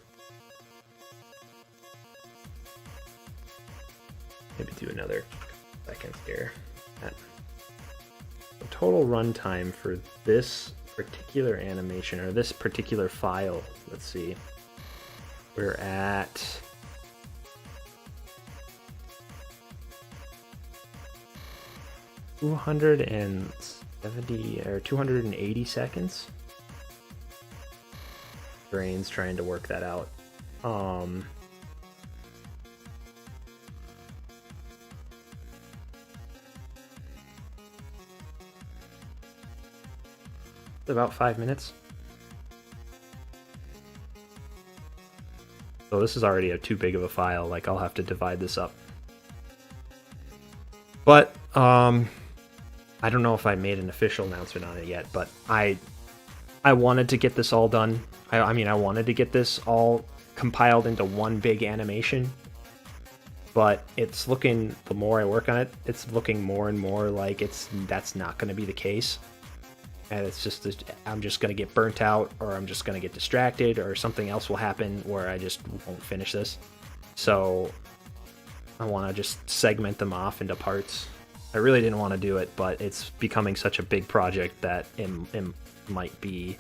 Maybe do another second here. The total runtime for this particular animation or this particular file, let's see. We're at 270 or 280 seconds. Brain's trying to work that out. About 5 minutes. So this is already too big of a file. Like, I'll have to divide this up. But I don't know if I made an official announcement on it yet, but I wanted to get this all done. I mean, I wanted to get this all compiled into one big animation, but it's looking, the more I work on it, it's looking more and more like that's not going to be the case. And it's just, I'm just going to get burnt out, or I'm just going to get distracted, or something else will happen where I just won't finish this. So I want to just segment them off into parts. I really didn't want to do it, but it's becoming such a big project that it might be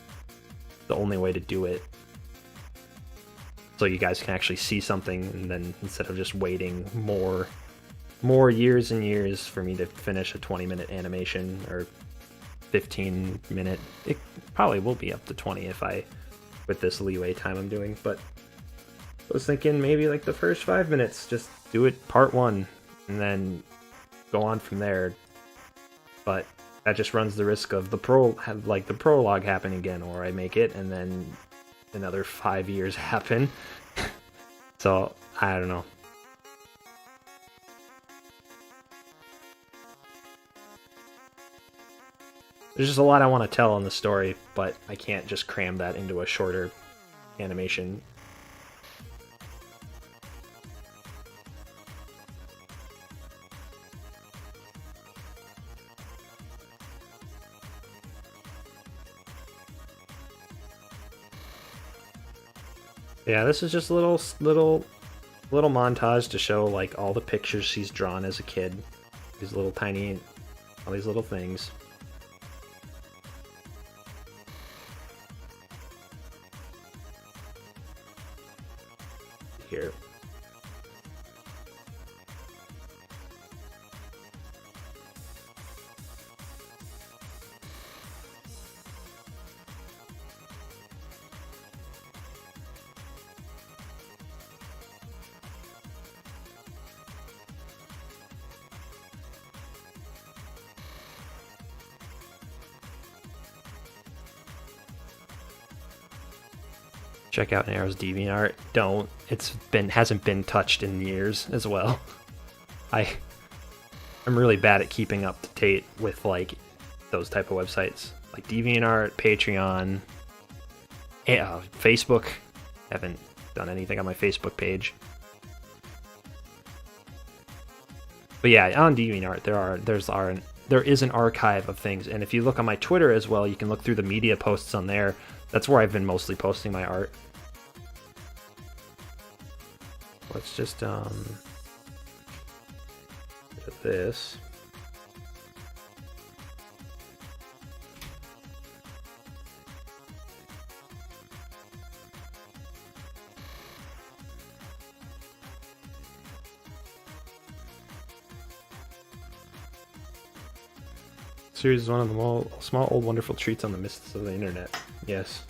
the only way to do it. So you guys can actually see something, and then instead of just waiting more years and years for me to finish a 20-minute animation or 15-minute, it probably will be up to 20 if with this leeway time I'm doing, but I was thinking maybe like the first 5 minutes, just do it part 1 and then go on from there. But that just runs the risk of the prologue happen again, or I make it and then another 5 years happen. So I don't know. There's just a lot I want to tell in the story, but I can't just cram that into a shorter animation. Yeah, this is just a little montage to show like all the pictures he's drawn as a kid. These little tiny, all these little things. Here. Check out Narrow's DeviantArt. Don't. Hasn't been touched in years as well. I'm really bad at keeping up to date with like those type of websites, like DeviantArt, Patreon, Facebook. Haven't done anything on my Facebook page. But yeah, on DeviantArt there is an archive of things, and if you look on my Twitter as well, you can look through the media posts on there. That's where I've been mostly posting my art. Let's just look at this. Series is one of the small, old, wonderful treats on the mists of the internet. Yes.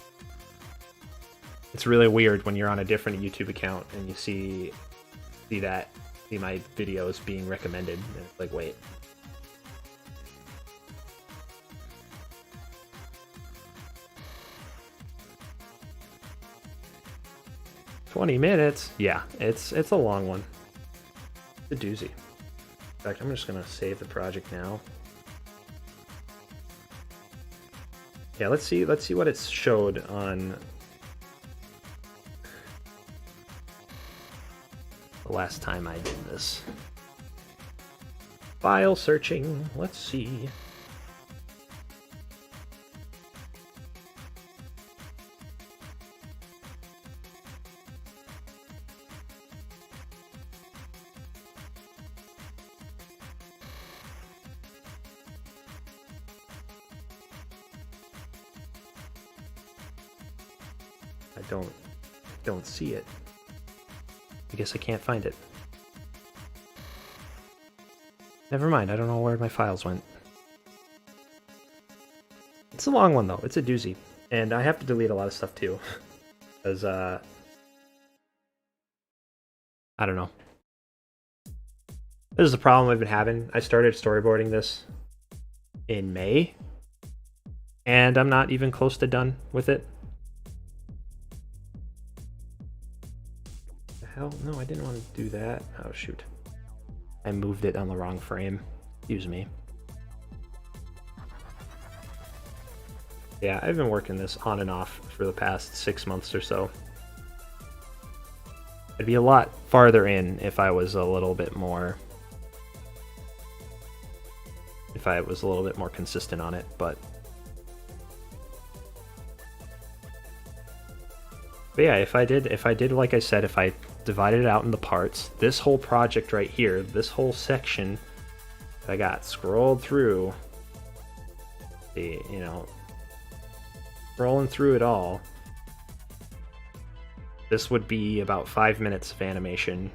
It's really weird when you're on a different YouTube account and you see my videos being recommended. And it's like, wait. "20 minutes? Yeah, it's a long one. It's a doozy. In fact, I'm just gonna save the project now. Yeah, let's see what it's showed on the last time I did this. File searching, let's see. I don't see it. I guess I can't find it. Never mind, I don't know where my files went. It's a long one though, it's a doozy. And I have to delete a lot of stuff too. Because, I don't know. This is the problem I've been having. I started storyboarding this in May. And I'm not even close to done with it. The hell? No, I didn't want to do that. Oh, shoot. I moved it on the wrong frame. Excuse me. Yeah, I've been working this on and off for the past 6 months or so. I'd be a lot farther in if I was a little bit more... if I was a little bit more consistent on it, but yeah, if I did like I said, if I divided it out into parts, this whole project right here, this whole section that I got scrolled through, scrolling through it all, this would be about 5 minutes of animation.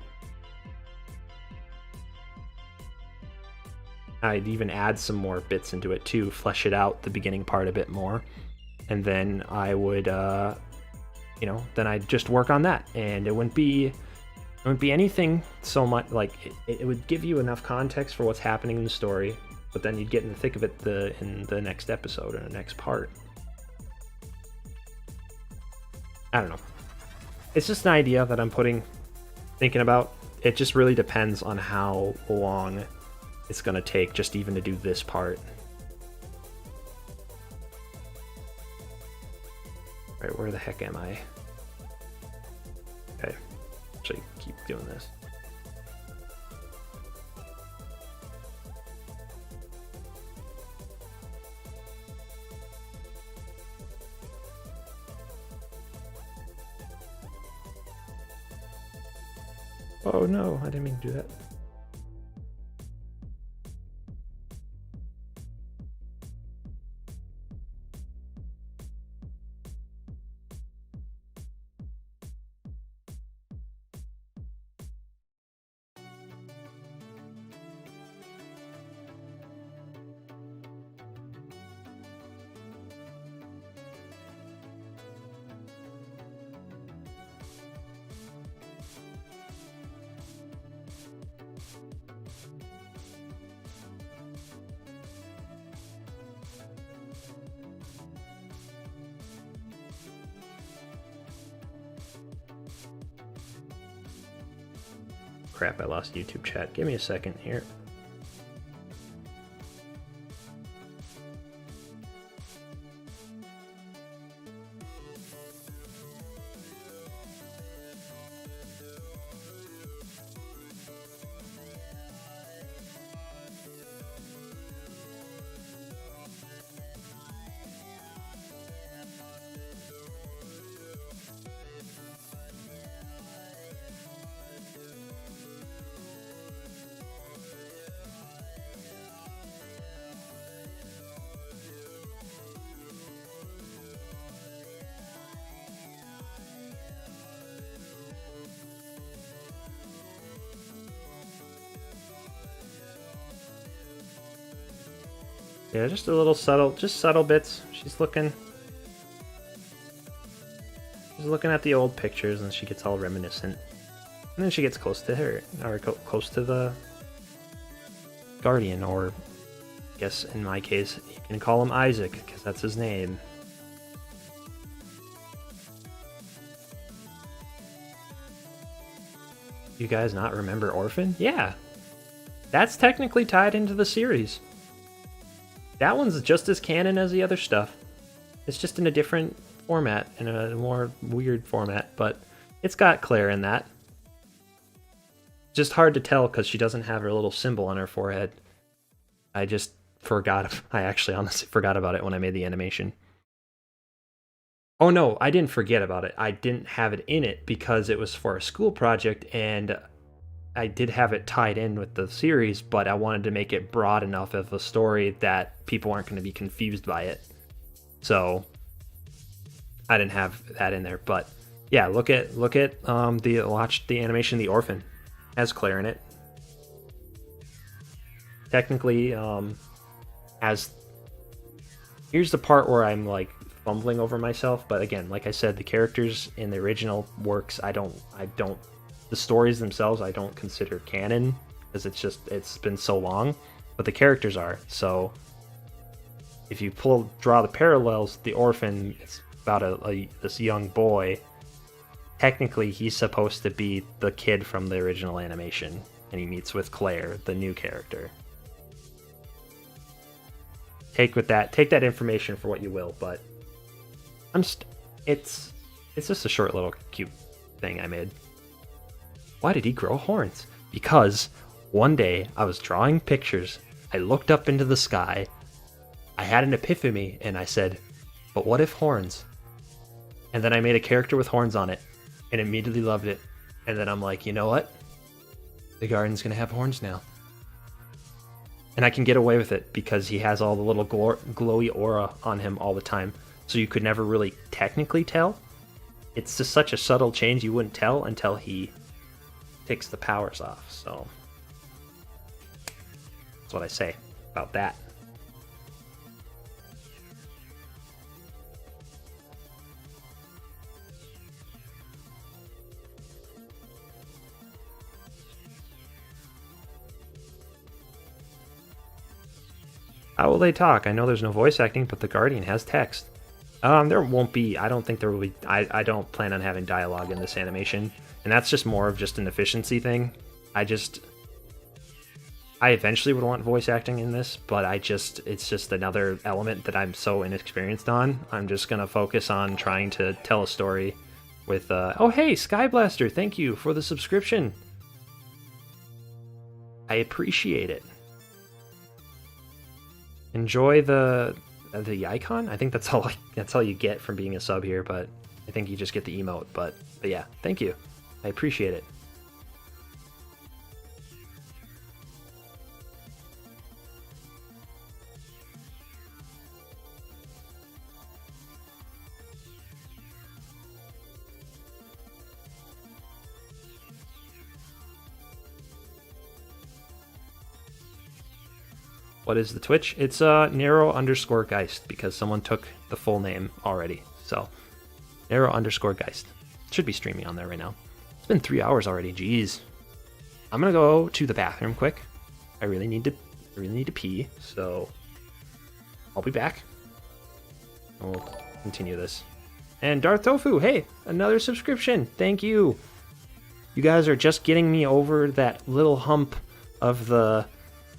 I'd even add some more bits into it too, flesh it out, the beginning part a bit more, and then I would then I'd just work on that, and it wouldn't be anything so much like it would give you enough context for what's happening in the story, but then you'd get in the thick of it in the next episode or the next part. I don't know. It's just an idea that I'm thinking about. It just really depends on how long it's gonna take just even to do this part. Alright, where the heck am I? Okay, actually keep doing this. Oh no, I didn't mean to do that. Crap, I lost YouTube chat. Give me a second here. Yeah, just a little subtle bits. She's looking at the old pictures and she gets all reminiscent. And then she gets close to her, or close to the guardian, or I guess in my case, you can call him Isaac, because that's his name. You guys not remember Orphan? Yeah. That's technically tied into the series. That one's just as canon as the other stuff. It's just in a different format, in a more weird format, but it's got Claire in that. Just hard to tell because she doesn't have her little symbol on her forehead. I just forgot. I actually honestly forgot about it when I made the animation. Oh no, I didn't forget about it. I didn't have it in it because it was for a school project, and I did have it tied in with the series, but I wanted to make it broad enough of a story that people aren't going to be confused by it. So I didn't have that in there. But yeah, watch the animation The Orphan. Has Claire in it. Technically, here's the part where I'm like fumbling over myself, but again, like I said, the characters in the original works, the stories themselves I don't consider canon because it's been so long, but the characters are. So if you draw the parallels, The Orphan, it's about this young boy. Technically, he's supposed to be the kid from the original animation, and he meets with Claire, the new character. Take that information for what you will, but it's just a short little cute thing I made. Why did he grow horns? Because one day I was drawing pictures, I looked up into the sky, I had an epiphany, and I said, but what if horns? And then I made a character with horns on it, and immediately loved it. And then I'm like, you know what? The garden's gonna have horns now. And I can get away with it because he has all the little glowy aura on him all the time. So you could never really technically tell. It's just such a subtle change you wouldn't tell until he takes the powers off. So that's what I say about that. How will they talk? I know there's no voice acting, but the Guardian has text. There won't be. I don't think there will be. I don't plan on having dialogue in this animation, and that's just more of just an efficiency thing. I eventually would want voice acting in this, but it's just another element that I'm so inexperienced on. I'm just gonna focus on trying to tell a story with. Oh hey, Skyblaster, thank you for the subscription. I appreciate it. Enjoy the icon. I think that's all you get from being a sub here, but I think you just get the emote. But yeah, thank you. I appreciate it. What is the Twitch? It's Nero_Geist because someone took the full name already. So Nero_Geist. Should be streaming on there right now. It's been 3 hours already. Jeez. I'm gonna go to the bathroom quick. I really need to pee. So I'll be back. We'll continue this. And Darth Tofu, hey, another subscription. Thank you. You guys are just getting me over that little hump of the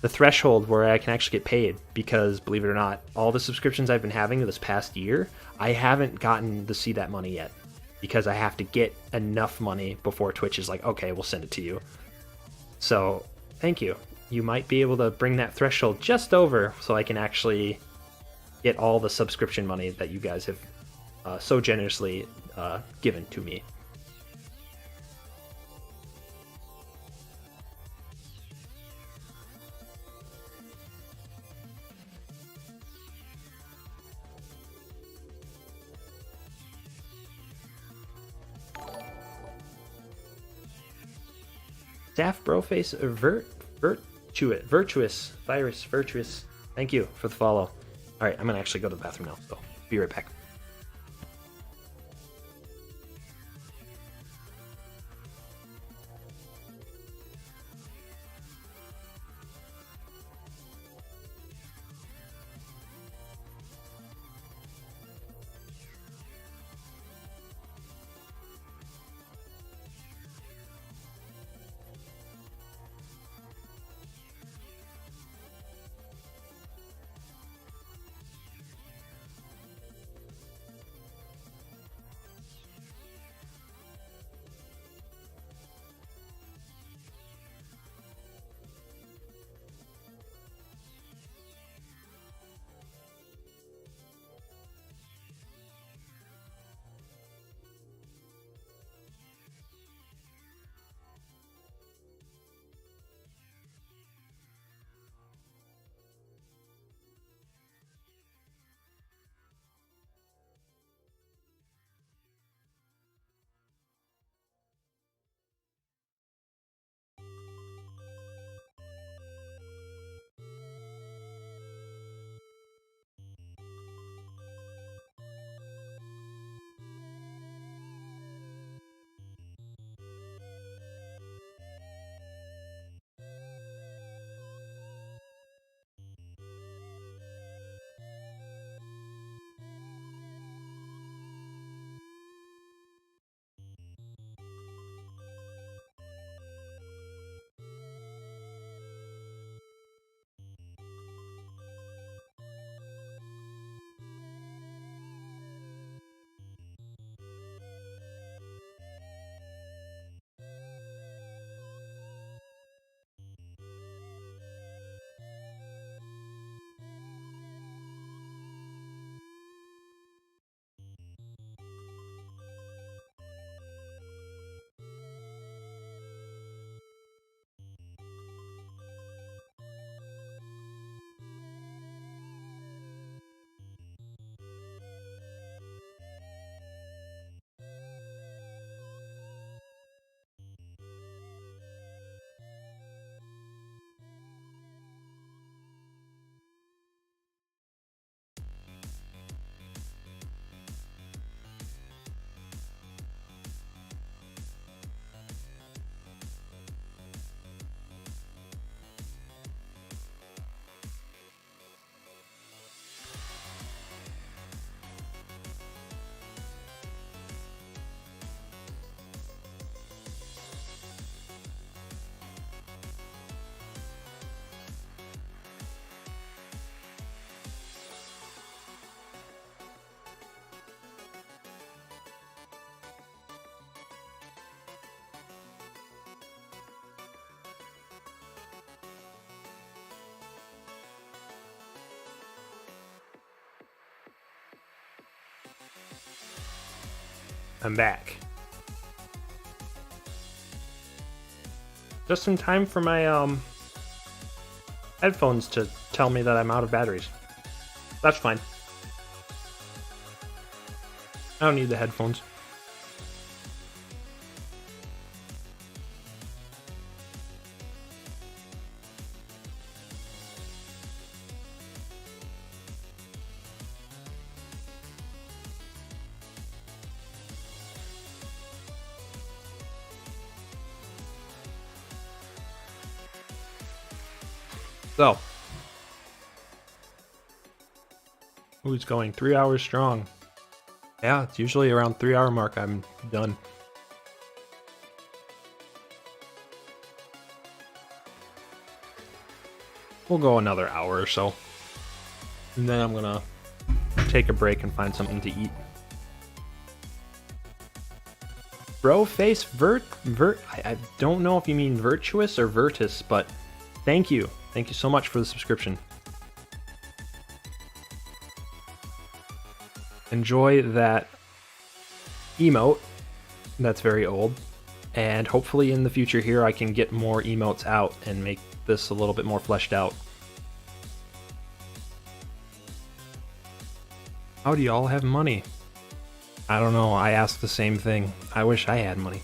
threshold where I can actually get paid, because believe it or not, all the subscriptions I've been having this past year, I haven't gotten to see that money yet, because I have to get enough money before Twitch is like, okay, we'll send it to you. So thank you. You might be able to bring that threshold just over so I can actually get all the subscription money that you guys have so generously given to me. Staff Broface Virtuous. Thank you for the follow. Alright, I'm gonna actually go to the bathroom now, so be right back. I'm back. Just in time for my headphones to tell me that I'm out of batteries. That's fine. I don't need the headphones. So, who's going 3 hours strong? Yeah, it's usually around 3 hour mark I'm done. We'll go another hour or so. And then I'm gonna take a break and find something to eat. Bro face I don't know if you mean virtuous or virtus, but thank you. Thank you so much for the subscription. Enjoy that emote that's very old, and hopefully in the future here I can get more emotes out and make this a little bit more fleshed out. How do y'all have money? I don't know, I asked the same thing. I wish I had money.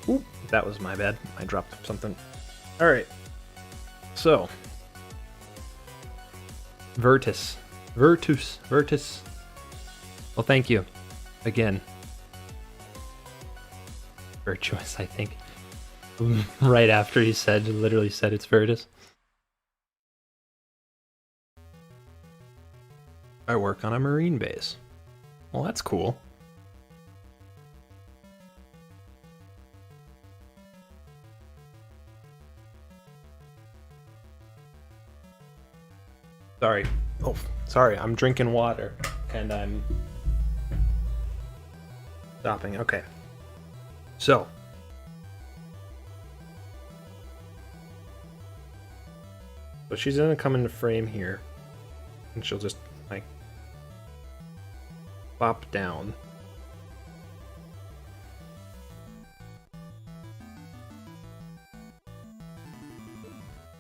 Ooh, that was my bad. I dropped something. Alright, so Virtus. Well, thank you again. Virtuous, I think. Right after he literally said it's Virtus. I work on a marine base. Well, that's cool. Sorry. Oh, sorry. I'm drinking water and I'm stopping. Okay. So she's gonna come into frame here and she'll just like pop down.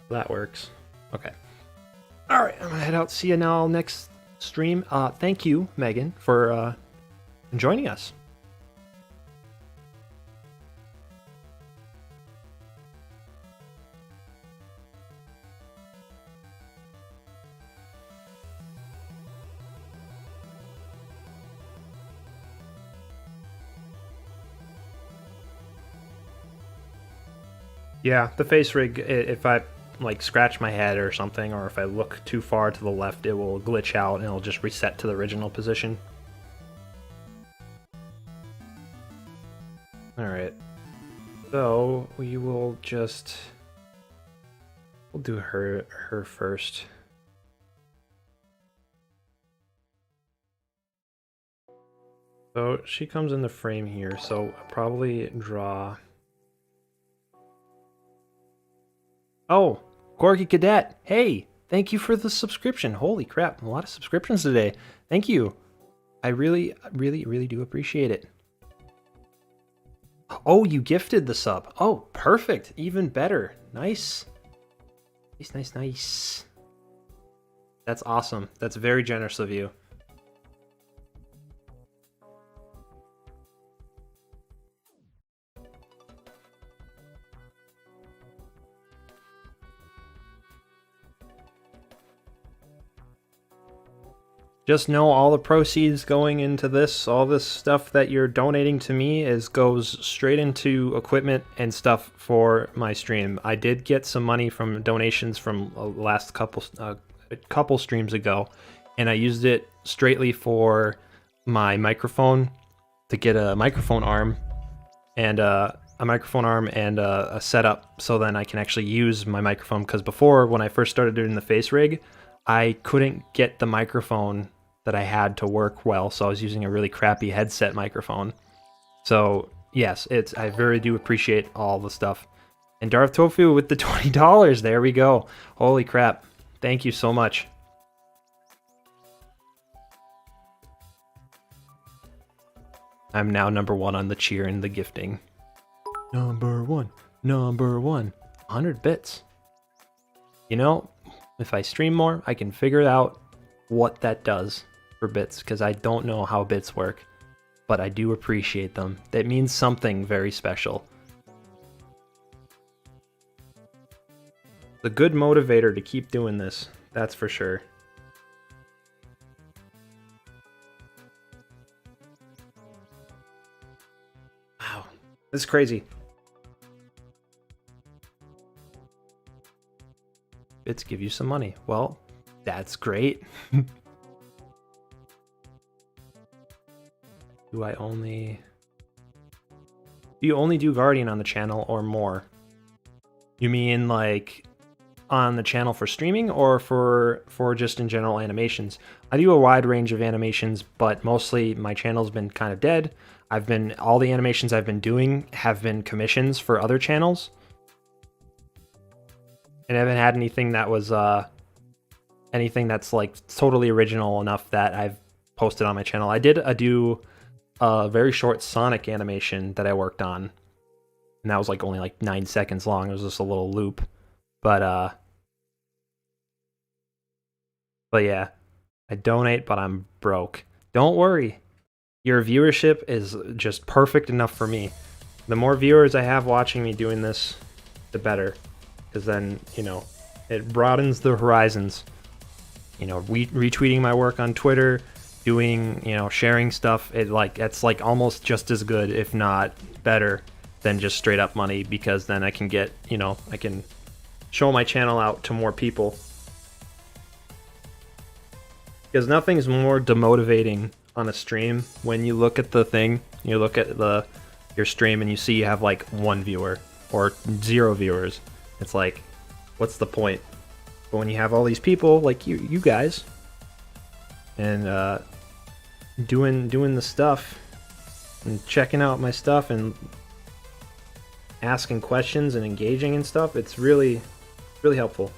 That works. Okay. Alright, I'm gonna head out. See you now next stream. Thank you, Megan, for joining us. Yeah, the face rig, if I like scratch my head or something, or if I look too far to the left, it will glitch out and it'll just reset to the original position. Alright, so we will just, we'll do her first. So she comes in the frame here, so I'll probably draw. Oh, Gorky Cadet, hey, thank you for the subscription. Holy crap, a lot of subscriptions today. Thank you. I really do appreciate it. Oh, you gifted the sub. Oh, perfect. Even better. Nice. Nice. That's awesome. That's very generous of you. Just know all the proceeds going into this, all this stuff that you're donating to me goes straight into equipment and stuff for my stream. I did get some money from donations from last couple streams ago, and I used it straightly for my microphone to get a microphone arm and a setup so then I can actually use my microphone, because before, when I first started doing the face rig, I couldn't get the microphone that I had to work well, so I was using a really crappy headset microphone. So yes, I very do appreciate all the stuff. And Darth Tofu with the $20, there we go. Holy crap, thank you so much. I'm now number 1 on the cheer and the gifting. Number 1. Number 1. 100 bits. You know, if I stream more, I can figure out what that does for bits, because I don't know how bits work, but I do appreciate them. That means something very special. The good motivator to keep doing this, that's for sure. Wow, this is crazy. Bits give you some money. Well, that's great. Do you only do Guardian on the channel or more? You mean like on the channel for streaming or for just in general animations? I do a wide range of animations, but mostly my channel's been kind of dead. All the animations I've been doing have been commissions for other channels. And I haven't had anything that was anything that's like totally original enough that I've posted on my channel. I did do a very short Sonic animation that I worked on, and that was like only like 9 seconds long. It was just a little loop, but yeah, I donate, but I'm broke. Don't worry, your viewership is just perfect enough for me. The more viewers I have watching me doing this, the better. Because then, you know, it broadens the horizons. You know, retweeting my work on Twitter, doing, you know, sharing stuff, it's like almost just as good, if not better, than just straight up money, because then I can get, you know, I can show my channel out to more people. Because nothing's more demotivating on a stream when you look at the thing, you look at your stream and you see you have like 1 viewer or 0 viewers. It's like, what's the point? But when you have all these people like you guys, and doing the stuff and checking out my stuff and asking questions and engaging and stuff, it's really helpful.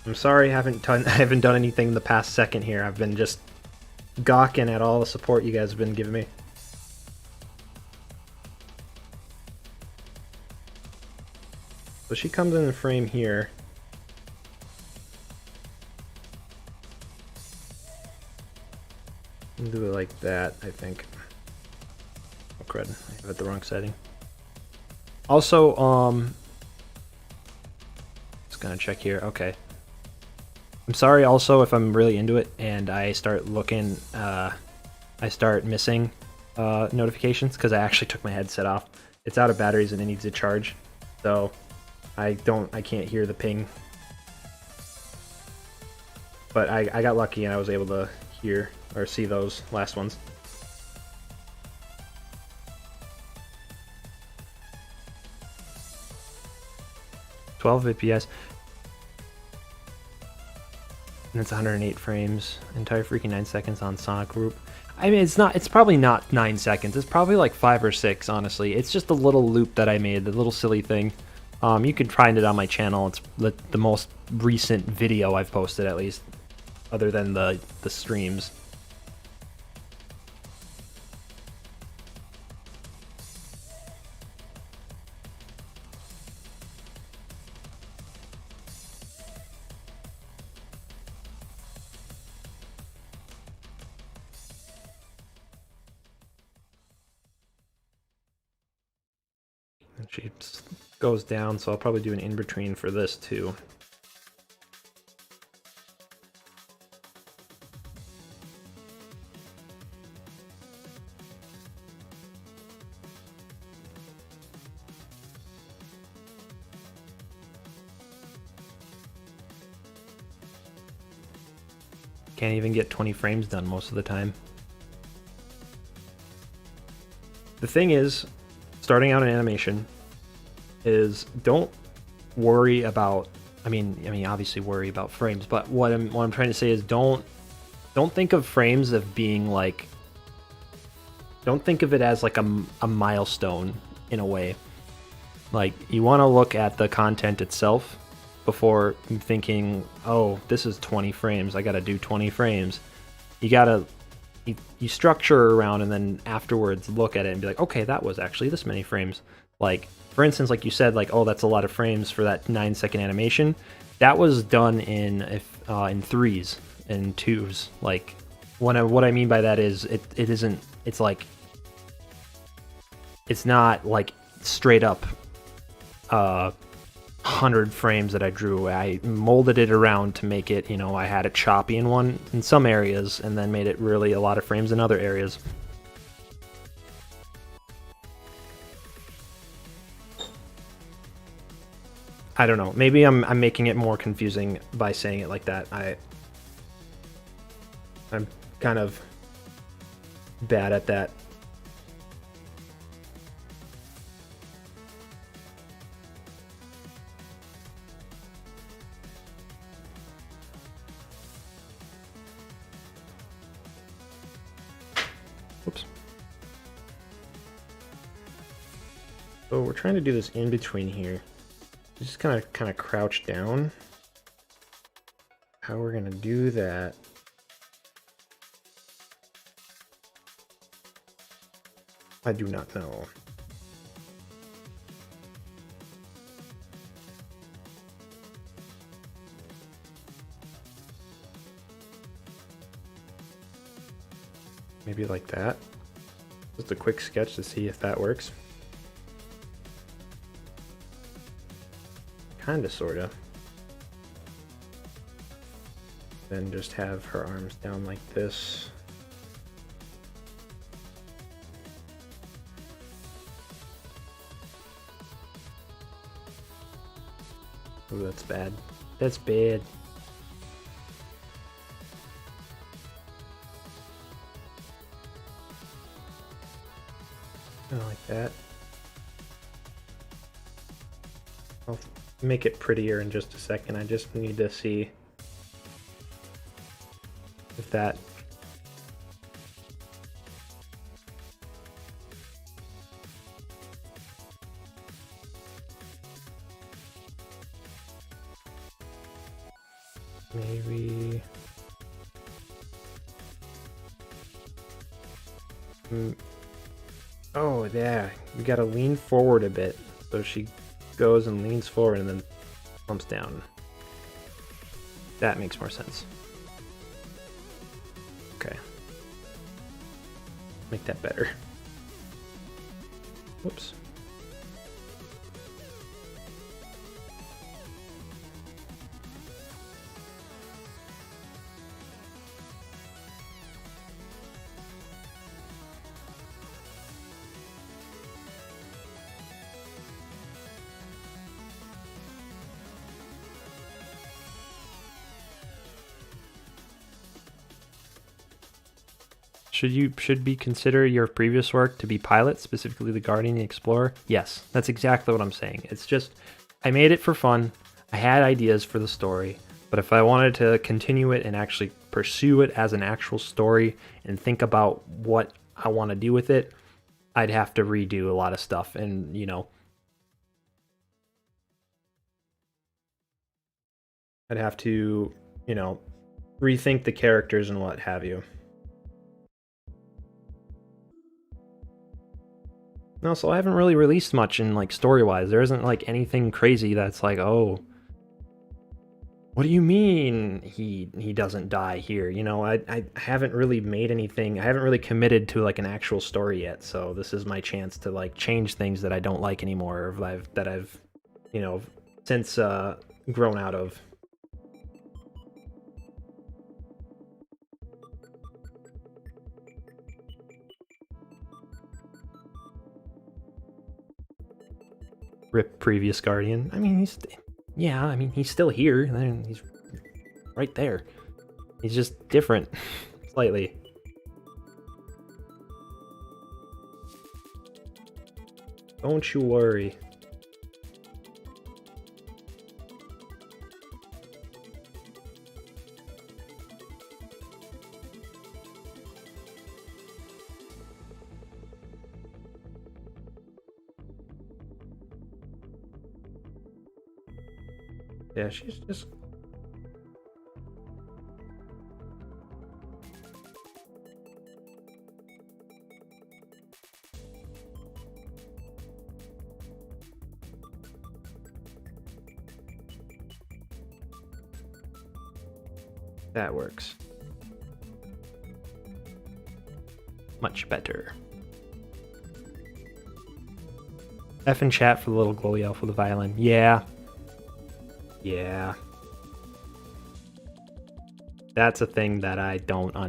I'm sorry I haven't done anything in the past second here. I've been just gawking at all the support you guys have been giving me. So she comes in the frame here. I'll do it like that, I think. Oh crud, I have it the wrong setting. Also, just gonna check here, okay. I'm sorry also if I'm really into it and I start looking, I start missing notifications, because I actually took my headset off. It's out of batteries and it needs to charge, so I can't hear the ping. But I got lucky and I was able to hear or see those last ones. $12 FPS. And it's 108 frames. Entire freaking 9 seconds on Sonic Group. I mean, it's probably not 9 seconds. It's probably like 5 or 6, honestly. It's just a little loop that I made, the little silly thing. You can find it on my channel. It's the most recent video I've posted, at least, other than the streams. And she goes down, so I'll probably do an in-between for this too. Can't even get 20 frames done most of the time. The thing is, starting out in animation is don't worry about, I mean obviously worry about frames, but what I'm trying to say is don't think of frames of being like, don't think of it as like a milestone in a way. Like, you want to look at the content itself before thinking, oh, this is 20 frames, I gotta do 20 frames. You gotta you structure around and then afterwards look at it and be like, okay, that was actually this many frames. Like, for instance, like you said, like, oh, that's a lot of frames for that 9-second animation. That was done in threes and twos. Like, what I mean by that is it isn't, it's like, it's not like straight up 100 frames that I drew. I molded it around to make it, you know, I had it choppy in some areas and then made it really a lot of frames in other areas. I don't know. Maybe I'm making it more confusing by saying it like that. I'm kind of bad at that. Oops. So we're trying to do this in between here. Just kind of crouch down. How we're gonna do that? I do not know. Maybe like that. Just a quick sketch to see if that works. Kinda, sorta. Then just have her arms down like this. Oh, that's bad. That's bad. Kinda like that. I'll make it prettier in just a second. I just need to see if that maybe oh yeah, you gotta lean forward a bit so she goes and leans forward and then bumps down. That makes more sense. Okay. Make that better. Whoops. Should be consider your previous work to be pilot, specifically the Guardian and the Explorer? Yes, that's exactly what I'm saying. It's just, I made it for fun. I had ideas for the story, but if I wanted to continue it and actually pursue it as an actual story and think about what I want to do with it, I'd have to redo a lot of stuff and, you know, I'd have to, you know, rethink the characters and what have you. No, so I haven't really released much in like story-wise. There isn't like anything crazy that's like, oh, what do you mean he doesn't die here? You know, I haven't really made anything. I haven't really committed to like an actual story yet. So this is my chance to like change things that I don't like anymore, or that I've you know, since grown out of. Rip previous Guardian. I mean, yeah, I mean, he's still here. He's right there. He's just different, slightly. Don't you worry. Yeah, she's just... That works. Much better. F in chat for the little glowy elf with a violin. Yeah. Yeah. That's a thing that I don't I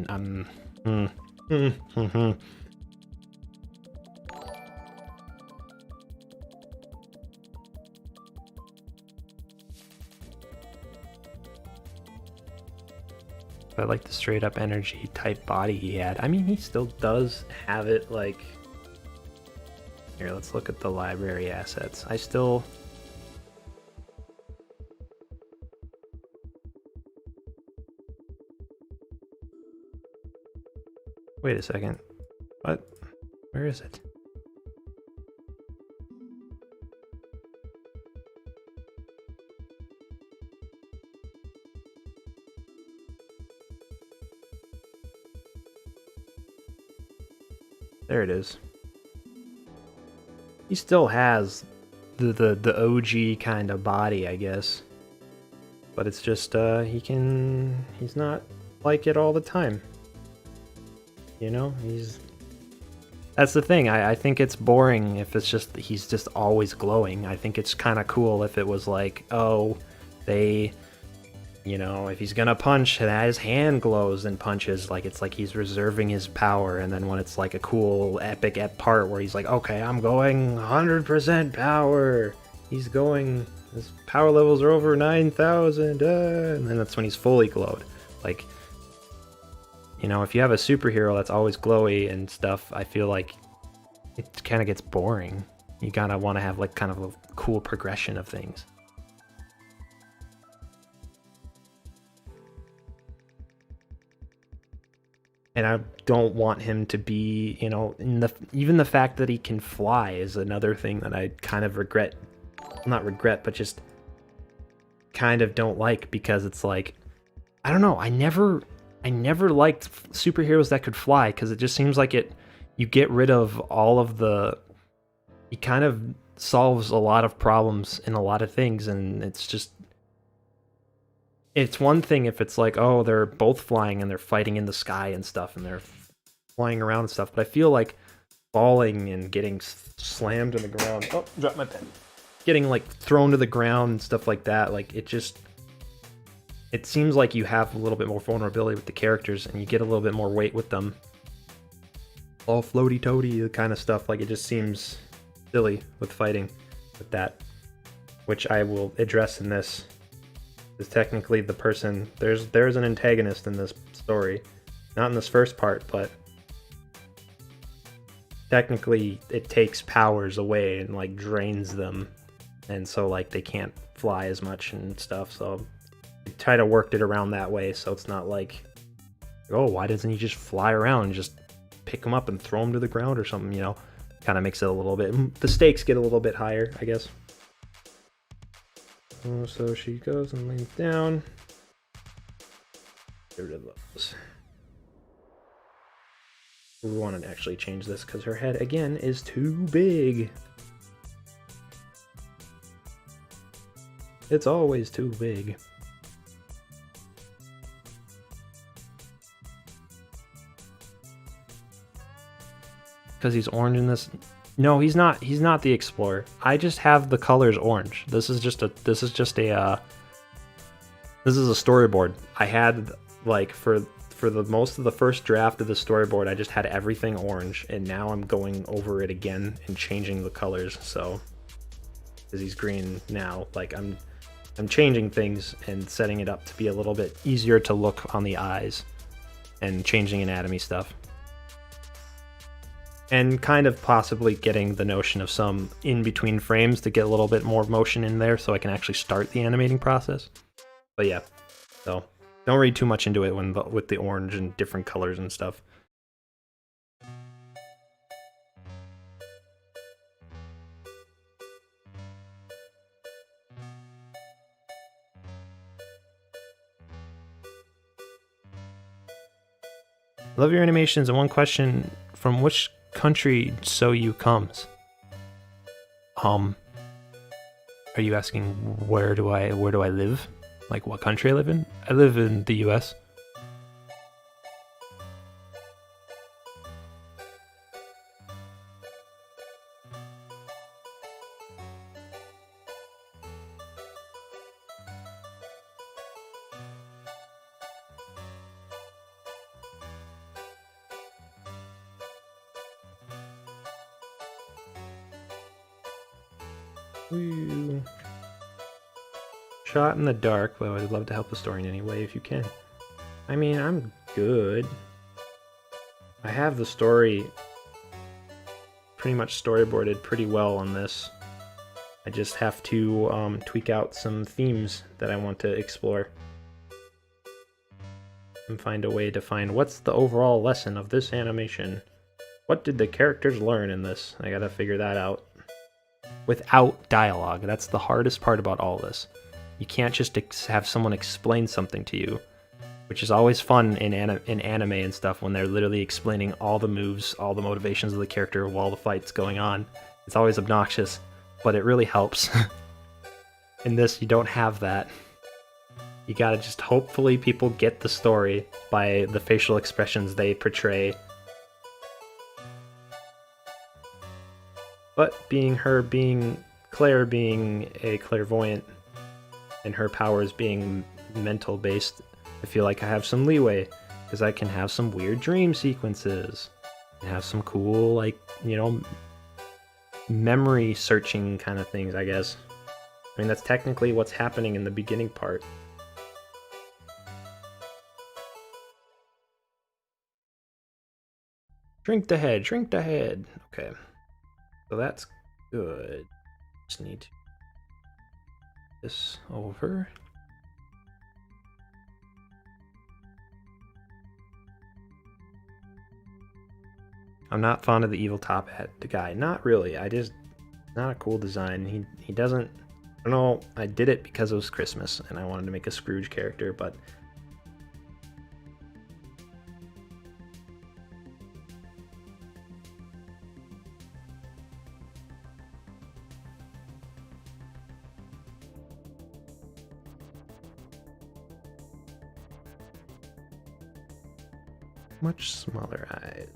like the straight up energy type body he had. I mean, he still does have it, like... Here, let's look at the library assets. I still... Wait a second. What? Where is it? There it is. He still has the OG kind of body, I guess. But it's just, he's not like it all the time. You know, that's the thing. I think it's boring if it's just, he's just always glowing. I think it's kind of cool if it was like, oh, you know, if he's gonna punch, his hand glows and punches, like it's like he's reserving his power, and then when it's like a cool epic part where he's like, okay, I'm going 100% power, he's going, his power levels are over 9,000, and then that's when he's fully glowed. Like, you know, if you have a superhero that's always glowy and stuff, I feel like it kind of gets boring. You gotta want to have like kind of a cool progression of things. And I don't want him to be, you know, even the fact that he can fly is another thing that I kind of regret. Not regret, but just kind of don't like, because it's like, I don't know, I never liked superheroes that could fly, because it just seems like you get rid of all of he kind of solves a lot of problems in a lot of things, and it's one thing if it's like, oh, they're both flying and they're fighting in the sky and stuff and they're flying around and stuff, but I feel like falling and getting slammed to the ground, oh, drop my pen, getting like thrown to the ground and stuff like that, like it seems like you have a little bit more vulnerability with the characters and you get a little bit more weight with them. All floaty toady kind of stuff, like it just seems silly with fighting with that, which I will address in this. Is technically the person, there's an antagonist in this story, not in this first part, but technically it takes powers away and like drains them, and so like they can't fly as much and stuff, so I try to work it around that way, so it's not like, oh, why doesn't he just fly around and just pick him up and throw him to the ground or something, you know? Kind of makes it a little bit, the stakes get a little bit higher, I guess. So she goes and lays down. Get rid of those. We want to actually change this because her head, again, is too big. It's always too big. Because he's orange in this. No, he's not. He's not the explorer. I just have the colors orange. This is a storyboard. I had like for the most of the first draft of the storyboard, I just had everything orange, and now I'm going over it again and changing the colors. So, because he's green now, like I'm changing things and setting it up to be a little bit easier to look on the eyes, and changing anatomy stuff. And kind of possibly getting the notion of some in-between frames to get a little bit more motion in there so I can actually start the animating process. But yeah, so don't read too much into it with the orange and different colors and stuff. Love your animations, and one question, from which country So You comes? Are you asking where do I live? Like what country I live in? I live in the US. Woo. Shot in the dark, but I'd love to help the story in any way if you can. I mean, I'm good. I have the story pretty much storyboarded pretty well on this. I just have to tweak out some themes that I want to explore. And find a way to find what's the overall lesson of this animation. What did the characters learn in this? I gotta figure that out. Without dialogue, that's the hardest part about all this. You can't just have someone explain something to you, which is always fun in anime and stuff when they're literally explaining all the moves, all the motivations of the character while the fight's going on. It's always obnoxious, but it really helps. In this, you don't have that. You gotta just hopefully people get the story by the facial expressions they portray. But Claire being a clairvoyant and her powers being mental based, I feel like I have some leeway because I can have some weird dream sequences and have some cool, like, you know, memory searching kind of things, I guess. I mean, that's technically what's happening in the beginning part. Drink the head, drink the head. Okay. So that's good. Just need to this over. I'm not fond of the evil top hat guy. Not really. Not a cool design. He doesn't. I don't know. I did it because it was Christmas and I wanted to make a Scrooge character, but much smaller eyes.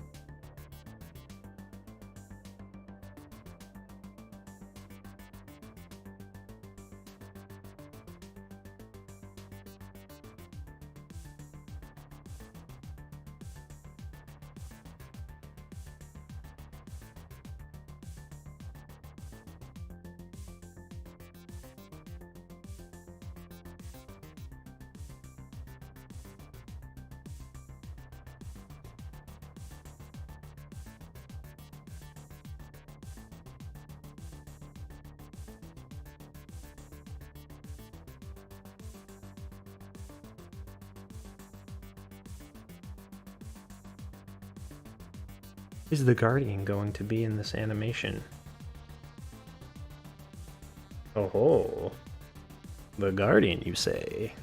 Is the Guardian going to be in this animation? Oh ho. The Guardian, you say?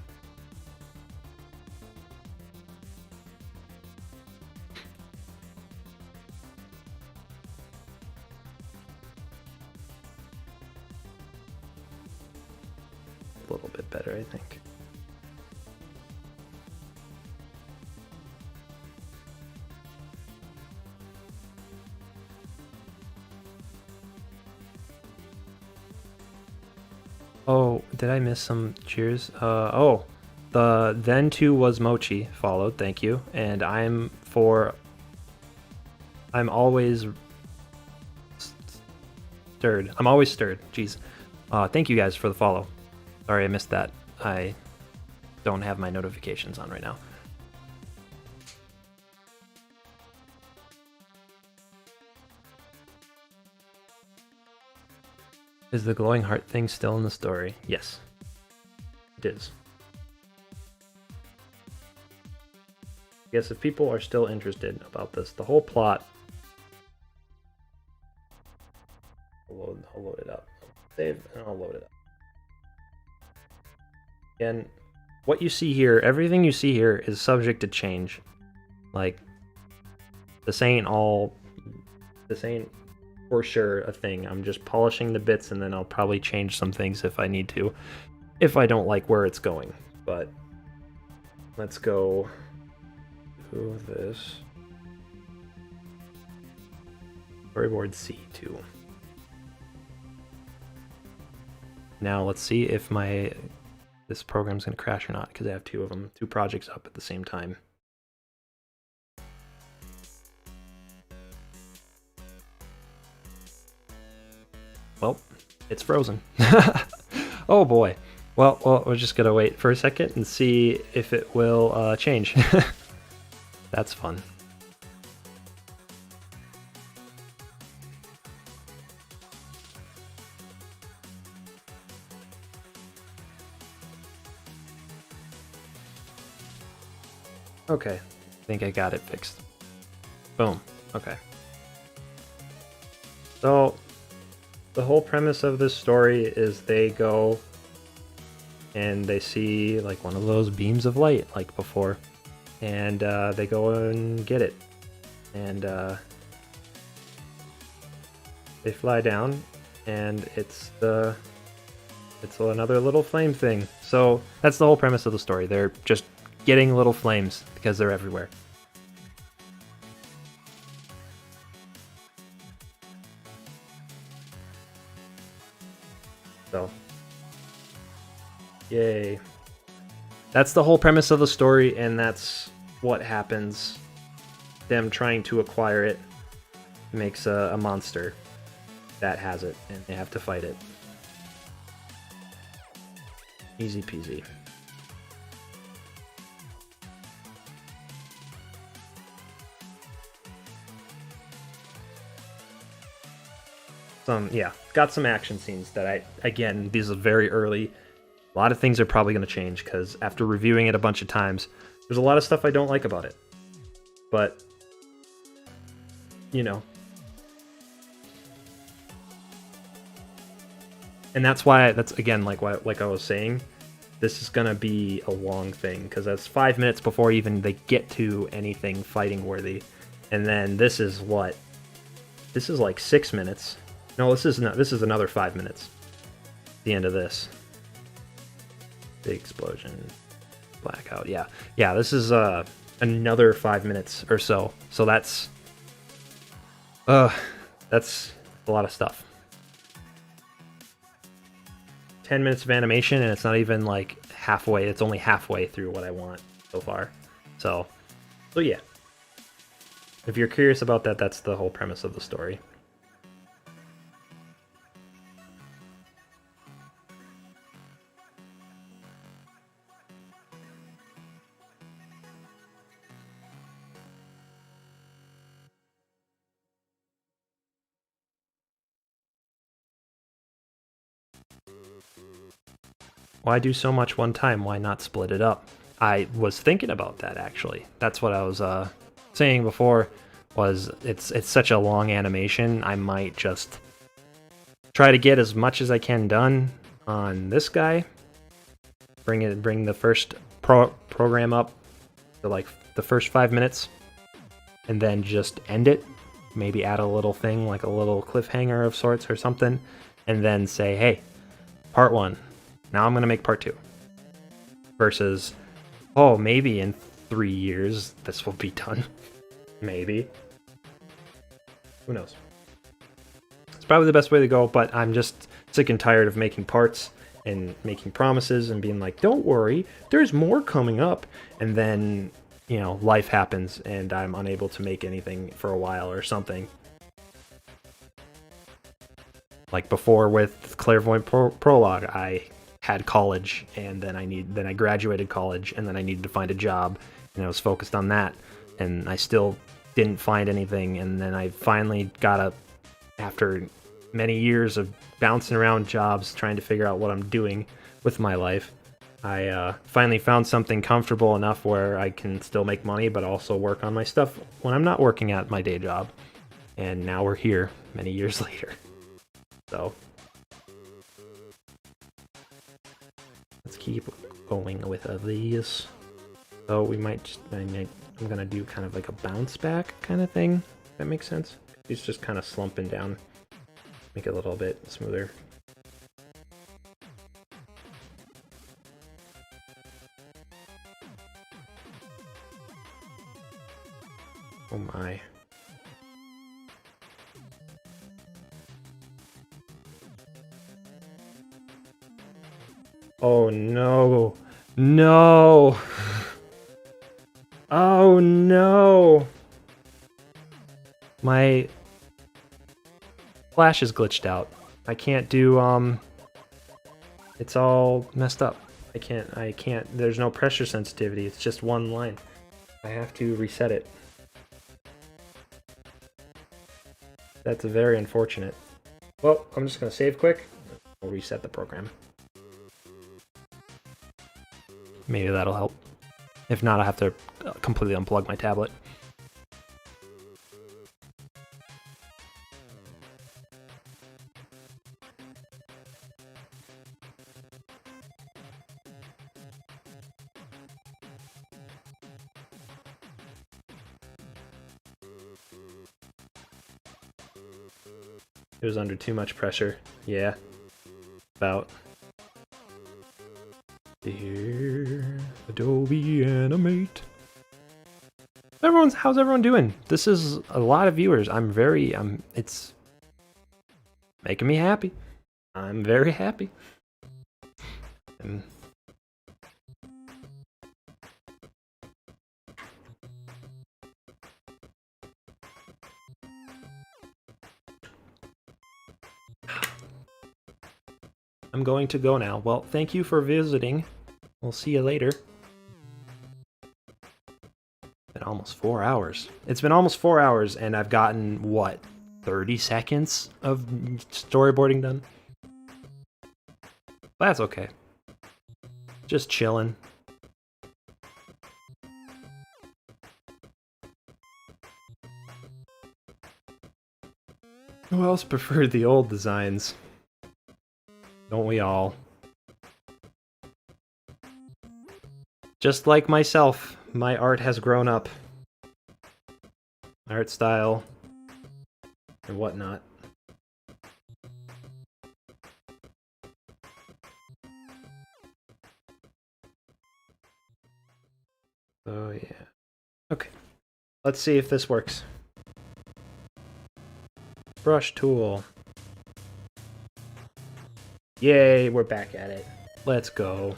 A little bit better, I think. Oh, did I miss some cheers? Oh, the then to was Mochi followed, thank you. And I'm always stirred. I'm always stirred, jeez. Thank you guys for the follow. Sorry I missed that. I don't have my notifications on right now. Is the glowing heart thing still in the story? Yes, it is. I guess if people are still interested about this, the whole plot. I'll load it up. Save and I'll load it up. Again, what you see here, everything you see here is subject to change. Like, this ain't for sure a thing. I'm just polishing the bits and then I'll probably change some things if I need to, if I don't like where it's going. But let's go to this storyboard C2. Now let's see if this program's gonna crash or not, because I have two projects up at the same time. Well, It's frozen. Oh boy. Well, we're just gonna wait for a second and see if it will change. That's fun. Okay, I think I got it fixed. Boom. Okay. So, the whole premise of this story is they go and they see like one of those beams of light like before, and they go and get it, and they fly down, and it's another little flame thing. So that's the whole premise of the story. They're just getting little flames because they're everywhere. So, yay. That's the whole premise of the story, and that's what happens. Them trying to acquire it makes a monster that has it, and they have to fight it. Easy peasy. Got some action scenes that again, these are very early. A lot of things are probably going to change because after reviewing it a bunch of times, there's a lot of stuff I don't like about it. But, you know. And that's again, like I was saying, this is going to be a long thing because that's 5 minutes before even they get to anything fighting worthy. And then this is what? This is like 6 minutes. No, this is another 5 minutes. The end of this. Big explosion. Blackout. Yeah. This is another 5 minutes or so. So that's a lot of stuff. 10 minutes of animation, and it's not even like halfway. It's only halfway through what I want so far. So yeah. If you're curious about that, that's the whole premise of the story. Why do so much one time? Why not split it up? I was thinking about that actually. That's what I was saying before. Was it's such a long animation. I might just try to get as much as I can done on this guy. Bring the first program up to like the first 5 minutes, and then just end it. Maybe add a little thing like a little cliffhanger of sorts or something, and then say, hey, part 1. Now I'm going to make part 2. Versus, oh, maybe in 3 years this will be done. Maybe. Who knows? It's probably the best way to go, but I'm just sick and tired of making parts and making promises and being like, don't worry, there's more coming up. And then, life happens and I'm unable to make anything for a while or something. Like before with Clairvoyant Prologue, I had college, and then I graduated college, and then I needed to find a job, and I was focused on that, and I still didn't find anything, and then I finally after many years of bouncing around jobs, trying to figure out what I'm doing with my life, I finally found something comfortable enough where I can still make money, but also work on my stuff when I'm not working at my day job, and now we're here many years later. So let's keep going with these. So I'm gonna do kind of like a bounce back kind of thing. If that makes sense. He's just kind of slumping down. Make it a little bit smoother. Oh my. Oh no. No. Oh no. My Flash is glitched out. I can't do, it's all messed up. I can't, there's no pressure sensitivity, it's just one line. I have to reset it. That's very unfortunate. Well, I'm just gonna save quick. We'll reset the program. Maybe that'll help. If not, I'll have to completely unplug my tablet. It was under too much pressure. Yeah. About. Here, Adobe Animate. How's everyone doing? This is a lot of viewers. It's making me happy. I'm very happy. I'm going to go now. Well, thank you for visiting. We'll see you later. Been almost 4 hours. It's been almost 4 hours, and I've gotten, what, 30 seconds of storyboarding done? That's okay. Just chilling. Who else preferred the old designs? Don't we all? Just like myself, my art has grown up. Art style and whatnot. Oh yeah. Okay. Let's see if this works. Brush tool. Yay, we're back at it. Let's go.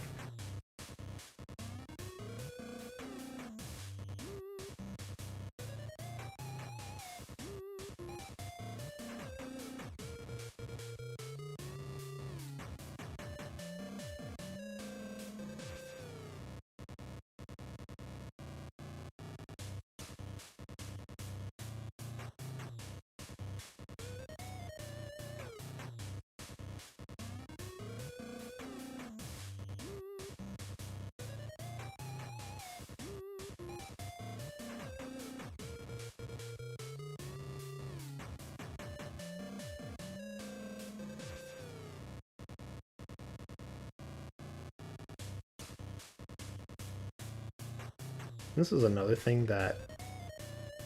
This is another thing that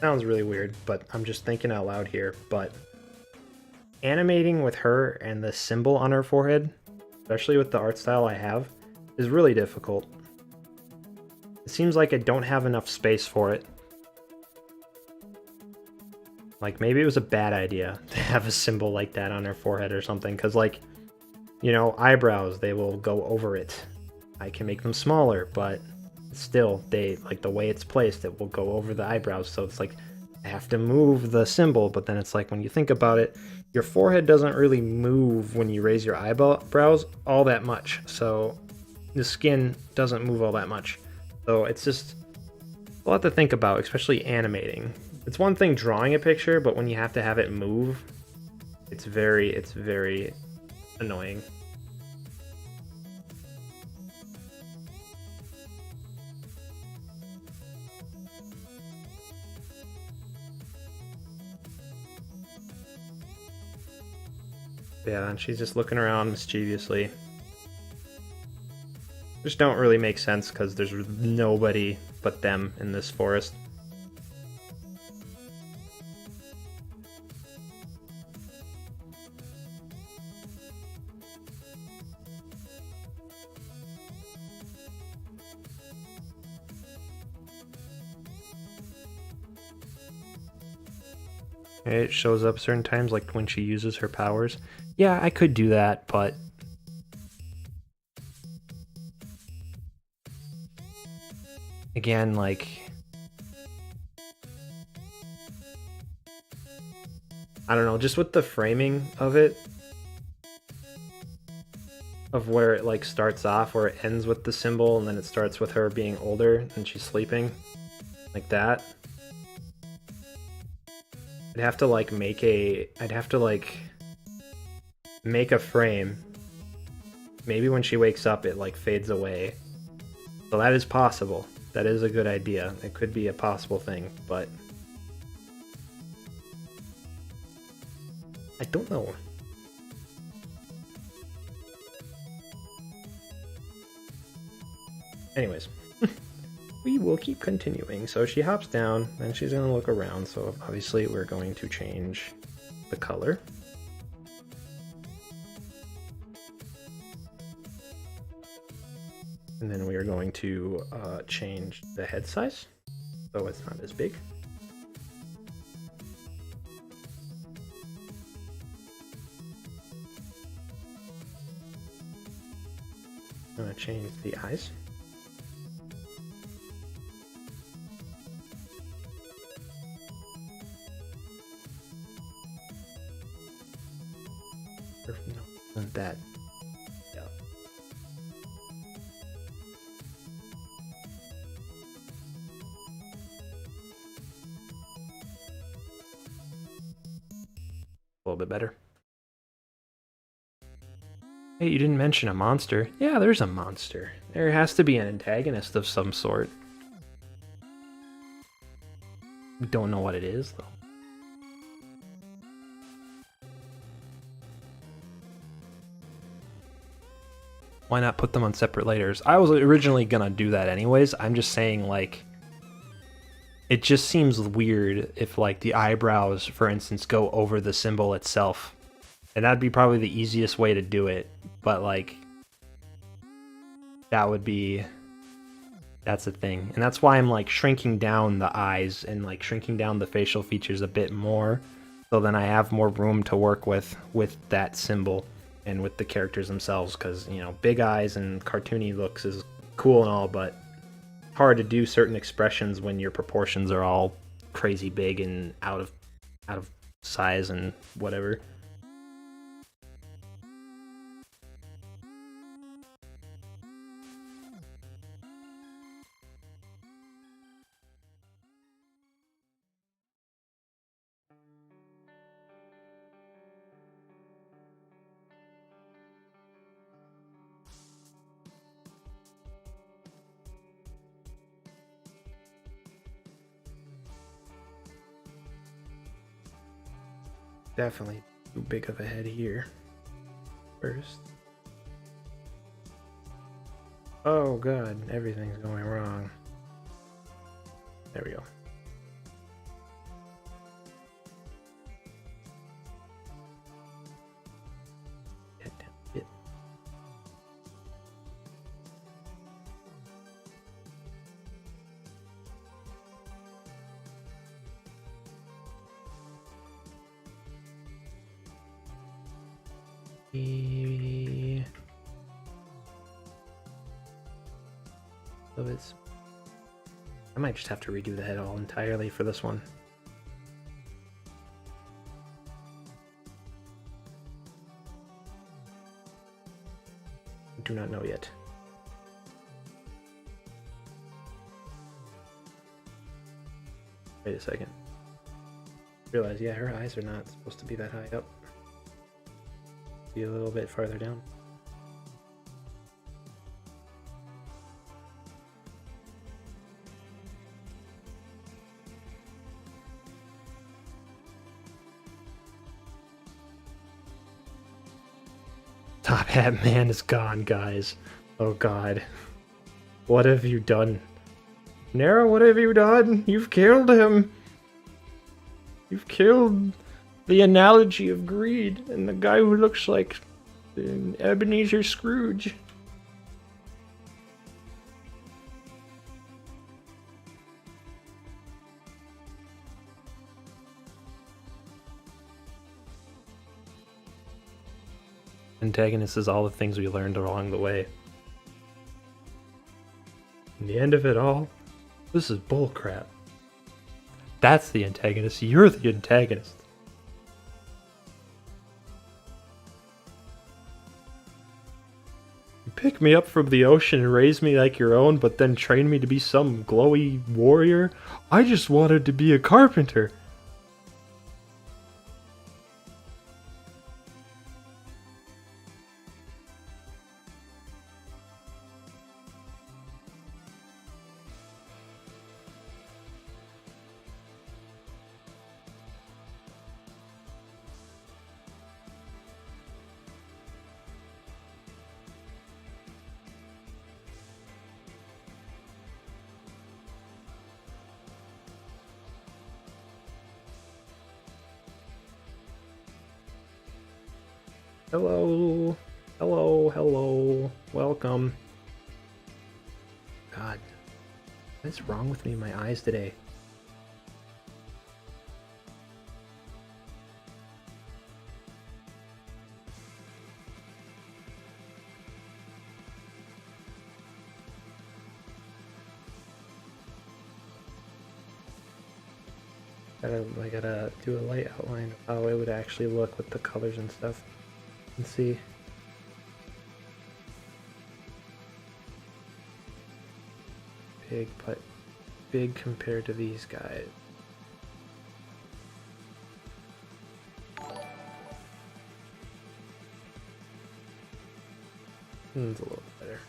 sounds really weird, but I'm just thinking out loud here, but animating with her and the symbol on her forehead, especially with the art style I have, is really difficult. It seems like I don't have enough space for it. Like, maybe it was a bad idea to have a symbol like that on her forehead or something, because, like, you know, eyebrows, they will go over it. I can make them smaller, but still, like, the way it's placed, it will go over the eyebrows, so it's like, I have to move the symbol, but then it's like, when you think about it, your forehead doesn't really move when you raise your eyebrows all that much, so the skin doesn't move all that much. So it's just a lot to think about, especially animating. It's one thing drawing a picture, but when you have to have it move, it's very annoying. Yeah, and she's just looking around mischievously. Which don't really make sense because there's nobody but them in this forest. It shows up certain times, like when she uses her powers. Yeah, I could do that, but again, like, I don't know, just with the framing of it, of where it like starts off, where it ends with the symbol and then it starts with her being older and she's sleeping, like that. I'd have to like make a frame. Maybe when she wakes up it like fades away. So that is possible. That is a good idea. It could be a possible thing, but I don't know. Anyways, we will keep continuing. So she hops down, then she's gonna look around. So obviously we're going to change the color. And then we are going to change the head size, so it's not as big. I'm going to change the eyes. No, not that. Yeah. A little bit better. Hey, you didn't mention a monster. Yeah, there's a monster. There has to be an antagonist of some sort. We don't know what it is, though. Why not put them on separate layers? I was originally gonna do that anyways. I'm just saying, like, it just seems weird if, like, the eyebrows, for instance, go over the symbol itself. And that'd be probably the easiest way to do it. But, like, that's a thing. And that's why I'm, like, shrinking down the eyes and, like, shrinking down the facial features a bit more. So then I have more room to work with that symbol and with the characters themselves. Because, you know, big eyes and cartoony looks is cool and all, but hard to do certain expressions when your proportions are all crazy big and out of size and whatever. Definitely too big of a head here. First. Oh god, everything's going wrong. There we go. Get down, get. So it's... I might just have to redo the head all entirely for this one. I do not know yet. Wait a second. Realize, yeah, her eyes are not supposed to be that high up. Be a little bit farther down. Top Hat Man is gone, guys. Oh god. What have you done? Nara, what have you done? You've killed him. You've killed the analogy of greed and the guy who looks like Ebenezer Scrooge. Antagonist is all the things we learned along the way. In the end of it all, this is bullcrap. That's the antagonist. You're the antagonist. Pick me up from the ocean and raise me like your own, but then train me to be some glowy warrior? I just wanted to be a carpenter. Hello, hello, hello, welcome. God, what's wrong with me in my eyes today? I gotta do a light outline of how it would actually look with the colors and stuff. And see. Big, but big compared to these guys. It's a little better.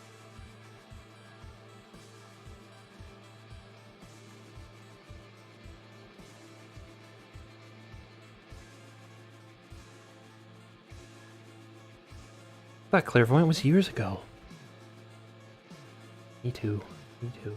I thought Clairvoyant was years ago. Me too. Me too.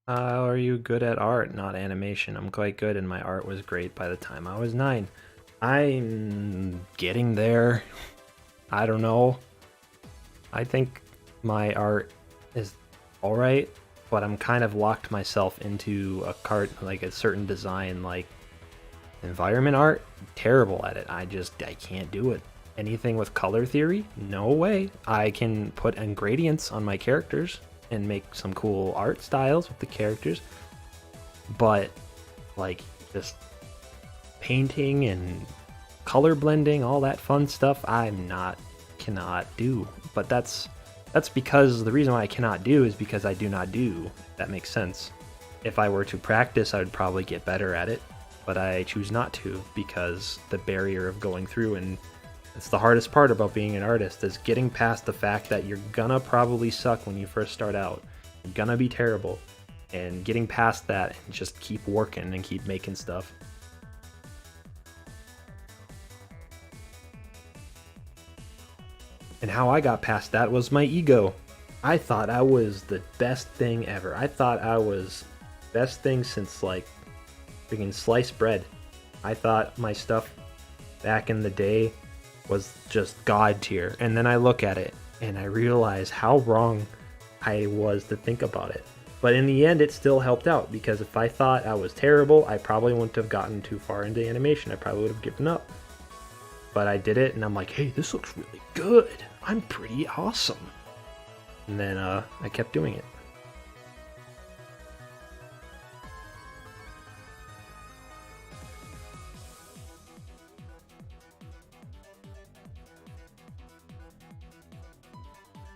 Are you good at art, not animation? I'm quite good, and my art was great by the time I was 9. I'm getting there. I don't know. I think my art is alright, but I'm kind of locked myself into like a certain design, like environment art. Terrible at it. I can't do it. Anything with color theory? No way. I can put ingredients on my characters and make some cool art styles with the characters, but like just painting and color blending, all that fun stuff, cannot do. But that's because the reason why I cannot do is because I do not do. If that makes sense. If I were to practice, I would probably get better at it, but I choose not to because the barrier of going through, and it's the hardest part about being an artist, is getting past the fact that you're gonna probably suck when you first start out. You're gonna be terrible, and getting past that and just keep working and keep making stuff. And how I got past that was my ego. I thought I was the best thing ever. I thought I was best thing since like freaking sliced bread. I thought my stuff back in the day was just god tier, and then I look at it and I realize how wrong I was to think about it. But in the end, it still helped out, because if I thought I was terrible, I probably wouldn't have gotten too far into animation. I probably would have given up. But I did it, and I'm like, hey, this looks really good. I'm pretty awesome. And then I kept doing it.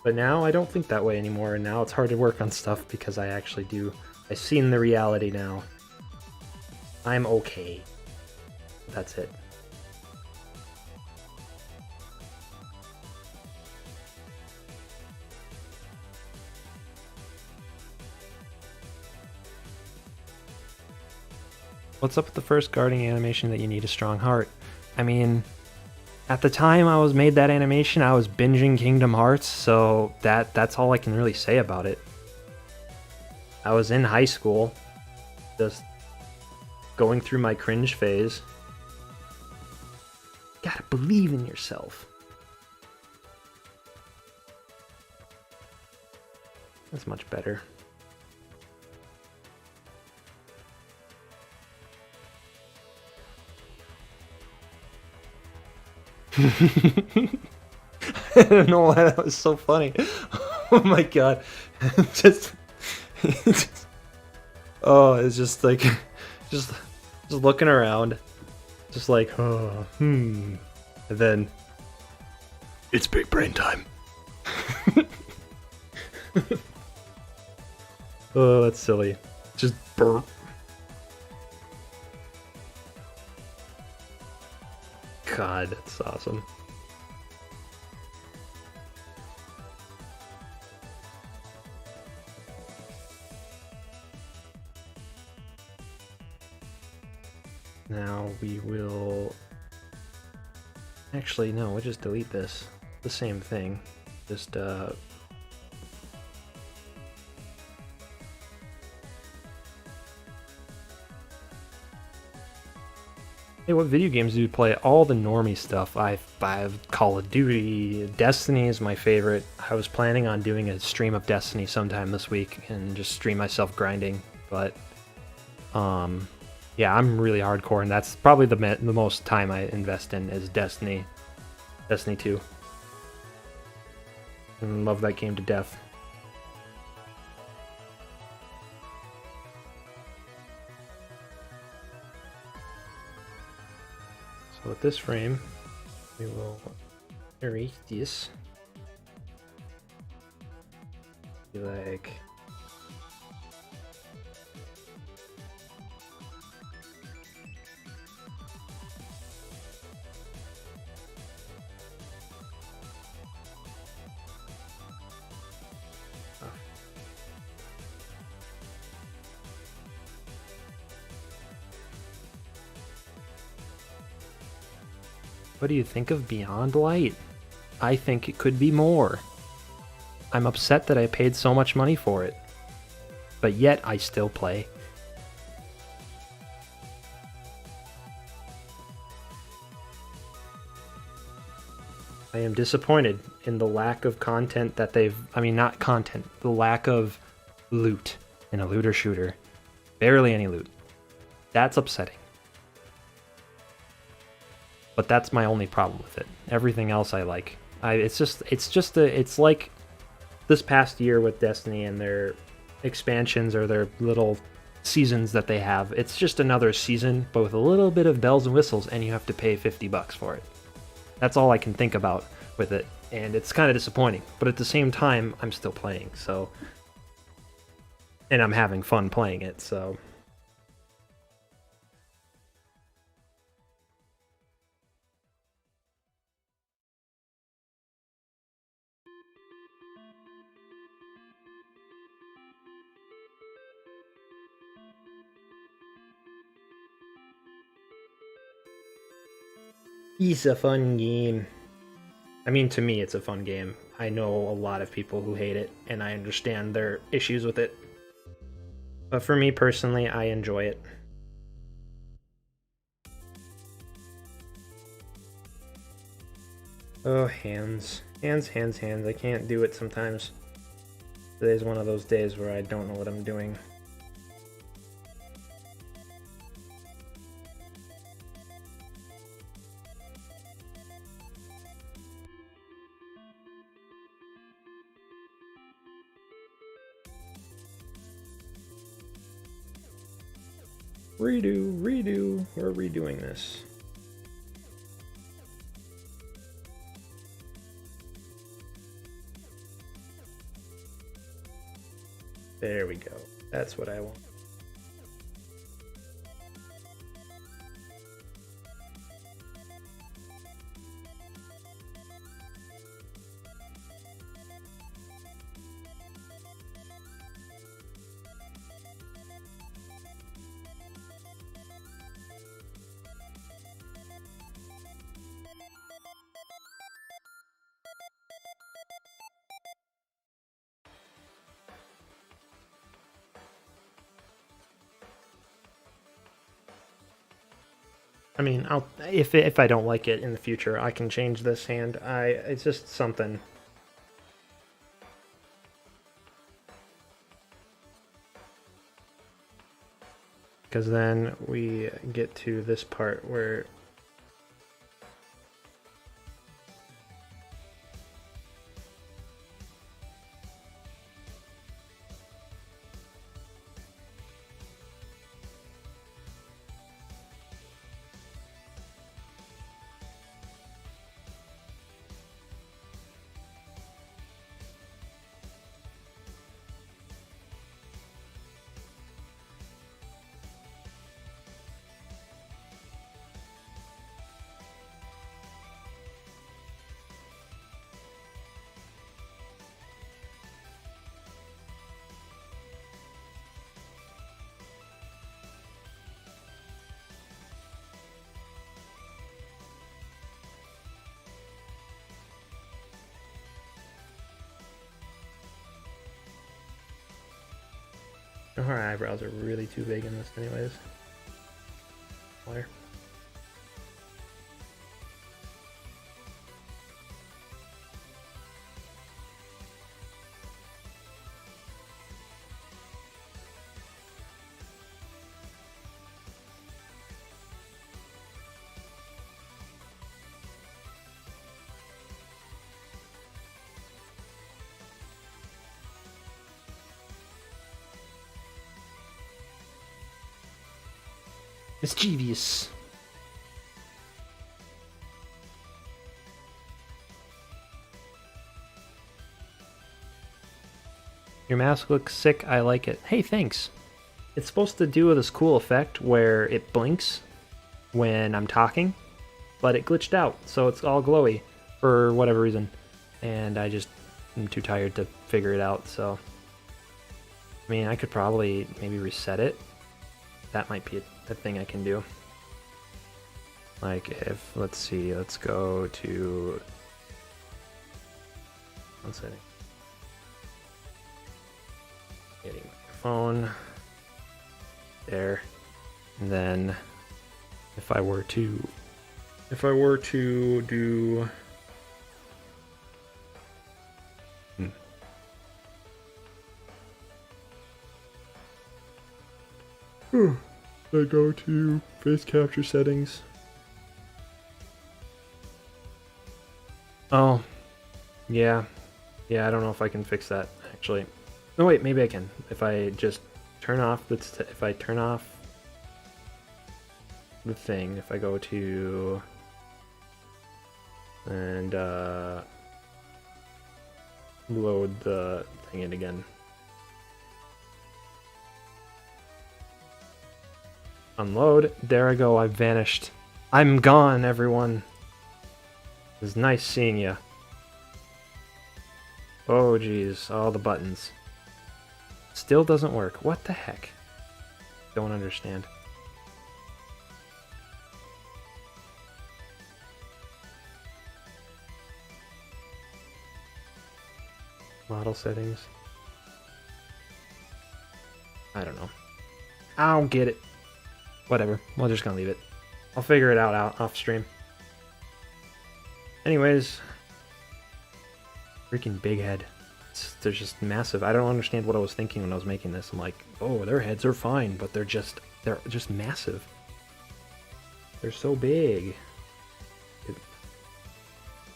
But now I don't think that way anymore, and now it's hard to work on stuff because I actually do. I've seen the reality now. I'm okay. That's it. What's up with the first guarding animation that you need a strong heart? I mean, at the time I was made that animation, I was binging Kingdom Hearts, so that's all I can really say about it. I was in high school, just going through my cringe phase. Gotta believe in yourself. That's much better. I don't know why that was so funny. Oh my god. just, oh, it's just like, just looking around, just like, oh, and then it's big brain time. Oh, that's silly. Just burp. God, that's awesome. Now we will... Actually, no, we'll just delete this. The same thing. Just, Hey, what video games do you play? All the normie stuff. I've Call of Duty, Destiny is my favorite. I was planning on doing a stream of Destiny sometime this week and just stream myself grinding, but yeah, I'm really hardcore, and that's probably the most time I invest in is Destiny 2. And love that game to death. So with this frame, we will erase this. Be like... What do you think of Beyond Light? I think it could be more. I'm upset that I paid so much money for it, but yet I still play. I am disappointed in the lack of content that not content, the lack of loot in a looter shooter. Barely any loot. That's upsetting. But that's my only problem with it. Everything else I like. It's like this past year with Destiny and their expansions or their little seasons that they have. It's just another season, but with a little bit of bells and whistles, and you have to pay $50 for it. That's all I can think about with it, and it's kind of disappointing. But at the same time, I'm still playing, so... And I'm having fun playing it, so... It's a fun game. I mean, to me, it's a fun game. I know a lot of people who hate it, and I understand their issues with it. But for me personally, I enjoy it. Oh, hands. Hands. I can't do it sometimes. Today's one of those days where I don't know what I'm doing. Redo. We're redoing this. There we go. That's what I want. I mean, if I don't like it in the future, I can change this hand. It's just something. Because then we get to this part where Oh, her eyebrows are really too big in this anyways. Where? Mischievous. Your mask looks sick. I like it. Hey, thanks. It's supposed to do this cool effect where it blinks when I'm talking, but it glitched out, so it's all glowy for whatever reason. And I'm too tired to figure it out, so. I mean, I could probably maybe reset it. That might be a thing I can do. Like if, let's see, let's go to, one setting. Getting my phone there, and then if I were to do I go to face capture settings. Oh, yeah, I don't know if I can fix that actually. No, wait, maybe I can. If I just turn off the thing, if I go to and load the thing in again. Unload. There I go. I've vanished. I'm gone, everyone. It was nice seeing you. Oh, geez. All the buttons. Still doesn't work. What the heck? Don't understand. Model settings. I don't know. I don't get it. Whatever. We're just gonna leave it. I'll figure it out off stream. Anyways. Freaking big head. They're just massive. I don't understand what I was thinking when I was making this. I'm like, oh, their heads are fine, but they're just massive. They're so big.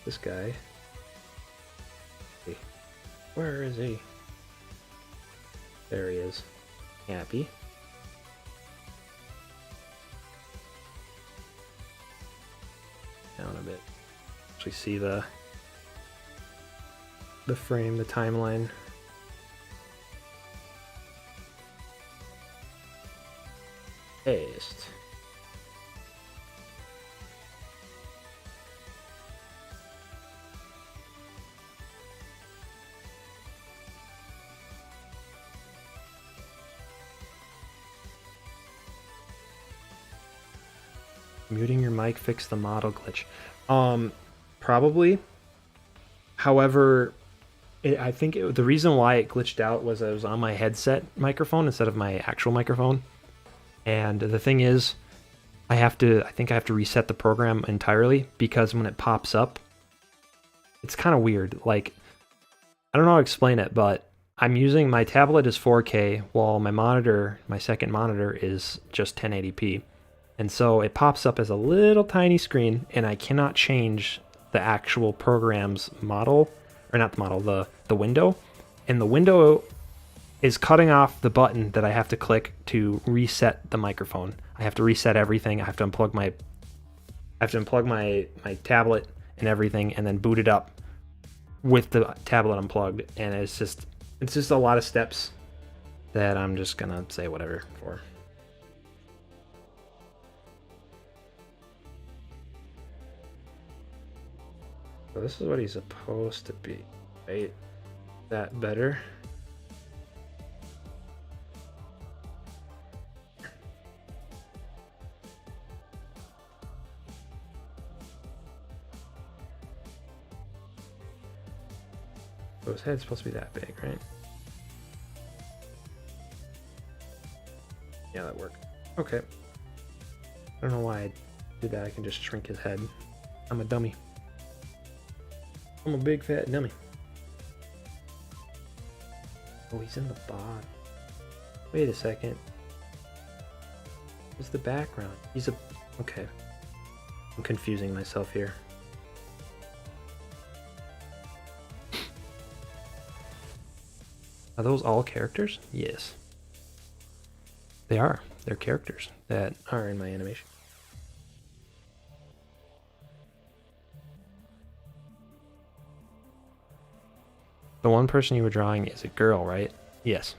This guy. Where is he? There he is. Happy. Down a bit. Actually see the frame, the timeline. Paste. Muting your mic fix the model glitch. Probably. However, I think the reason why it glitched out was I was on my headset microphone instead of my actual microphone. And the thing is, I think I have to reset the program entirely because when it pops up, it's kind of weird. Like, I don't know how to explain it, but I'm using my tablet is 4K while my monitor, my second monitor, is just 1080p. And so it pops up as a little tiny screen, and I cannot change the actual program's model, or not the model, the window. And the window is cutting off the button that I have to click to reset the microphone. I have to reset everything. I have to unplug my tablet and everything, and then boot it up with the tablet unplugged. And it's just a lot of steps that I'm just gonna say whatever for. So this is what he's supposed to be, right? That better? So his head's supposed to be that big, right? Yeah, that worked. Okay. I don't know why I did that. I can just shrink his head. I'm a dummy. I'm a big fat dummy. Oh, he's in the bottom. Wait a second. What's the background? He's a... Okay. I'm confusing myself here. Are those all characters? Yes. They are. They're characters that are in my animation. The one person you were drawing is a girl, right? Yes.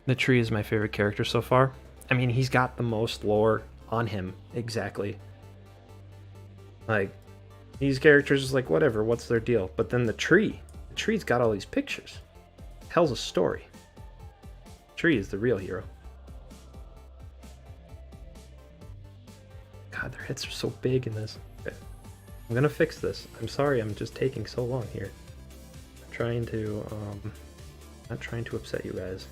The tree is my favorite character so far. I mean, he's got the most lore on him, exactly. Like, these characters is like, whatever, what's their deal? But then the tree's got all these pictures. Tells a story. The tree is the real hero. God, their heads are so big in this. Okay. I'm gonna fix this. I'm sorry, I'm just taking so long here. I'm trying to, not trying to upset you guys.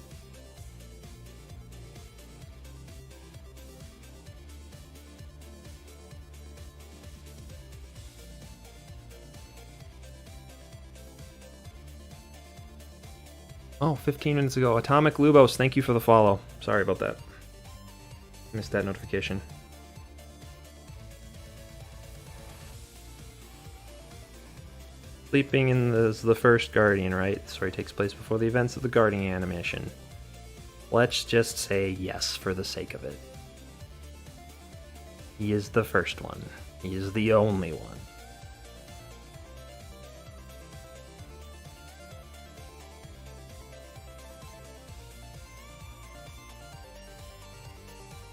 Oh, 15 minutes ago. Atomic Lubos, thank you for the follow. Sorry about that. Missed that notification. Sleeping in the first Guardian, right? The story takes place before the events of the Guardian animation. Let's just say yes for the sake of it. He is the first one. He is the only one.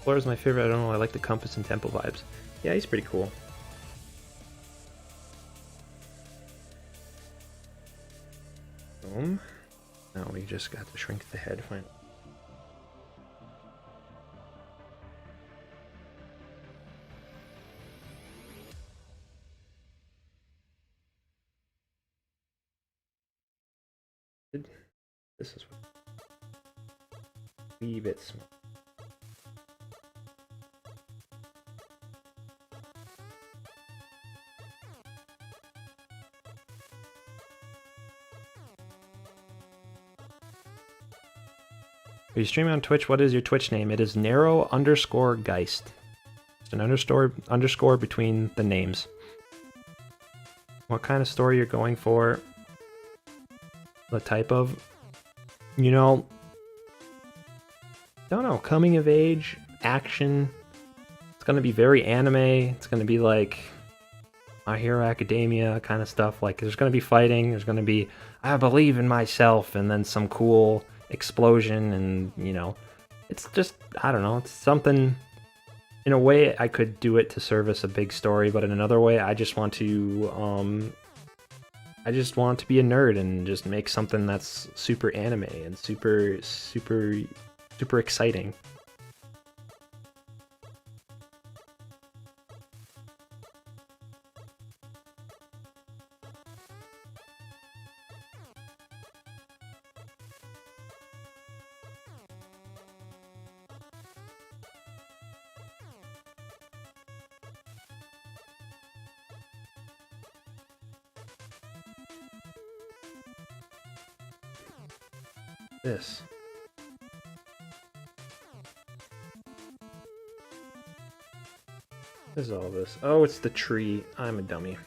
Floor is my favorite. I don't know. I like the compass and temple vibes. Yeah, he's pretty cool. Boom. Now we just got to shrink the head. Fine. This is what. Wee bit small. Are you streaming on Twitch? What is your Twitch name? It is narrow_geist. It's an underscore between the names. What kind of story you're going for? The type of, you know, don't know, coming of age, action. It's gonna be very anime. It's gonna be like My Hero Academia kind of stuff. Like, there's gonna be fighting. There's gonna be, I believe in myself, and then some cool explosion, and you know, it's just, I don't know, it's something. In a way I could do it to service a big story, but in another way I just want to be a nerd and just make something that's super anime and super exciting. This. What is all this? Oh, it's the tree. I'm a dummy.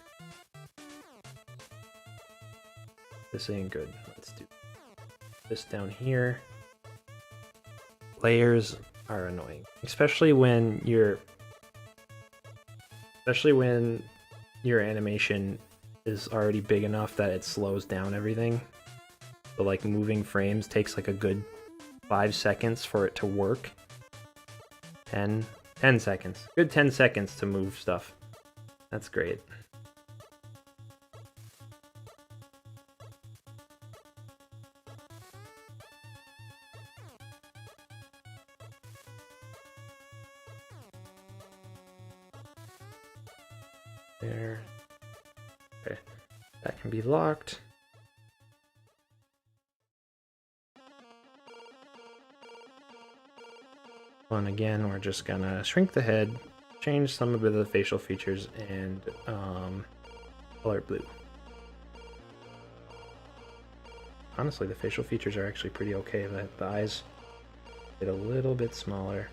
This ain't good. Let's do this down here. Layers are annoying, especially when your animation is already big enough that it slows down everything. So like moving frames takes like a good 5 seconds for it to work. 10, 10 seconds. Good 10 seconds to move stuff. That's great. There. Okay. That can be locked. And again, we're just gonna shrink the head, change some of the facial features, and color it blue. Honestly, the facial features are actually pretty okay. The eyes get a little bit smaller.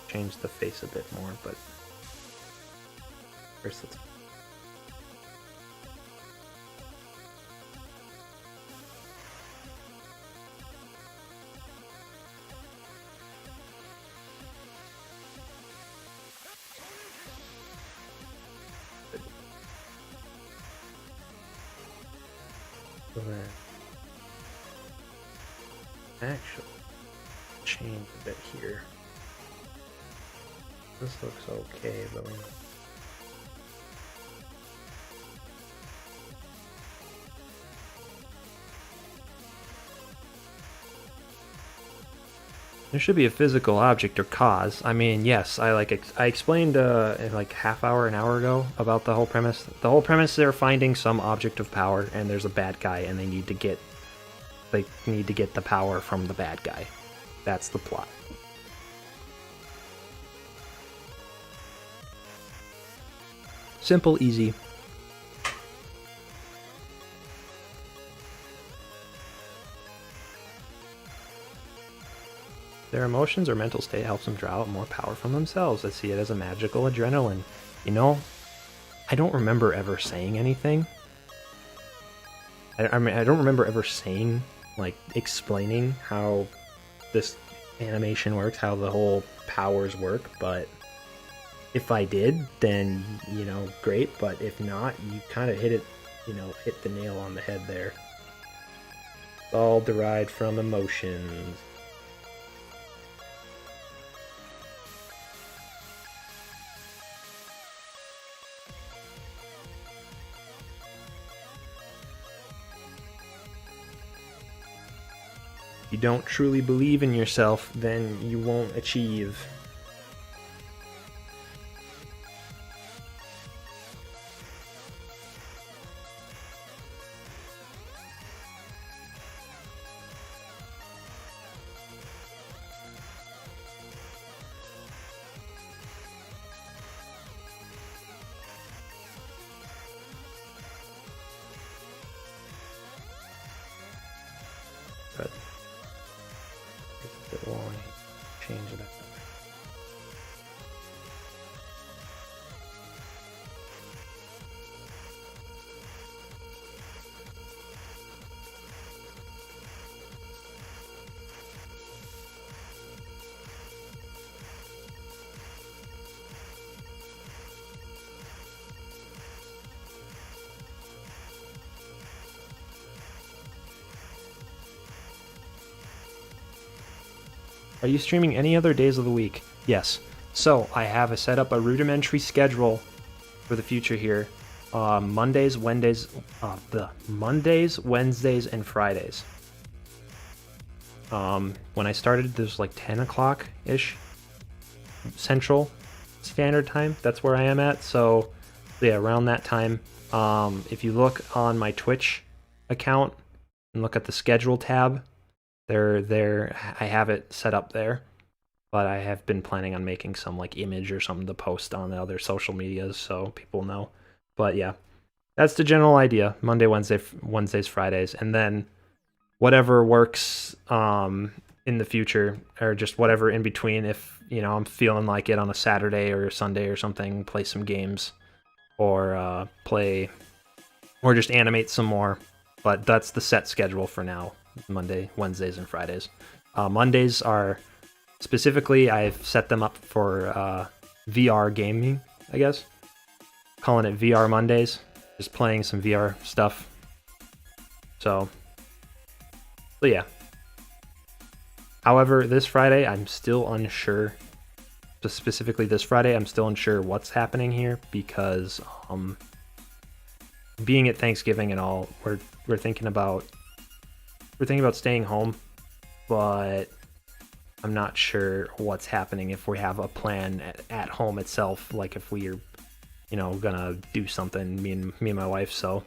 Change the face a bit more, but first let's actually change a bit here. This looks okay, but we... There should be a physical object or cause. I mean, yes, I explained like half hour, an hour ago about the whole premise. The whole premise, they're finding some object of power, and there's a bad guy, and they need to get the power from the bad guy. That's the plot. Simple, easy. Their emotions or mental state helps them draw out more power from themselves. I see it as a magical adrenaline. You know, I don't remember ever saying anything. I mean, I don't remember ever saying, like, explaining how this animation works, how the whole powers work, but if I did, then, you know, great, but if not, you kind of hit it, you know, hit the nail on the head there. It's all derived from emotions. If you don't truly believe in yourself, then you won't achieve. But it's a bit long. Change that. Are you streaming any other days of the week? Yes. So I have set up a rudimentary schedule for the future here. Mondays, Wednesdays, Wednesdays, and Fridays. When I started, there's like 10 o'clock-ish Central Standard Time. That's where I am at. So yeah, around that time. If you look on my Twitch account and look at the schedule tab, there I have it set up there, but I have been planning on making some like image or something to post on the other social medias so people know. But yeah, that's the general idea. Monday, Wednesdays, Fridays, and then whatever works in the future, or just whatever in between. If you know I'm feeling like it on a Saturday or Sunday or something, play some games, or play, or just animate some more. But that's the set schedule for now. Monday, Wednesdays, and Fridays. Mondays are specifically, I've set them up for VR gaming, I guess. Calling it VR Mondays. just playing some VR stuff. So yeah. However, this Friday, I'm still unsure. Specifically this Friday, I'm still unsure what's happening here because being at Thanksgiving and all, we're thinking about staying home, but I'm not sure what's happening if we have a plan at home itself, like if we are, gonna do something, me and my wife. So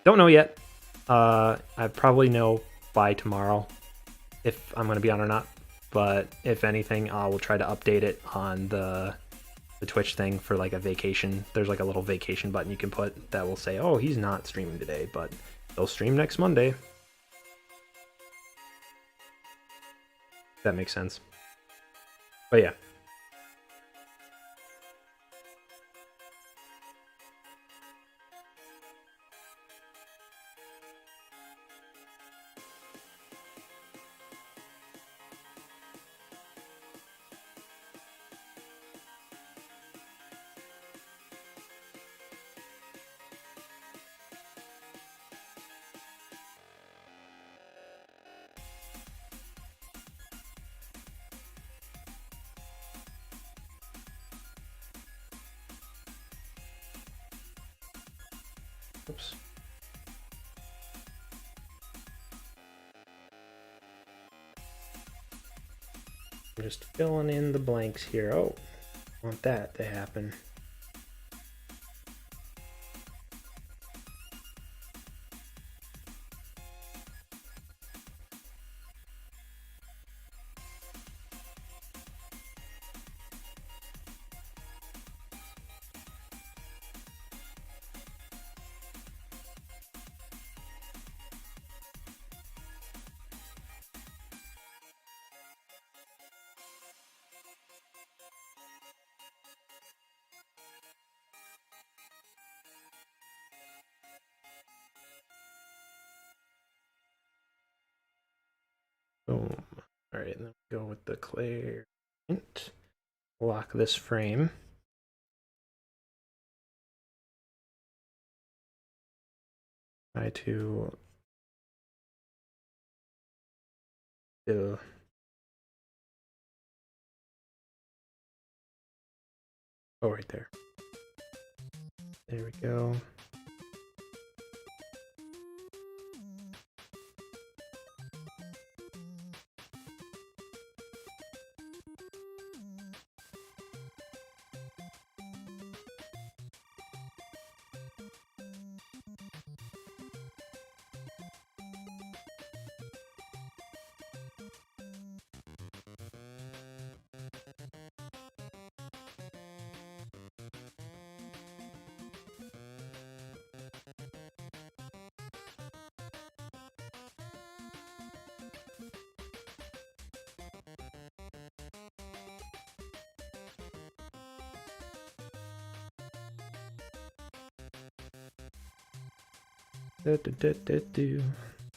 don't know yet. I probably know by tomorrow if I'm gonna be on or not. But if anything, I will try to update it on the Twitch thing for like a vacation. There's like a little vacation button you can put that will say, oh, he's not streaming today, but they'll stream next Monday. That makes sense. But yeah. Oops. I'm just filling in the blanks here. Oh, I want that to happen. Boom. All right, and then go with the Clairvoyant. Lock this frame. Try to do. Oh, right there. There we go.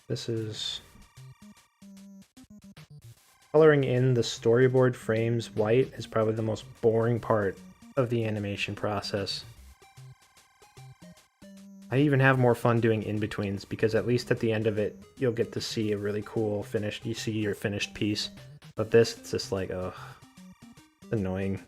This is coloring in the storyboard frames white is probably the most boring part of the animation process. I even have more fun doing in-betweens because at least at the end of it, you'll get to see a really cool you see your finished piece. But this, it's just like, ugh, it's annoying.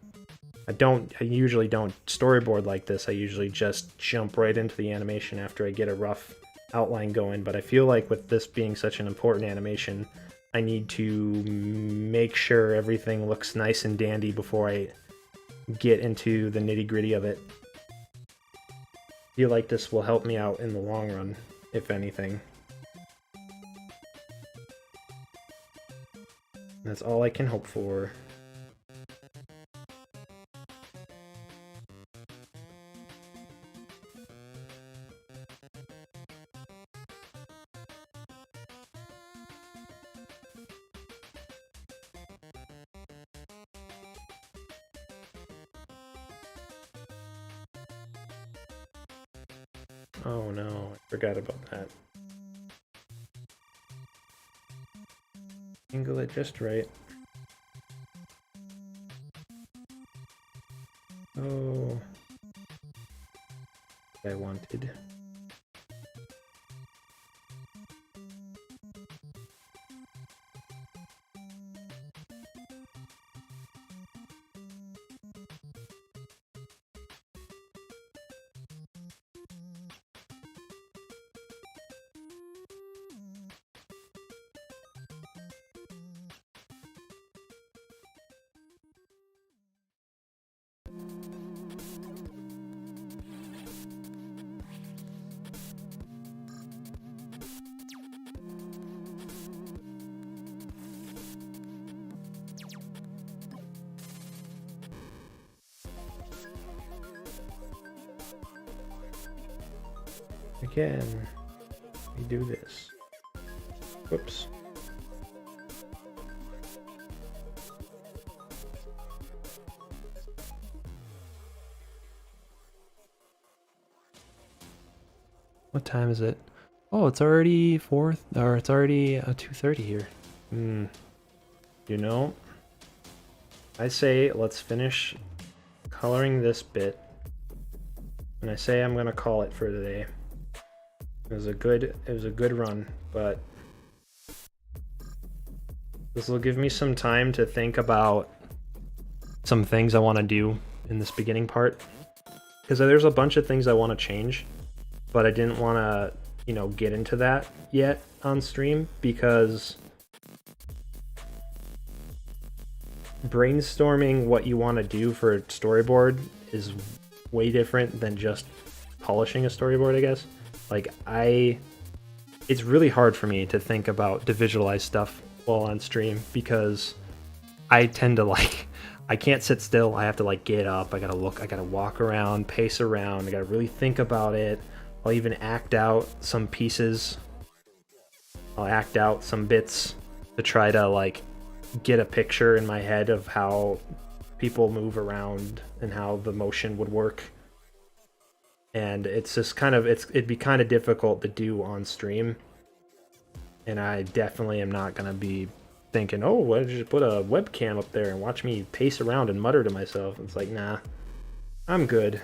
I usually don't storyboard like this. I usually just jump right into the animation after I get a rough outline going, but I feel like with this being such an important animation, I need to make sure everything looks nice and dandy before I get into the nitty-gritty of it. I feel like this will help me out in the long run, if anything. That's all I can hope for. Oh no, I forgot about that. Angle it just right. Oh. I want Again, we do this. Whoops. What time is it? Oh, it's already 4th, or it's already 2:30 here. You know, I say let's finish coloring this bit, and I say I'm gonna call it for today. It was a good run, but this will give me some time to think about some things I want to do in this beginning part, because there's a bunch of things I want to change, but I didn't want to, you know, get into that yet on stream because brainstorming what you want to do for a storyboard is way different than just polishing a storyboard, I guess. Like, it's really hard for me to visualize stuff while on stream because I tend to, like, I can't sit still. I have to, like, get up. I gotta walk around, pace around. I gotta really think about it. I'll even act out some pieces. I'll act out some bits to try to, like, get a picture in my head of how people move around and how the motion would work. And it's just it'd be kind of difficult to do on stream. And I definitely am not going to be thinking, oh, why did you put a webcam up there and watch me pace around and mutter to myself? It's like, nah, I'm good.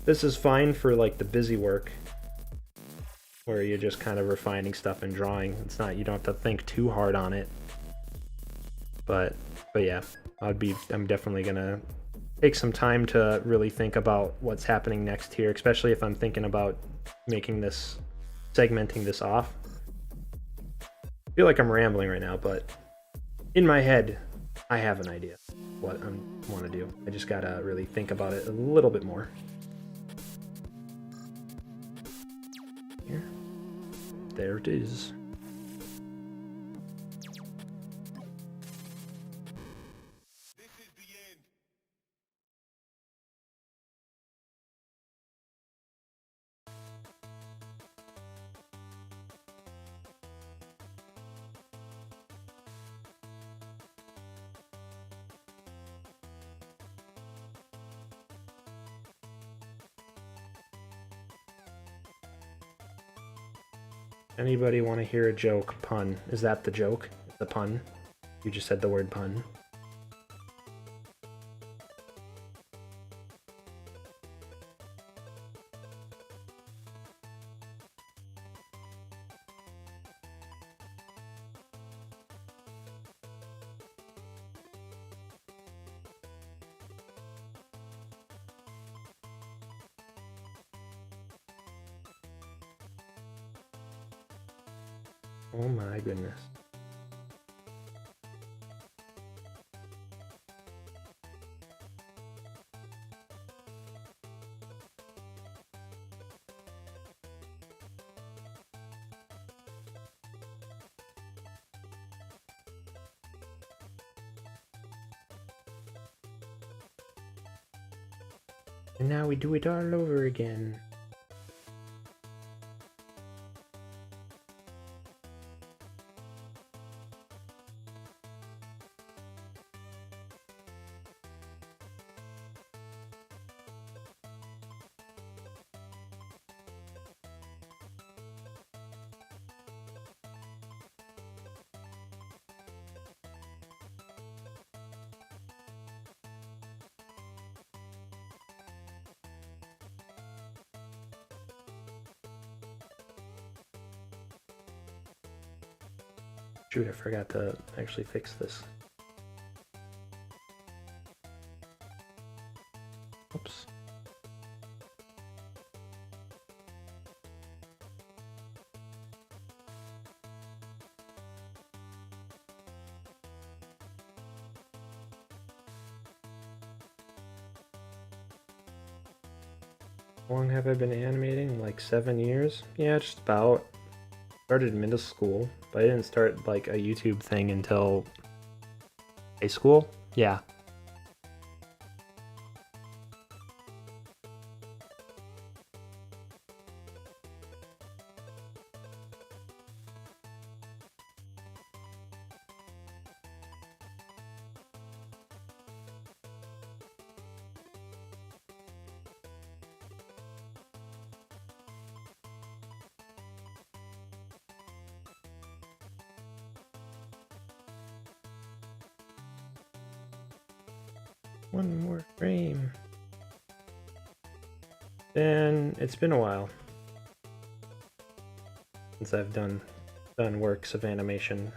This is fine for, like, the busy work where you're just kind of refining stuff and drawing. It's not, you don't have to think too hard on it. But yeah, I'm definitely going to take some time to really think about what's happening next here, especially if I'm thinking about segmenting this off. I feel like I'm rambling right now, but in my head, I have an idea what I want to do. I just gotta really think about it a little bit more. Here. There it is. Anybody want to hear a joke? Pun. Is that the joke? The pun? You just said the word pun. Oh my goodness. And now we do it all over again. Shoot, I forgot to actually fix this. Oops. How long have I been animating? Like 7 years? Yeah, just about. Started in middle school, but I didn't start like a YouTube thing until high school. Yeah. one more frame. And it's been a while since I've done works of animation.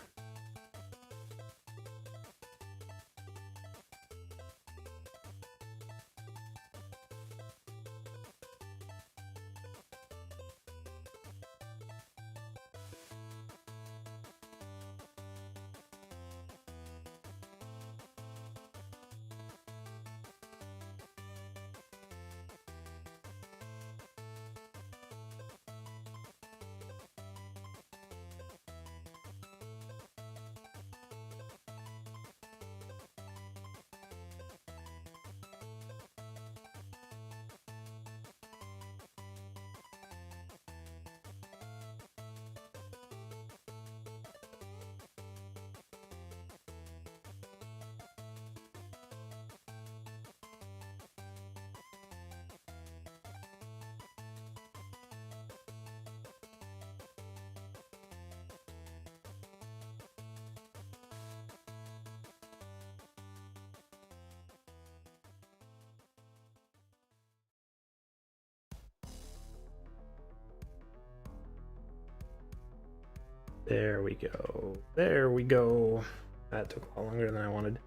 There we go. There we go. That took a lot longer than I wanted.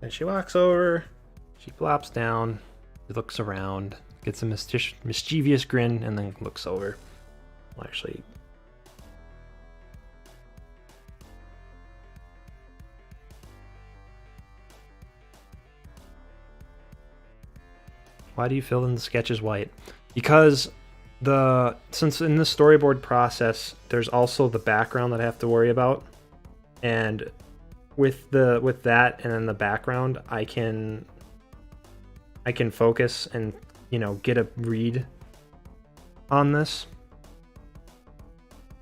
And she walks over, she flops down, looks around, gets a mischievous grin, and then looks over. Well, actually, why do you fill in the sketches white? Because since in the storyboard process, there's also the background that I have to worry about, and with that and then the background, I can focus and get a read on this.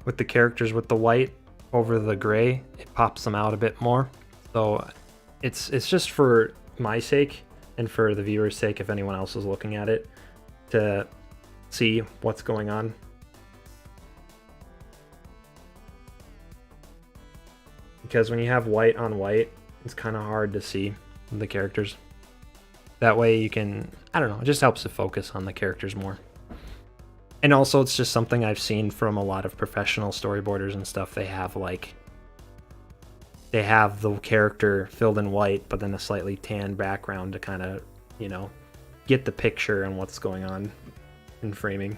With the characters with the white over the gray, it pops them out a bit more. So it's just for my sake and for the viewer's sake, if anyone else is looking at it, to see what's going on. Because when you have white on white, it's kind of hard to see the characters. That way you can, I don't know, it just helps to focus on the characters more. And also it's just something I've seen from a lot of professional storyboarders and stuff. They have the character filled in white, but then a slightly tan background to kind of, get the picture and what's going on in framing.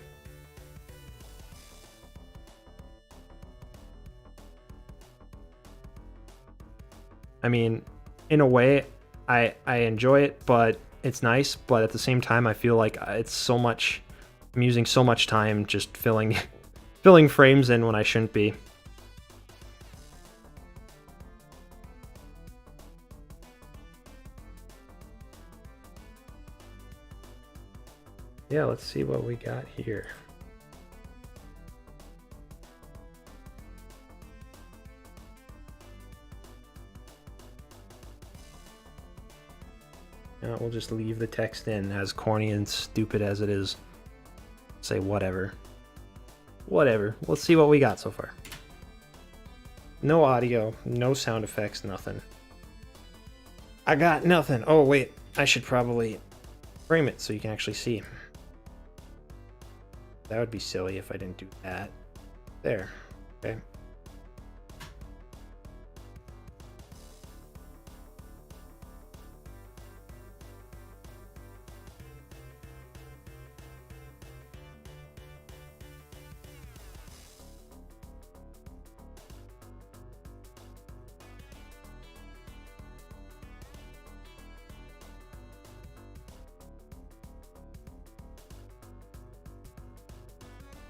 I mean, in a way, I enjoy it, but it's nice. But at the same time, I feel like I'm using so much time just filling frames in when I shouldn't be. Yeah, let's see what we got here. We'll just leave the text in, as corny and stupid as it is. Say whatever. Whatever. Let's see what we got so far. No audio, no sound effects, nothing. I got nothing. Oh, wait. I should probably frame it so you can actually see. That would be silly if I didn't do that. There. Okay.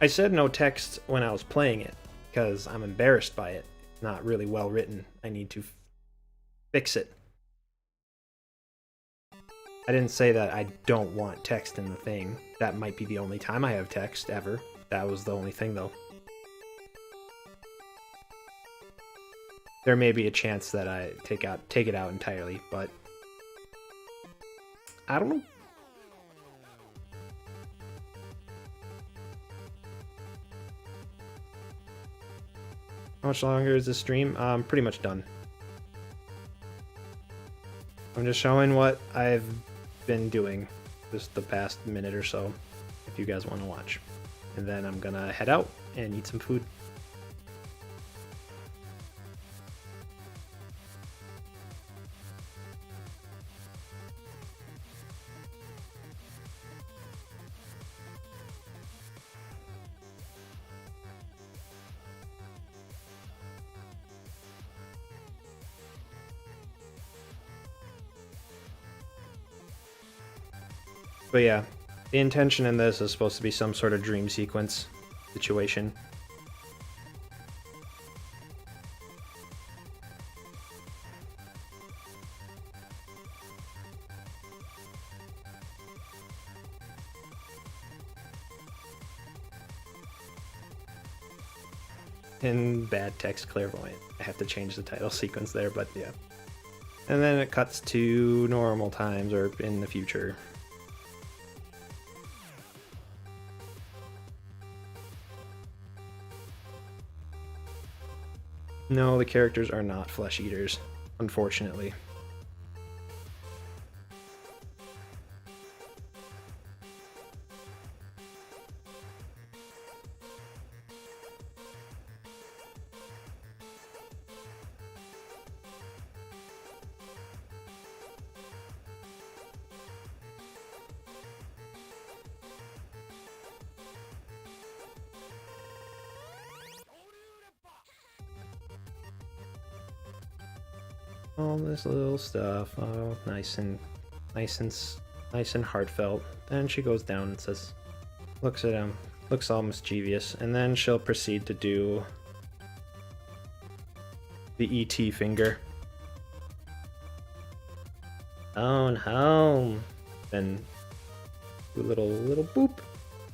I said no text when I was playing it because I'm embarrassed by it. It's not really well written. I need to fix it. I didn't say that I don't want text in the thing. That might be the only time I have text ever. That was the only thing though. There may be a chance that I take it out entirely, but I don't know. How much longer is this stream? Pretty much done. I'm just showing what I've been doing just the past minute or so, if you guys want to watch. And then I'm gonna head out and eat some food. But yeah, the intention in this is supposed to be some sort of dream sequence situation. In bad text clairvoyant. I have to change the title sequence there, but yeah. And then it cuts to normal times or in the future. No, the characters are not flesh eaters, unfortunately. All this little stuff, oh, nice and heartfelt. Then she goes down and says, looks at him, looks all mischievous, and then she'll proceed to do the ET finger. Down home. Then do a little boop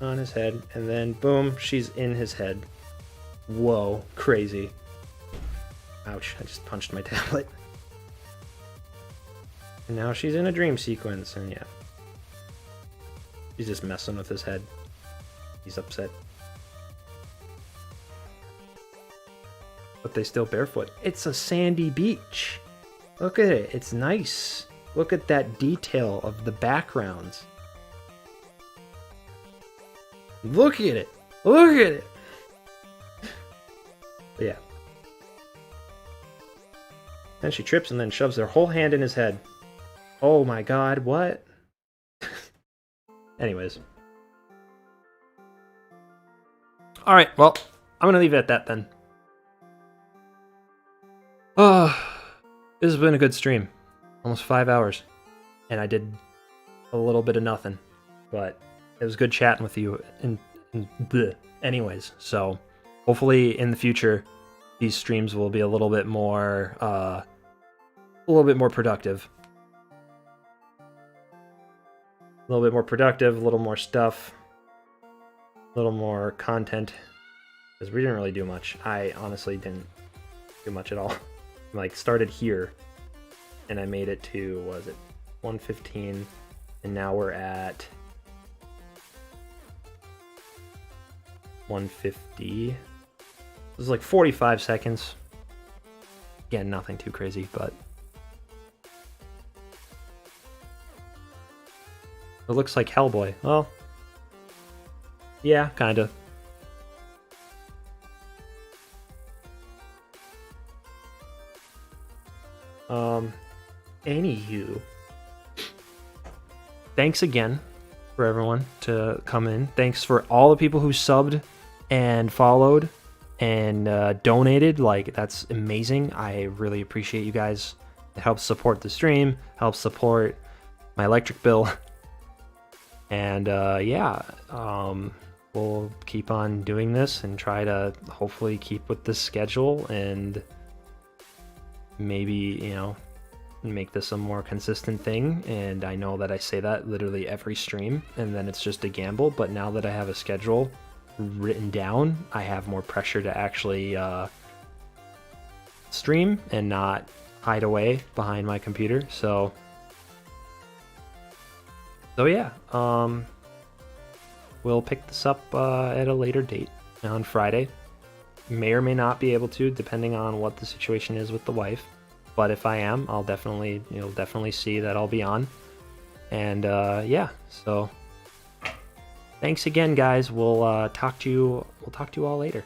on his head, and then boom, she's in his head. Whoa, crazy. Ouch, I just punched my tablet. And now she's in a dream sequence, and yeah. She's just messing with his head. He's upset. But they still barefoot. It's a sandy beach. Look at it, it's nice. Look at that detail of the backgrounds. Look at it! Look at it! But yeah. Then she trips and then shoves her whole hand in his head. Oh my god, what? Anyways. Alright, well, I'm gonna leave it at that then. Oh, this has been a good stream. Almost 5 hours. And I did a little bit of nothing. But it was good chatting with you. And bleh. Anyways, so hopefully in the future, these streams will be a little bit more productive. A little bit more productive, a little more stuff, a little more content, because we didn't really do much. I honestly didn't do much at all. Like, started here, and I made it to, what was it, 1:15, and now we're at 1:50. This is like 45 seconds. Again, nothing too crazy, but it looks like Hellboy. Well, yeah, kinda. Anywho, thanks again for everyone to come in. Thanks for all the people who subbed and followed and donated. Like, that's amazing. I really appreciate you guys. It helps support the stream, helps support my electric bill. And yeah, we'll keep on doing this and try to hopefully keep with this schedule and maybe, you know, make this a more consistent thing. And I know that I say that literally every stream and then it's just a gamble, but now that I have a schedule written down, I have more pressure to actually stream and not hide away behind my computer. So yeah, we'll pick this up at a later date on Friday. May or may not be able to, depending on what the situation is with the wife. but if I am, I'll definitely, you'll definitely see that I'll be on. And yeah, so thanks again, guys. We'll talk to you all later.